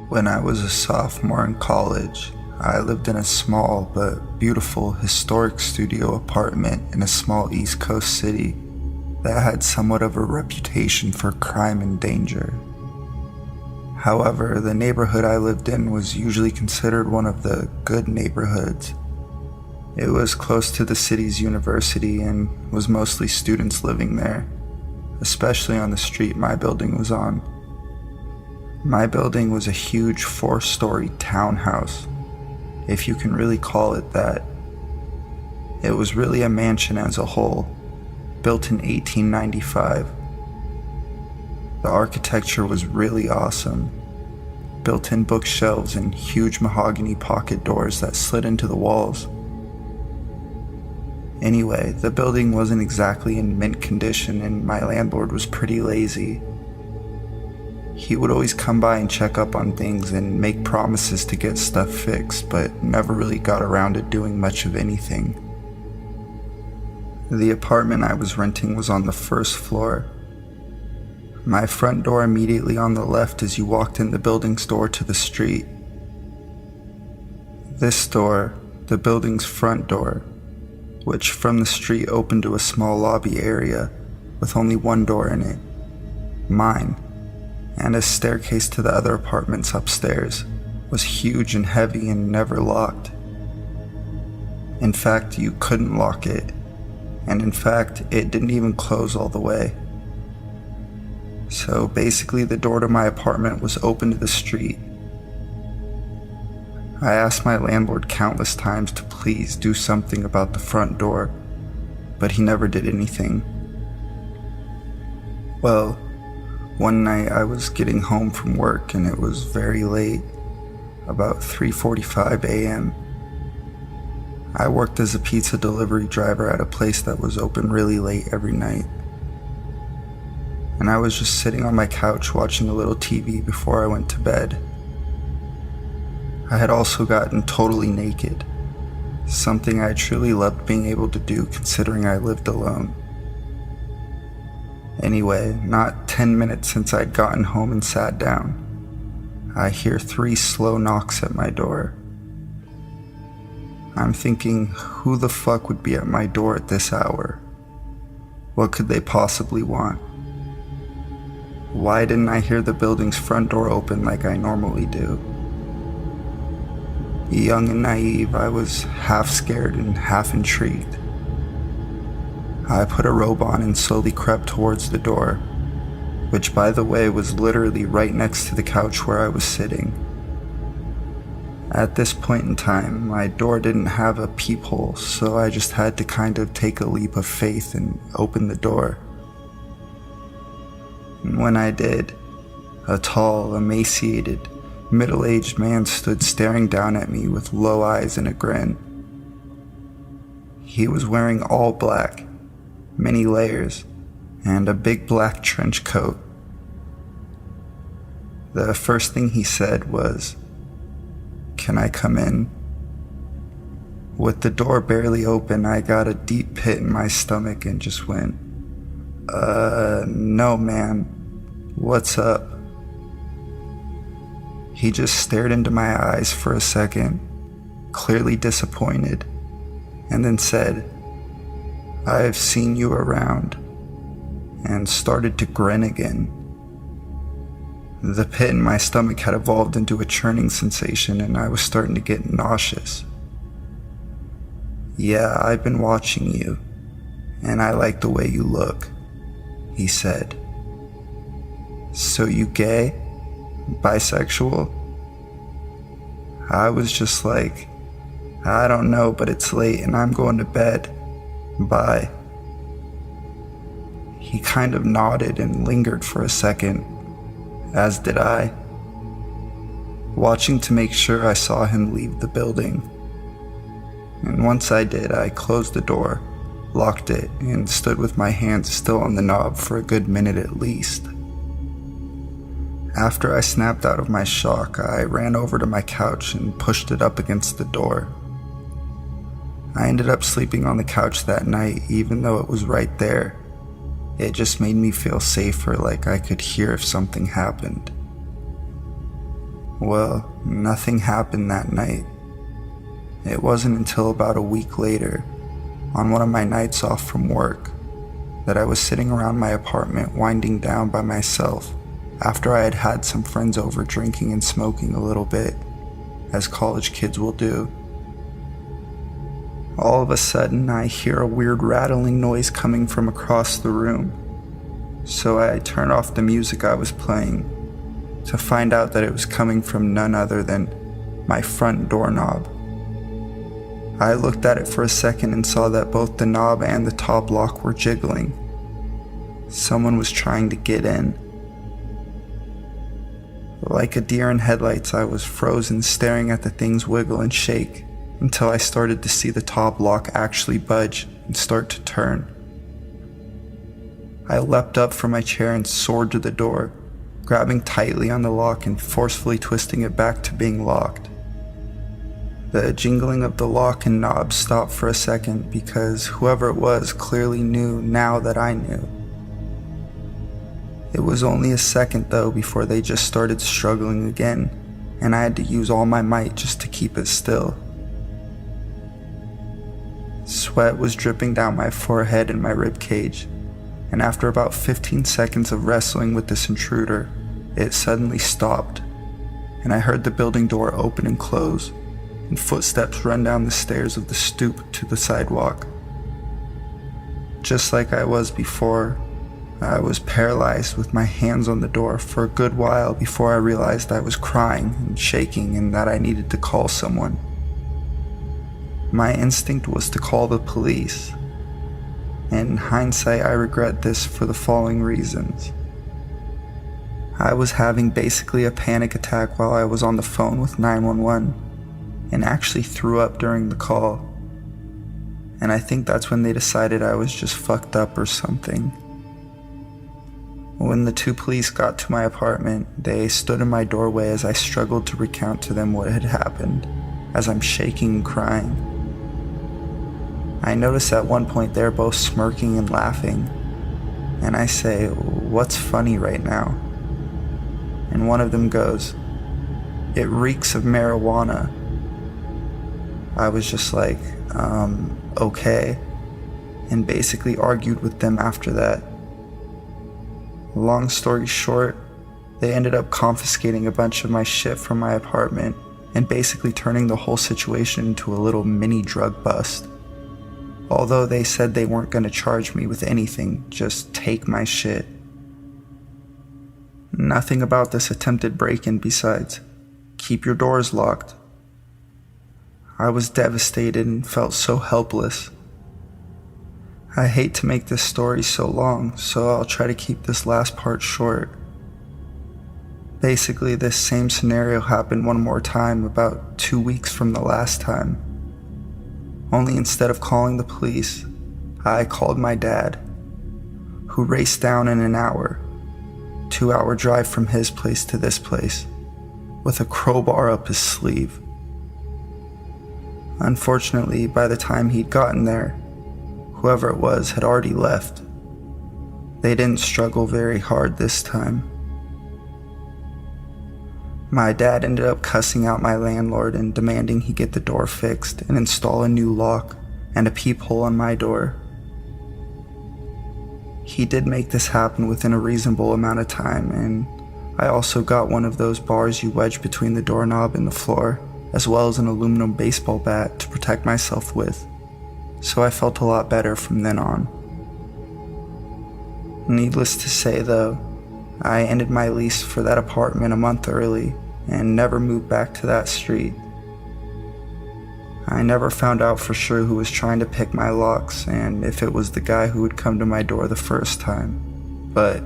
When I was a sophomore in college, I lived in a small but beautiful historic studio apartment in a small East Coast city that had somewhat of a reputation for crime and danger. However, the neighborhood I lived in was usually considered one of the good neighborhoods. It was close to the city's university and was mostly students living there, especially on the street my building was on. My building was a huge 4-story townhouse, if you can really call it that. It was really a mansion as a whole, built in 1895. The architecture was really awesome. Built-in bookshelves and huge mahogany pocket doors that slid into the walls. Anyway, the building wasn't exactly in mint condition and my landlord was pretty lazy. He would always come by and check up on things and make promises to get stuff fixed, but never really got around to doing much of anything. The apartment I was renting was on the first floor. My front door immediately on the left as you walked in the building's door to the street. This door, the building's front door, which from the street opened to a small lobby area, with only one door in it, mine, and a staircase to the other apartments upstairs was huge and heavy and never locked. In fact, you couldn't lock it, and in fact, it didn't even close all the way. So basically, the door to my apartment was open to the street. I asked my landlord countless times to please do something about the front door, but he never did anything. Well, one night I was getting home from work and it was very late, about 3:45 a.m. I worked as a pizza delivery driver at a place that was open really late every night. And I was just sitting on my couch watching a little TV before I went to bed. I had also gotten totally naked, something I truly loved being able to do considering I lived alone. Anyway, not 10 minutes since I'd gotten home and sat down, I hear 3 slow knocks at my door. I'm thinking, who the fuck would be at my door at this hour? What could they possibly want? Why didn't I hear the building's front door open like I normally do? Young and naive, I was half scared and half intrigued. I put a robe on and slowly crept towards the door, which by the way was literally right next to the couch where I was sitting. At this point in time, my door didn't have a peephole, so I just had to kind of take a leap of faith and open the door. And when I did, a tall, emaciated, middle-aged man stood staring down at me with low eyes and a grin. He was wearing all black, many layers, and a big black trench coat. The first thing he said was, "Can I come in?" With the door barely open, I got a deep pit in my stomach and just went, no man, what's up?" He just stared into my eyes for a second, clearly disappointed, and then said, "I've seen you around," and started to grin again. The pit in my stomach had evolved into a churning sensation and I was starting to get nauseous. "Yeah, I've been watching you, and I like the way you look," he said. "So you gay? Bisexual?" I was just like, "I don't know, but it's late and I'm going to bed. Bye." He kind of nodded and lingered for a second, as did I, watching to make sure I saw him leave the building. And once I did, I closed the door, locked it, and stood with my hands still on the knob for a good minute at least. After I snapped out of my shock, I ran over to my couch and pushed it up against the door. I ended up sleeping on the couch that night, even though it was right there. It just made me feel safer, like I could hear if something happened. Well, nothing happened that night. It wasn't until about a week later, on one of my nights off from work, that I was sitting around my apartment winding down by myself after I had had some friends over drinking and smoking a little bit, as college kids will do. All of a sudden, I hear a weird rattling noise coming from across the room, so I turned off the music I was playing to find out that it was coming from none other than my front doorknob. I looked at it for a second and saw that both the knob and the top lock were jiggling. Someone was trying to get in. Like a deer in headlights, I was frozen staring at the things wiggle and shake until I started to see the top lock actually budge and start to turn. I leapt up from my chair and soared to the door, grabbing tightly on the lock and forcefully twisting it back to being locked. The jingling of the lock and knob stopped for a second because whoever it was clearly knew now that I knew. It was only a second though before they just started struggling again, and I had to use all my might just to keep it still. Sweat was dripping down my forehead and my rib cage, and after about 15 seconds of wrestling with this intruder, it suddenly stopped, and I heard the building door open and close, and footsteps run down the stairs of the stoop to the sidewalk. Just like I was before, I was paralyzed with my hands on the door for a good while before I realized I was crying and shaking and that I needed to call someone. My instinct was to call the police, and in hindsight I regret this for the following reasons. I was having basically a panic attack while I was on the phone with 911 and actually threw up during the call, and I think that's when they decided I was just fucked up or something. When the two police got to my apartment, they stood in my doorway as I struggled to recount to them what had happened, as I'm shaking and crying. I noticed at one point they're both smirking and laughing, and I say, "What's funny right now?" And one of them goes, "It reeks of marijuana." I was just like, okay, and basically argued with them after that. Long story short, they ended up confiscating a bunch of my shit from my apartment and basically turning the whole situation into a little mini drug bust. Although they said they weren't going to charge me with anything, just take my shit. Nothing about this attempted break-in besides, keep your doors locked. I was devastated and felt so helpless. I hate to make this story so long, so I'll try to keep this last part short. Basically, this same scenario happened one more time about 2 weeks from the last time. Only instead of calling the police, I called my dad, who raced down in an hour, 2-hour drive from his place to this place, with a crowbar up his sleeve. Unfortunately, by the time he'd gotten there, whoever it was had already left. They didn't struggle very hard this time. My dad ended up cussing out my landlord and demanding he get the door fixed and install a new lock and a peephole on my door. He did make this happen within a reasonable amount of time, and I also got one of those bars you wedge between the doorknob and the floor, as well as an aluminum baseball bat to protect myself with, so I felt a lot better from then on. Needless to say though, I ended my lease for that apartment a month early and never moved back to that street. I never found out for sure who was trying to pick my locks and if it was the guy who would come to my door the first time, but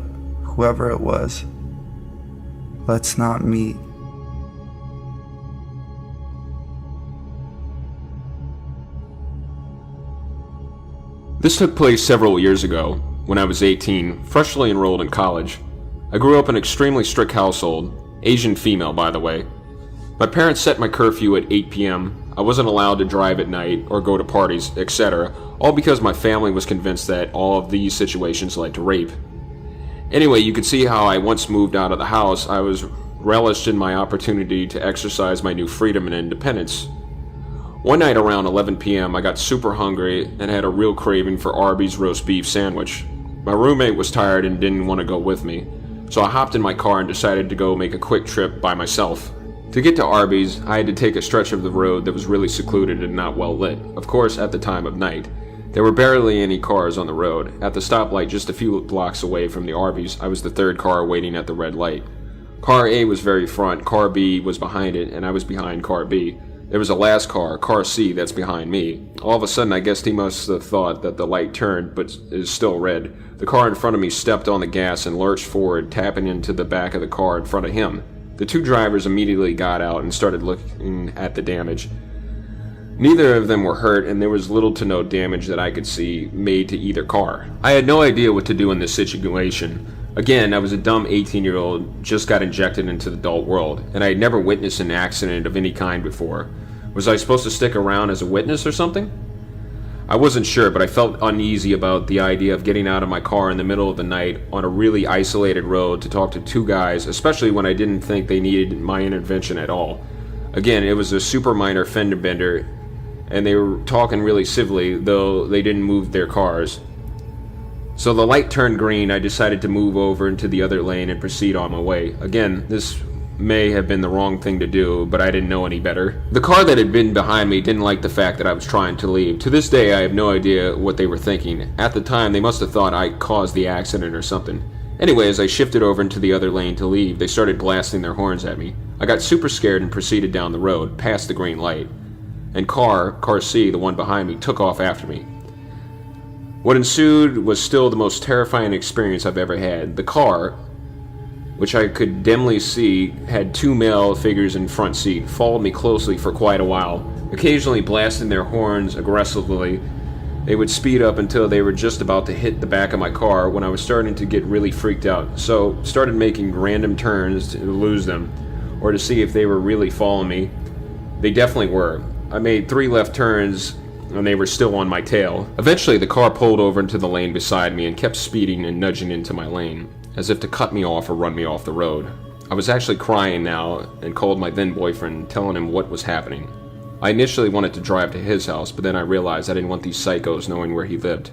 whoever it was, let's not meet. This took place several years ago, when I was 18, freshly enrolled in college. I grew up in an extremely strict household, Asian female by the way. My parents set my curfew at 8 p.m. I wasn't allowed to drive at night or go to parties, etc., all because my family was convinced that all of these situations led to rape. Anyway, you could see how I once moved out of the house, I was relished in my opportunity to exercise my new freedom and independence. One night around 11 p.m. I got super hungry and had a real craving for Arby's roast beef sandwich. My roommate was tired and didn't want to go with me, so I hopped in my car and decided to go make a quick trip by myself. To get to Arby's, I had to take a stretch of the road that was really secluded and not well lit, of course at the time of night. There were barely any cars on the road. At the stoplight just a few blocks away from the Arby's, I was the third car waiting at the red light. Car A was very front, Car B was behind it, and I was behind Car B. There was a last car, Car C, that's behind me. All of a sudden, I guess he must have thought that the light turned, but is still red. The car in front of me stepped on the gas and lurched forward, tapping into the back of the car in front of him. The two drivers immediately got out and started looking at the damage. Neither of them were hurt, and there was little to no damage that I could see made to either car. I had no idea what to do in this situation. Again, I was a dumb 18-year-old, just got injected into the adult world, and I had never witnessed an accident of any kind before. Was I supposed to stick around as a witness or something? I wasn't sure, but I felt uneasy about the idea of getting out of my car in the middle of the night on a really isolated road to talk to two guys, especially when I didn't think they needed my intervention at all. Again, it was a super minor fender bender, and they were talking really civilly, though they didn't move their cars. So the light turned green. I decided to move over into the other lane and proceed on my way. Again, this may have been the wrong thing to do, but I didn't know any better. The car that had been behind me didn't like the fact that I was trying to leave. To this day, I have no idea what they were thinking. At the time, they must have thought I caused the accident or something. Anyway, as I shifted over into the other lane to leave, they started blasting their horns at me. I got super scared and proceeded down the road, past the green light. And car C, the one behind me, took off after me. What ensued was still the most terrifying experience I've ever had. The car, which I could dimly see had 2 male figures in front seat, followed me closely for quite a while, occasionally blasting their horns aggressively. They would speed up until they were just about to hit the back of my car when I was starting to get really freaked out, so started making random turns to lose them, or to see if they were really following me. They definitely were. I made 3 left turns and they were still on my tail. Eventually the car pulled over into the lane beside me and kept speeding and nudging into my lane, as if to cut me off or run me off the road. I was actually crying now and called my then boyfriend, telling him what was happening. I initially wanted to drive to his house, but then I realized I didn't want these psychos knowing where he lived.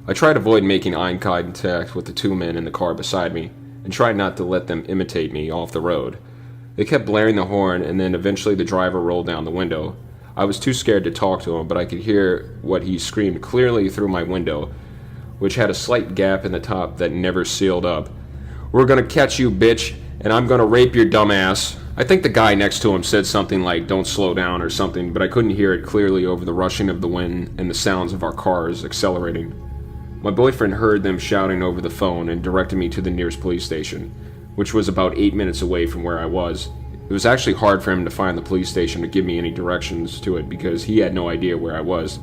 I tried to avoid making eye contact with the 2 men in the car beside me, and tried not to let them imitate me off the road. They kept blaring the horn, and then eventually the driver rolled down the window. I was too scared to talk to him, but I could hear what he screamed clearly through my window, which had a slight gap in the top that never sealed up. "We're gonna catch you, bitch, and I'm gonna rape your dumb ass." I think the guy next to him said something like, "Don't slow down" or something, but I couldn't hear it clearly over the rushing of the wind and the sounds of our cars accelerating. My boyfriend heard them shouting over the phone and directed me to the nearest police station, which was about 8 minutes away from where I was. It was actually hard for him to find the police station to give me any directions to it because he had no idea where I was.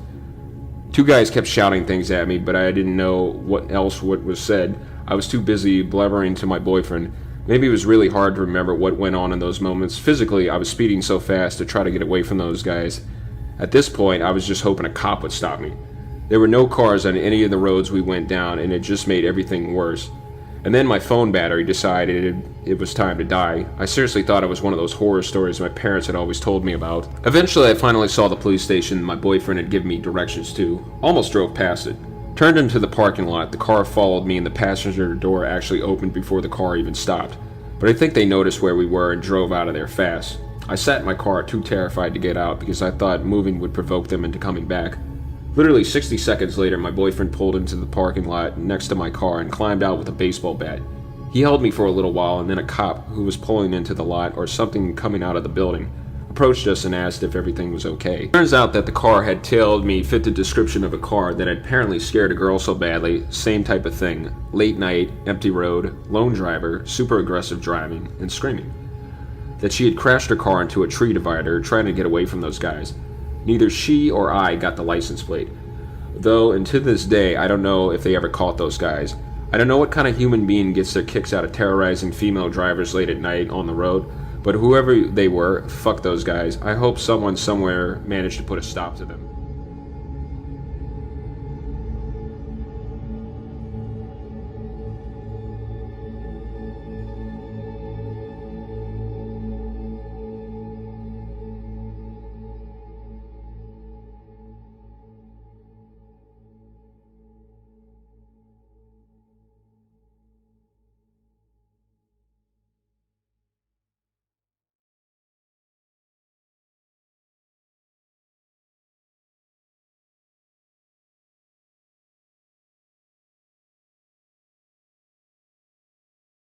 2 guys kept shouting things at me, but I didn't know what was said. I was too busy blubbering to my boyfriend. Maybe it was really hard to remember what went on in those moments. Physically, I was speeding so fast to try to get away from those guys. At this point, I was just hoping a cop would stop me. There were no cars on any of the roads we went down, and it just made everything worse. And then my phone battery decided it was time to die. I seriously thought it was one of those horror stories my parents had always told me about. Eventually, I finally saw the police station my boyfriend had given me directions to. Almost drove past it. Turned into the parking lot, the car followed me and the passenger door actually opened before the car even stopped. But I think they noticed where we were and drove out of there fast. I sat in my car too terrified to get out because I thought moving would provoke them into coming back. Literally 60 seconds later, my boyfriend pulled into the parking lot next to my car and climbed out with a baseball bat. He held me for a little while, and then a cop, who was pulling into the lot or something coming out of the building, approached us and asked if everything was okay. Turns out that the car had tailed me fit the description of a car that had apparently scared a girl so badly, same type of thing, late night, empty road, lone driver, super aggressive driving, and screaming, that she had crashed her car into a tree divider trying to get away from those guys. Neither she or I got the license plate, though, and to this day, I don't know if they ever caught those guys. I don't know what kind of human being gets their kicks out of terrorizing female drivers late at night on the road, but whoever they were, fuck those guys. I hope someone somewhere managed to put a stop to them.